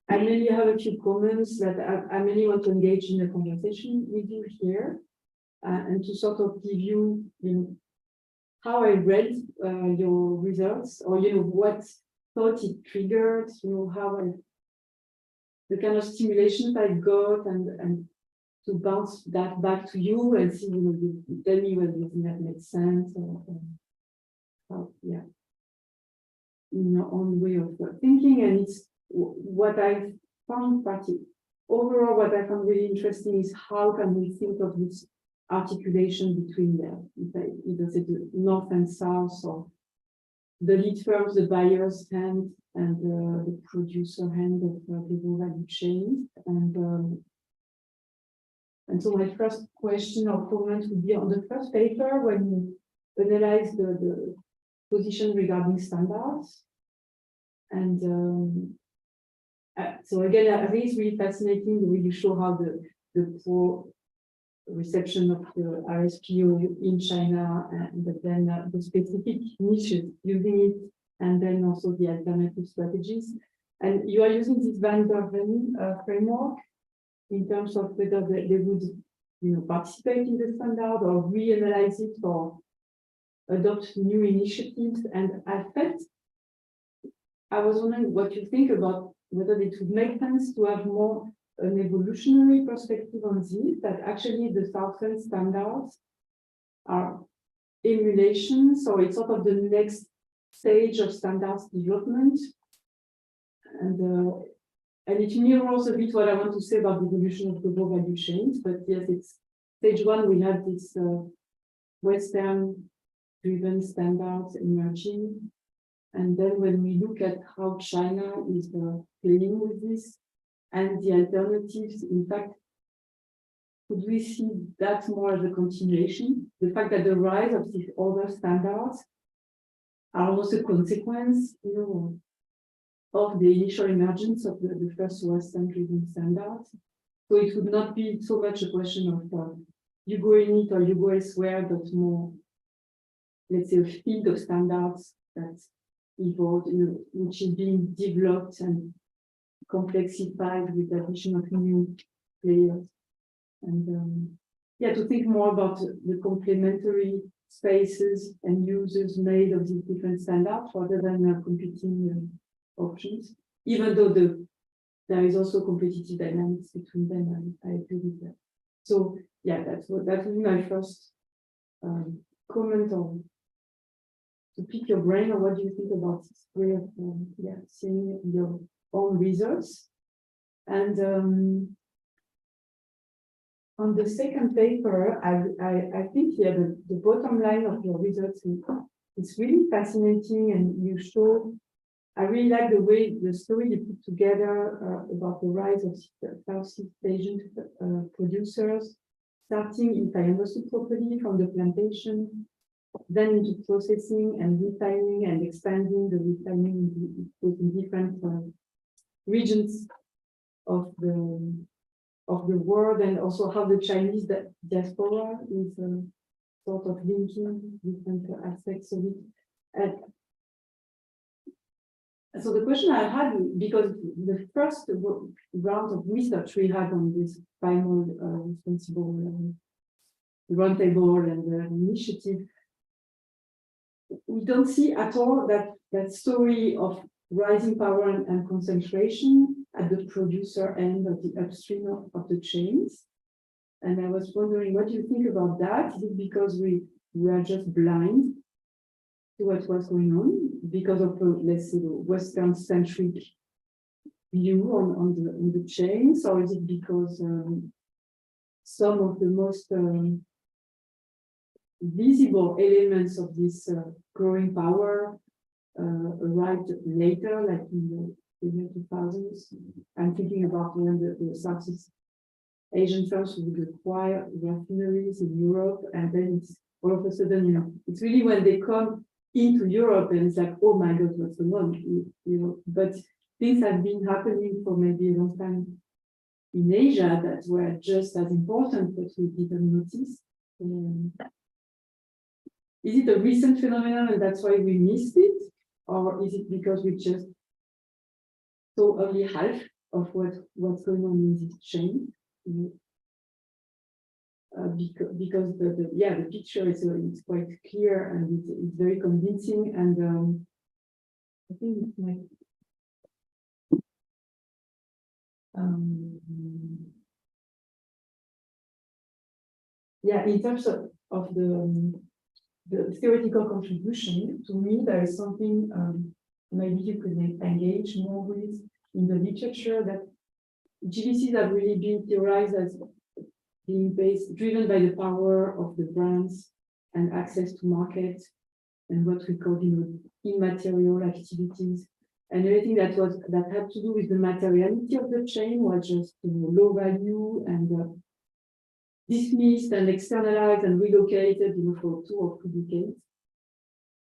I mainly have a few comments that I mainly want to engage in a conversation with you here, and to sort of give you, how I read your results, or what thought it triggered, how the kind of stimulation I got, and to bounce that back to you and see, you tell me whether you think that makes sense, or how, yeah, in your own way of thinking. And it's what I found overall, what I found really interesting is how can we think of this articulation between them, either the north and south, or the lead firms, the buyer's hand, and the producer hand of the value chain. And so my first question or comment would be on the first paper, when you analyze the position regarding standards. And so again, I think it's really fascinating the way you show how the poor reception of the RSPO in China, but then the specific niches using it, and then also the alternative strategies. And you are using this Van der Ven framework in terms of whether they would, participate in the standard or reanalyze it or adopt new initiatives. And I was wondering what you think about whether it would make sense to have more an evolutionary perspective on this, that actually the Southern standards are emulations, or it's sort of the next stage of standards development. And it mirrors a bit what I want to say about the evolution of global value chains. But yes, it's stage one, we have this Western-driven standards emerging. And then when we look at how China is playing with this, and the alternatives, in fact, could we see that more as a continuation? The fact that the rise of these other standards are almost a consequence, of the initial emergence of the first Western-driven standards. So it would not be so much a question of you go in it or you go elsewhere, but more, let's say, a field of standards that evolved, which is being developed and complexified with the addition of new players. And to think more about the complementary spaces and users made of these different standards rather than competing options, even though there is also competitive dynamics between them. I agree with that. So yeah, that would be my first comment on to pick your brain on what do you think about this way of seeing your own results. And on the second paper, I think the bottom line of your results is really fascinating, and you show. I really like the way the story you put together about the rise of Southeast Asian producers, starting, if I understood properly, from the plantation, then into processing and refining and expanding the refining in different regions of the world, and also how the Chinese diaspora is sort of linking different aspects of it. And so the question I had, because the first round of research we had on this final responsible roundtable and initiative, we don't see at all that story of rising power and concentration at the producer end of the upstream of the chains. And I was wondering, what do you think about that? Is it because we are just blind to what was going on because of, let's say, the Western-centric view on the chains, or is it because some of the most visible elements of this growing power arrived later, like in the 2000s? I'm thinking about when the Southeast Asian firms would acquire refineries in Europe, and then it's all of a sudden, it's really when they come into Europe and it's like, oh my God, what's going on? But things have been happening for maybe a long time in Asia that were just as important, but we didn't notice. Is it a recent phenomenon and that's why we missed it? Or is it because we just saw only half of what's going on in this chain? Because the picture is it's quite clear and it's very convincing, and I think it's like in terms of the theoretical contribution, to me there is something maybe you could engage more with in the literature, that GVCs have really been theorized as being driven by the power of the brands and access to market and what we call immaterial activities, and everything that had to do with the materiality of the chain was just low value and dismissed and externalized and relocated for 2 or 3 decades.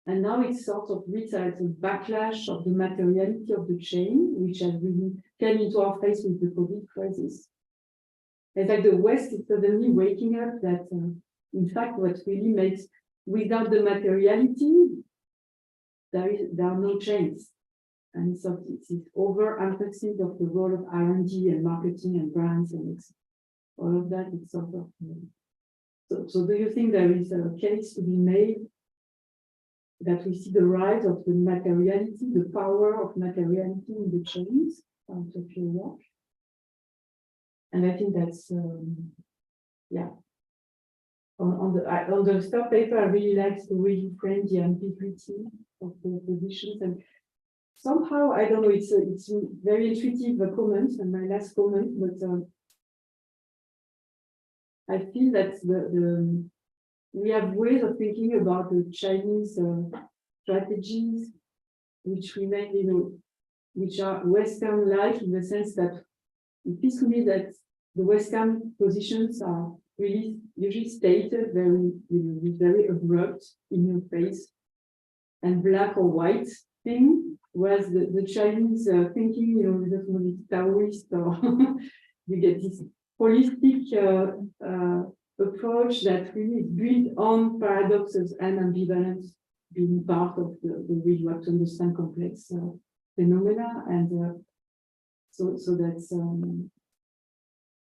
And now it's sort of reached as a backlash of the materiality of the chain, which has really came into our face with the COVID crisis. In fact, the West is suddenly waking up that, in fact, what really makes, without the materiality, there are no chains. And so it's overemphasis of the role of R&D and marketing and brands and all of that. It's sort of, so do you think there is a case to be made that we see the rise of the materiality, the power of materiality in the chains out of your work? And I think that's, on the third paper, I really like the way you frame the ambiguity of the positions. And somehow, I don't know, it's a very intuitive comment, and my last comment, but I feel that we have ways of thinking about the Chinese strategies, which remain, which are Western-like in the sense that it feels to me that the Western positions are really usually stated very abrupt, in your face, and black or white thing, whereas the Chinese thinking, it's Taoist, or you get this holistic approach that really is built on paradoxes and ambivalence being part of the way you have to understand complex phenomena, and so that's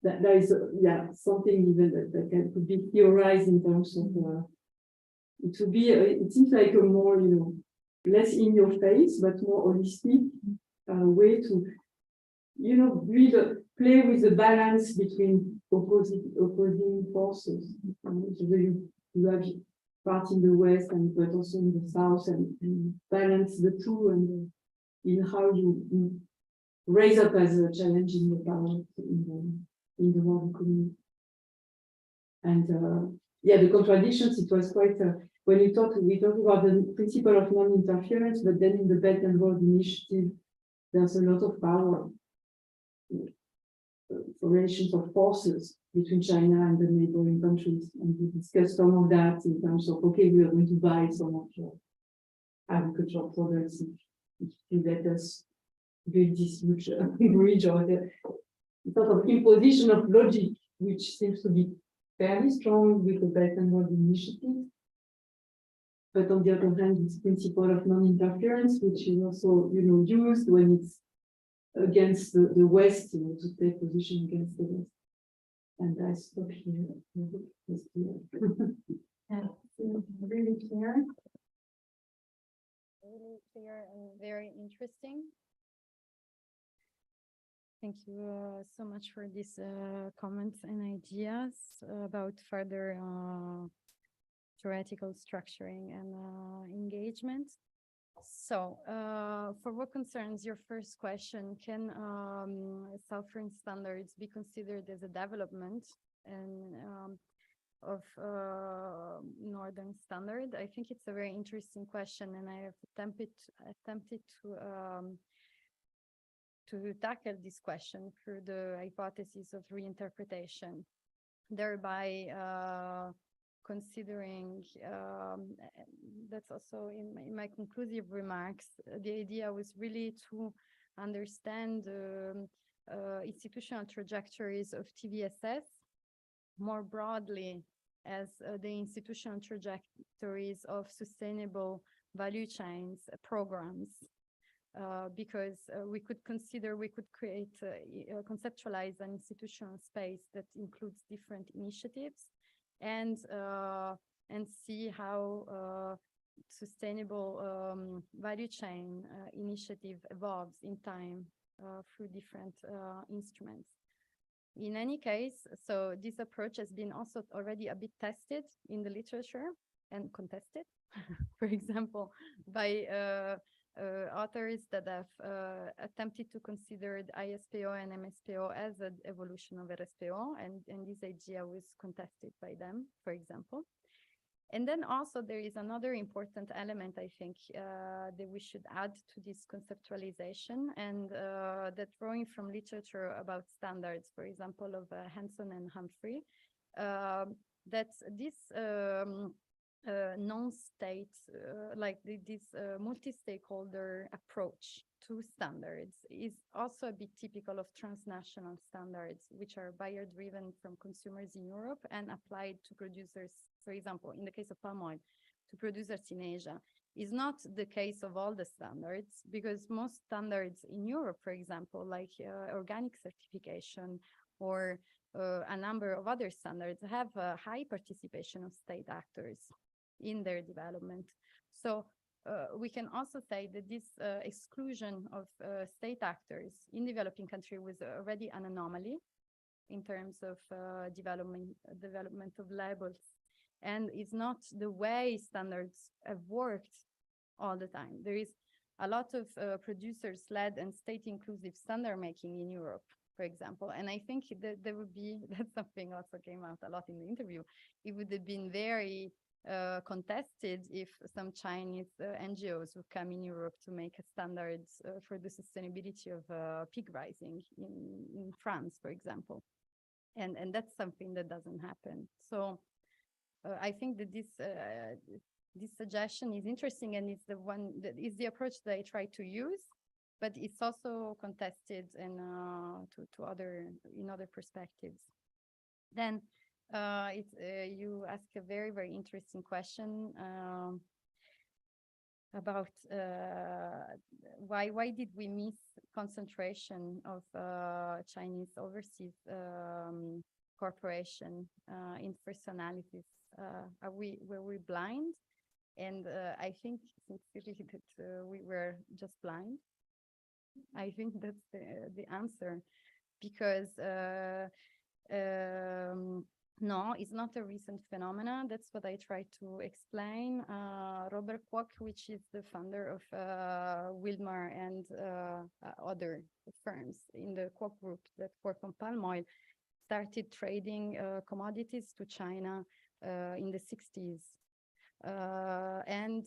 that there is something even that could be theorized in terms of it would be, it seems like a more, you know, less in your face, but more holistic way to, you know, really play with the balance between opposing forces. So you have part in the West and but also in the South, and balance the two, and in how you raise up as a challenge in the power in the world economy. And yeah, the contradictions, it was quite when we talked about the principle of non-interference, but then in the Belt and Road Initiative, there's a lot of power relations of forces between China and the neighboring countries, and we discussed some of that in terms of, okay, we are going to buy some of your agricultural products if you let us build this huge bridge, or the sort of imposition of logic, which seems to be fairly strong with the Belt and Road Initiative. But on the other hand, this principle of non-interference, which is also, you know, used when it's against the West, you know, to take position against the West. And I stop here. And really clear. Really clear and very interesting. Thank you so much for these comments and ideas about further theoretical structuring and engagement. So, for what concerns your first question, can Southern standards be considered as a development and of Northern standard? I think it's a very interesting question, and I have attempted to tackle this question through the hypothesis of reinterpretation, thereby considering, that's also in my conclusive remarks, the idea was really to understand the institutional trajectories of TVSS more broadly as the institutional trajectories of sustainable value chains programs, because we could create, conceptualize an institutional space that includes different initiatives, and see how sustainable value chain initiative evolves in time through different instruments. In any case, so this approach has been also already a bit tested in the literature and contested, for example, by authors that have attempted to consider the ISPO and MSPO as an evolution of RSPO, and this idea was contested by them, for example. And then also there is another important element, I think, that we should add to this conceptualization, and that drawing from literature about standards, for example, of Hanson and Humphrey, that this non-state, like this multi-stakeholder approach to standards is also a bit typical of transnational standards, which are buyer-driven from consumers in Europe and applied to producers, for example, in the case of palm oil, to producers in Asia. Is not the case of all the standards, because most standards in Europe, for example, like organic certification or a number of other standards, have a high participation of state actors in their development. So we can also say that this exclusion of state actors in developing countries was already an anomaly in terms of development of labels, and it's not the way standards have worked all the time. There is a lot of producers-led and state-inclusive standard making in Europe, for example, and I think that there would be, that's something also came out a lot in the interview, it would have been very contested if some Chinese NGOs would come in Europe to make standards for the sustainability of pig raising in France, for example. And that's something that doesn't happen. So I think that this suggestion is interesting, and it's the one that is the approach that I try to use, but it's also contested and to other perspectives. Then you ask a very, very interesting question about why did we miss concentration of Chinese overseas corporation in first analysis. Were we blind? And I think sincerely that we were just blind. I think that's the answer, because no, it's not a recent phenomenon. That's what I try to explain. Robert Kwok, which is the founder of Wilmar and other firms in the Kwok group that work on palm oil, started trading commodities to China in the 60s. And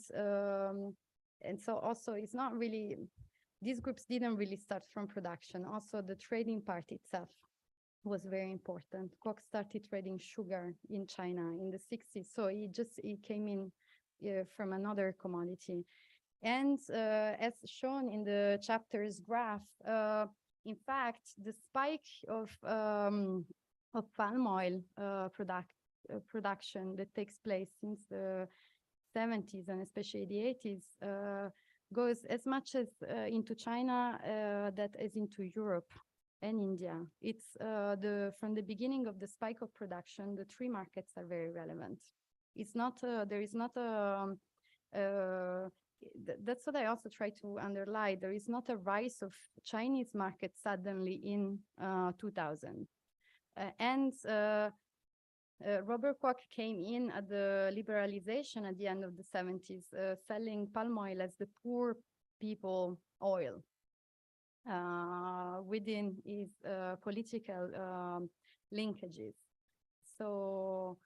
so also it's not really, these groups didn't really start from production. Also the trading part itself was very important. Kwok started trading sugar in China in the 60s. So it came in from another commodity. And as shown in the chapter's graph, in fact, the spike of palm oil production that takes place since the 70s and especially the 80s goes as much as into China that as into Europe and India. It's from the beginning of the spike of production, the three markets are very relevant. It's not there is not a that's what I also try to underline. There is not a rise of Chinese market suddenly in 2000. Robert Kwok came in at the liberalization at the end of the 70s, selling palm oil as the poor people oil within his political linkages. So,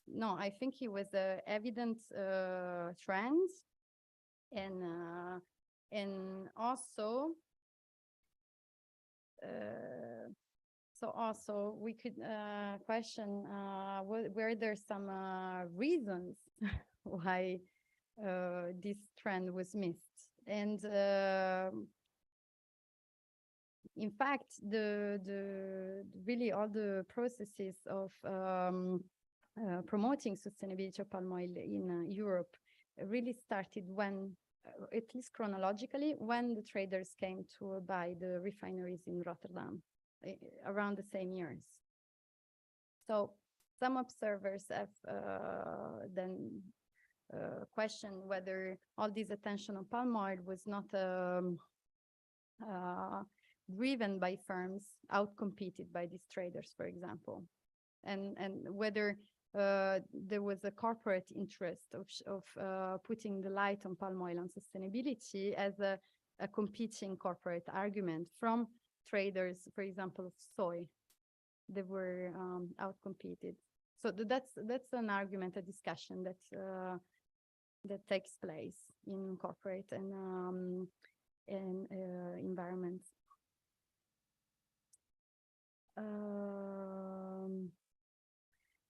no, I think he was an evident trend. And also, so also we could question were there some reasons why this trend was missed. And in fact, really all the processes of promoting sustainability of palm oil in Europe really started when, at least chronologically, when the traders came to buy the refineries in Rotterdam around the same years. So some observers have then questioned whether all this attention on palm oil was not driven by firms outcompeted by these traders, for example, and whether there was a corporate interest of putting the light on palm oil and sustainability as a competing corporate argument from traders, for example, of soy. They were outcompeted. So that's an argument, a discussion that takes place in corporate and environments.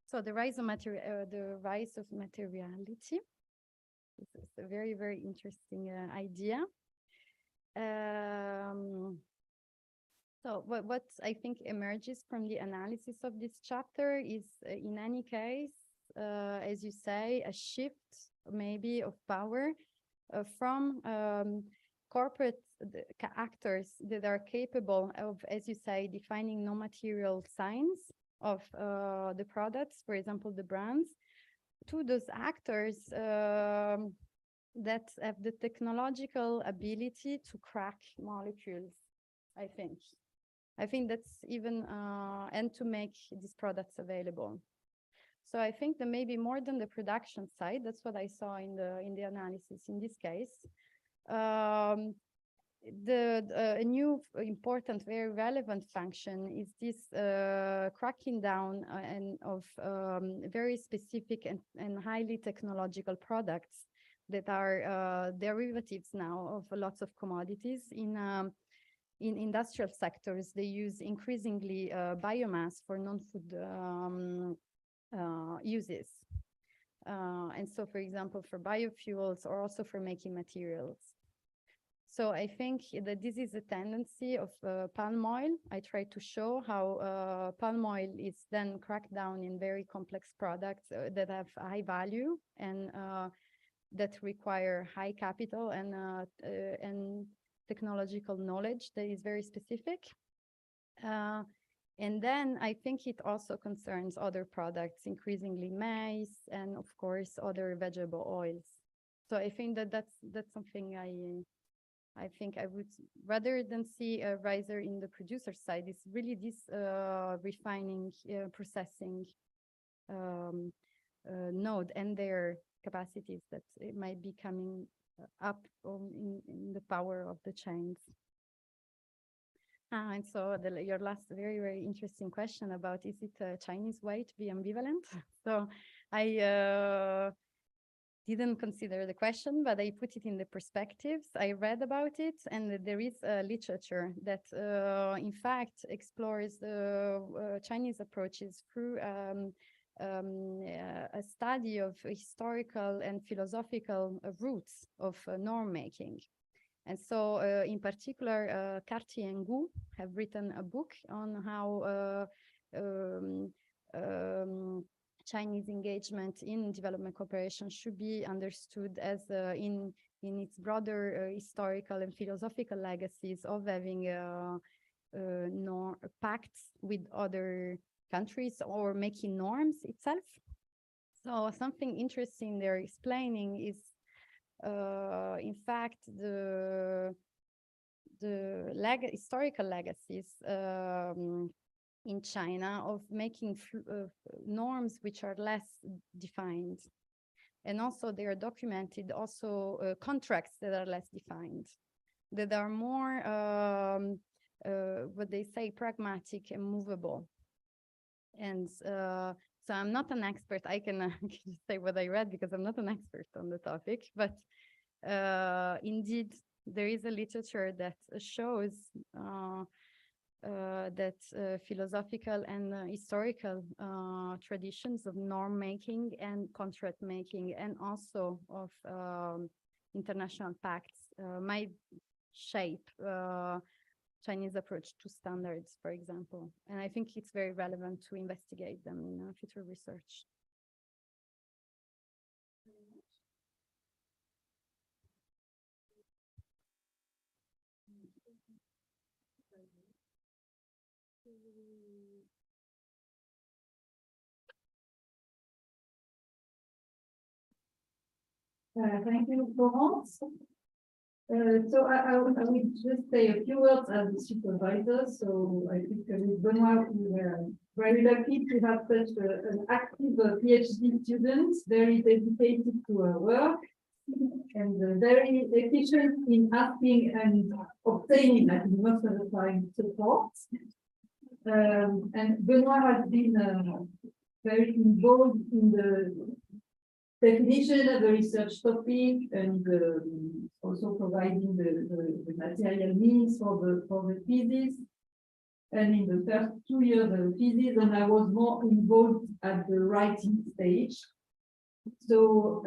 So the rise of materiality. This is a very, very interesting idea. So what I think emerges from the analysis of this chapter is, in any case, as you say, a shift maybe of power from corporate actors that are capable of, as you say, defining non-material signs of the products, for example, the brands, to those actors that have the technological ability to crack molecules, I think. I think that's even, and to make these products available. So I think that maybe more than the production side, that's what I saw in the analysis in this case. A new important, very relevant function is this cracking down of very specific and highly technological products that are derivatives now of lots of commodities. In industrial sectors, they use increasingly biomass for non-food uses. And so, for example, for biofuels or also for making materials. So I think that this is a tendency of palm oil. I try to show how palm oil is then cracked down in very complex products that have high value and that require high capital and technological knowledge that is very specific. And then I think it also concerns other products, increasingly maize, and of course other vegetable oils. So I think that that's something I think I would, rather than see a riser in the producer side, it's really this refining, processing node and their capacities that it might be coming up in the power of the chains. And so your last very, very interesting question about, is it a Chinese way to be ambivalent? So I didn't consider the question, but I put it in the perspectives. I read about it, and there is a literature that in fact explores the Chinese approaches through a study of historical and philosophical roots of norm making. And so in particular, Cartier and Gu have written a book on how Chinese engagement in development cooperation should be understood as in its broader historical and philosophical legacies of having pacts with other countries or making norms itself. So something interesting they're explaining is in fact the historical legacies in China of making norms which are less defined. And also they are documented also contracts that are less defined, that are more, what they say, pragmatic and movable. And so I'm not an expert. I can just say what I read because I'm not an expert on the topic, but indeed there is a literature that shows that philosophical and historical traditions of norm making and contract making and also of international pacts might shape Chinese approach to standards, for example. And I think it's very relevant to investigate them in future research. Thank you, Florence. So I will just say a few words as a supervisor. So I think with Benoit, we were very lucky to have such an active PhD student, very dedicated to her work, and very efficient in asking and obtaining, I think, most of the time, support. And Benoit has been very involved in the definition of the research topic and also providing the material means for the thesis. And in the first 2 years of the thesis, and I was more involved at the writing stage. So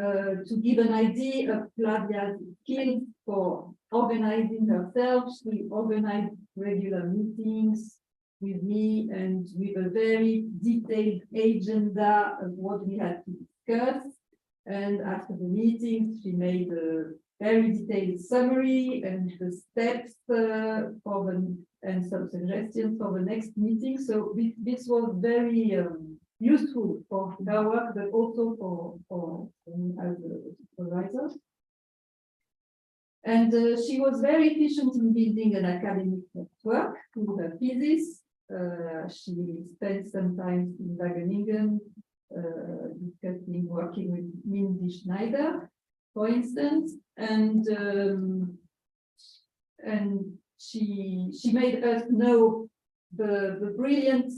to give an idea of Flavia's skills for organizing herself, she organized regular meetings with me and with a very detailed agenda of what we had to discuss. And after the meetings, she made a very detailed summary and the steps and some suggestions for the next meeting. So this was very useful for her work, but also for me as a supervisor. And she was very efficient in building an academic network with her thesis. She spent some time in Wageningen, discussing, working with Mindy Schneider, for instance, and she made us know the brilliant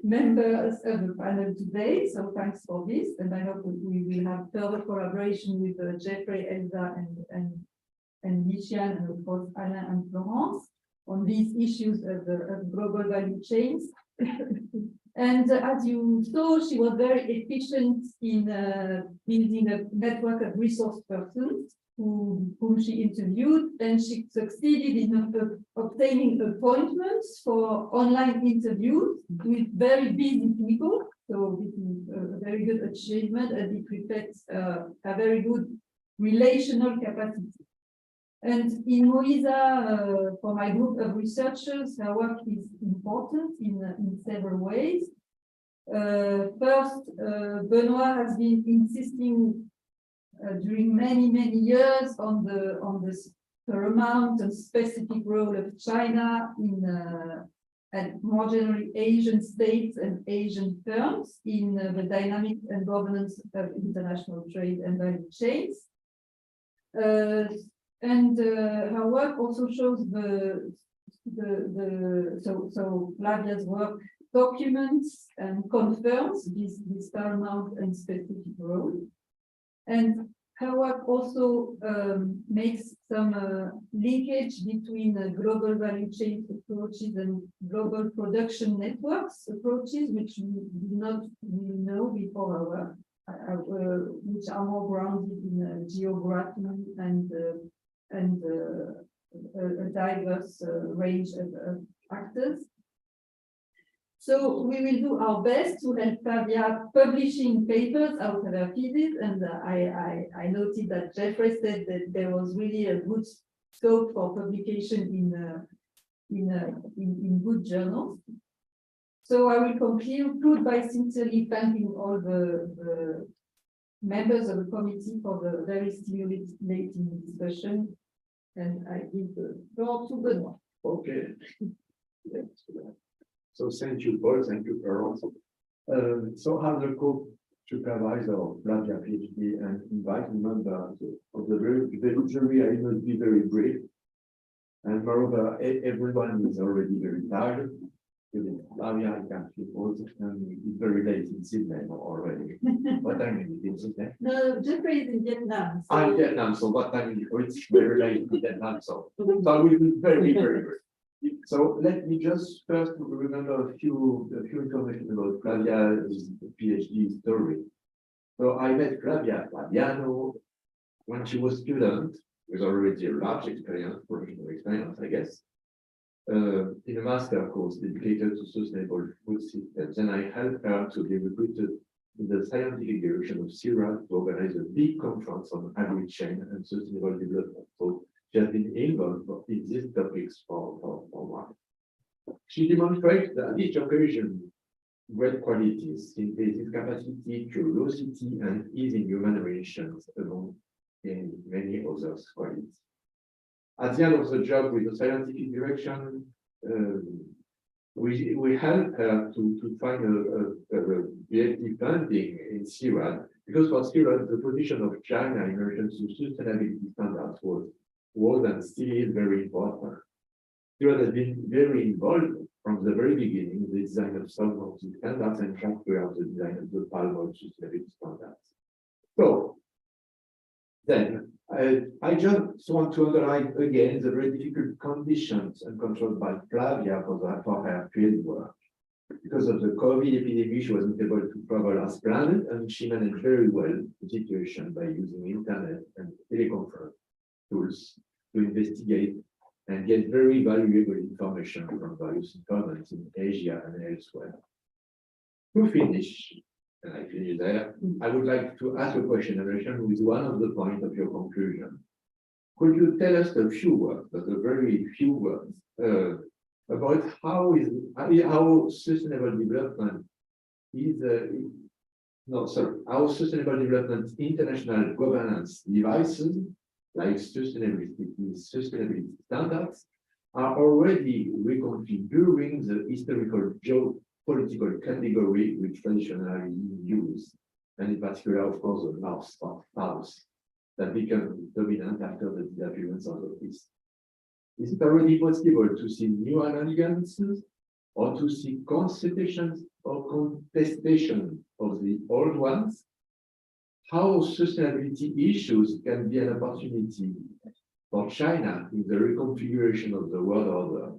members of the panel today. So thanks for this, and I hope we will have further collaboration with Jeffrey, Elsa, and Michian, and of course Alain and Florence on these issues of global value chains. And as you saw, she was very efficient in building a network of resource persons whom she interviewed, and she succeeded in obtaining appointments for online interviews with very busy people. So this is a very good achievement, and it reflects a very good relational capacity. And in Moisa, for my group of researchers, her work is important in several ways. First, Benoit has been insisting during many years on the paramount and specific role of China in and more generally Asian states and Asian firms in the dynamic and governance of international trade and value chains. And her work also shows so Flavia's work documents and confirms this paramount and specific role. And her work also makes some linkage between global value chain approaches and global production networks approaches, which we did not really know before our work, which are more grounded in geography and a diverse range of actors. So we will do our best to help Flavia publishing papers out of her thesis, and I noted that Jeffrey said that there was really a good scope for publication in good journals. So I will conclude by sincerely thanking all the members of the committee for the very stimulating discussion, and I give the floor to Benoit. Okay. So thank you, Paul. Thank you, Carol. So as a co-supervisor of Flavia PhD and inviting members of the jury, I will be very brief. And moreover, everyone is already very tired. Even Flavia, I can feel old, and it's very late in Sydney already. What time is it in Sydney? No, Jeffrey is in Vietnam. So I'm in Vietnam, so what time is it? Oh, it's very late in Vietnam, so I will be very brief. So let me just first remember a few information about Flavia's PhD story. So I met Flavia Fabiano when she was a student, with already a large experience, professional experience, I guess, in a master course dedicated to sustainable food systems. And I helped her to be recruited in the scientific direction of CIRA to organize a big conference on agri-chain and sustainable development. So she has been involved in these topics for a while. She demonstrates that each occasion great qualities, synthesis capacity, curiosity, and ease in human relations, among many other qualities. At the end of the job with the scientific direction, we helped her to find a PhD funding in CIRA, because for CIRA, the position of China in relation to sustainability standards was and still is very important. CIRA has been very involved from the very beginning in the design of some of the standards and transfer the design of the palm oil sustainability standards. So then I just want to underline again the very difficult conditions and controlled by Flavia for her field work. Because of the COVID epidemic, she wasn't able to travel as planned, and she managed very well the situation by using internet and teleconference tools to investigate and get very valuable information from various informants in Asia and elsewhere. To finish, and I finish there, I would like to ask a question in relation with one of the points of your conclusion. Could you tell us a few words, but a very few words, about how sustainable development is, how sustainable development international governance devices like sustainability standards are already reconfiguring the historical geopolitical category we traditionally use, and in particular, of course, the North-South that became dominant after the disappearance of the East. Is it already possible to see new alliances or to see constitutions or contestation of the old ones? How sustainability issues can be an opportunity for China in the reconfiguration of the world order?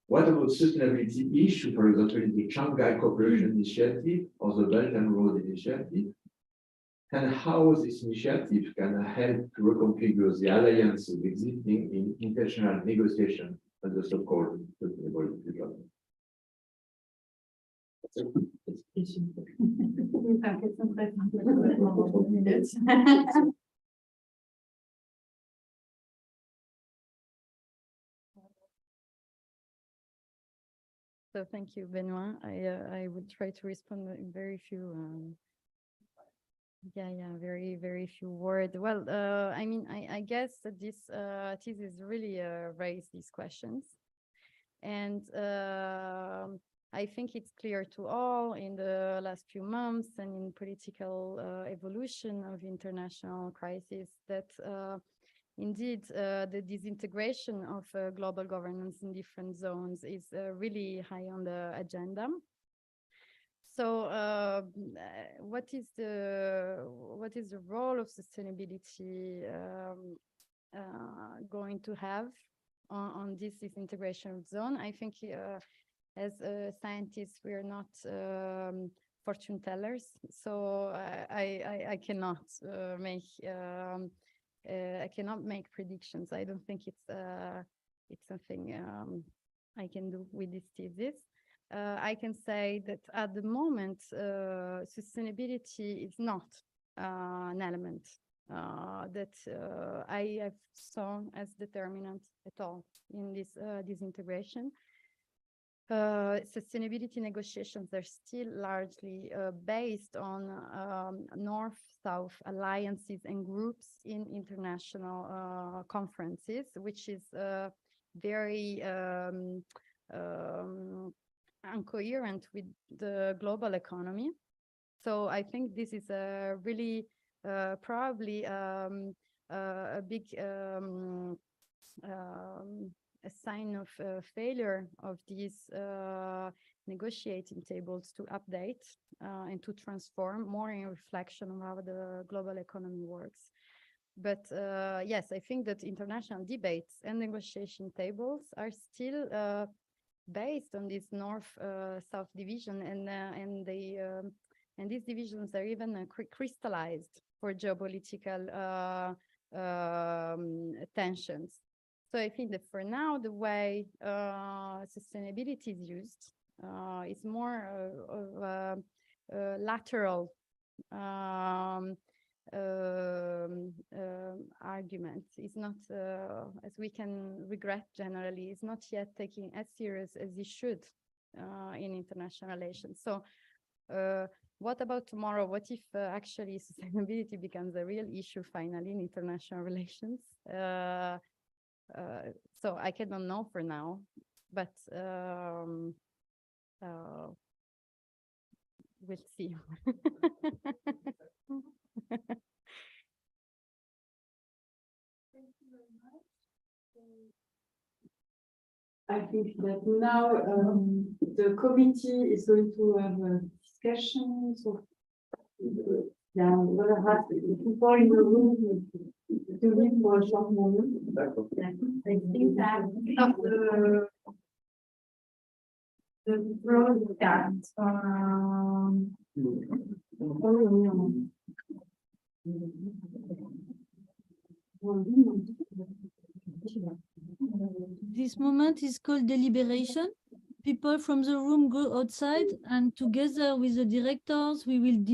What about sustainability issue, for example, in the Shanghai Cooperation Initiative or the Belt and Road Initiative? And how this initiative can help to reconfigure the alliances existing in international negotiation and the so-called sustainable development? So thank you, Benoit. I will try to respond in very few, very few words. Well, I mean, I guess that this thesis really raised these questions. And I think it's clear to all in the last few months and in political evolution of international crisis that indeed the disintegration of global governance in different zones is really high on the agenda. So what is the role of sustainability going to have on this disintegration zone? I think as scientists, we are not fortune tellers, so I cannot make predictions. I don't think it's something I can do with this thesis. I can say that at the moment, sustainability is not an element that I have shown as determinant at all in this disintegration. Sustainability negotiations are still largely based on North-South alliances and groups in international conferences, which is very incoherent with the global economy. So I think this is a really probably a big a sign of failure of these negotiating tables to update and to transform more in reflection of how the global economy works. But yes, I think that international debates and negotiation tables are still based on this North-South division, and these divisions are even crystallized for geopolitical tensions. So I think that for now, the way sustainability is used is more of a lateral argument. It's not, as we can regret generally, it's not yet taken as serious as it should in international relations. So what about tomorrow? What if actually sustainability becomes a real issue finally in international relations? So I cannot know for now, but we'll see. I think that now the committee is going to have a discussion. So yeah, I'm gonna have people in the room to leave for a short moment. I think that the broadcast This moment is called deliberation. People from the room go outside, and together with the directors, we will debate.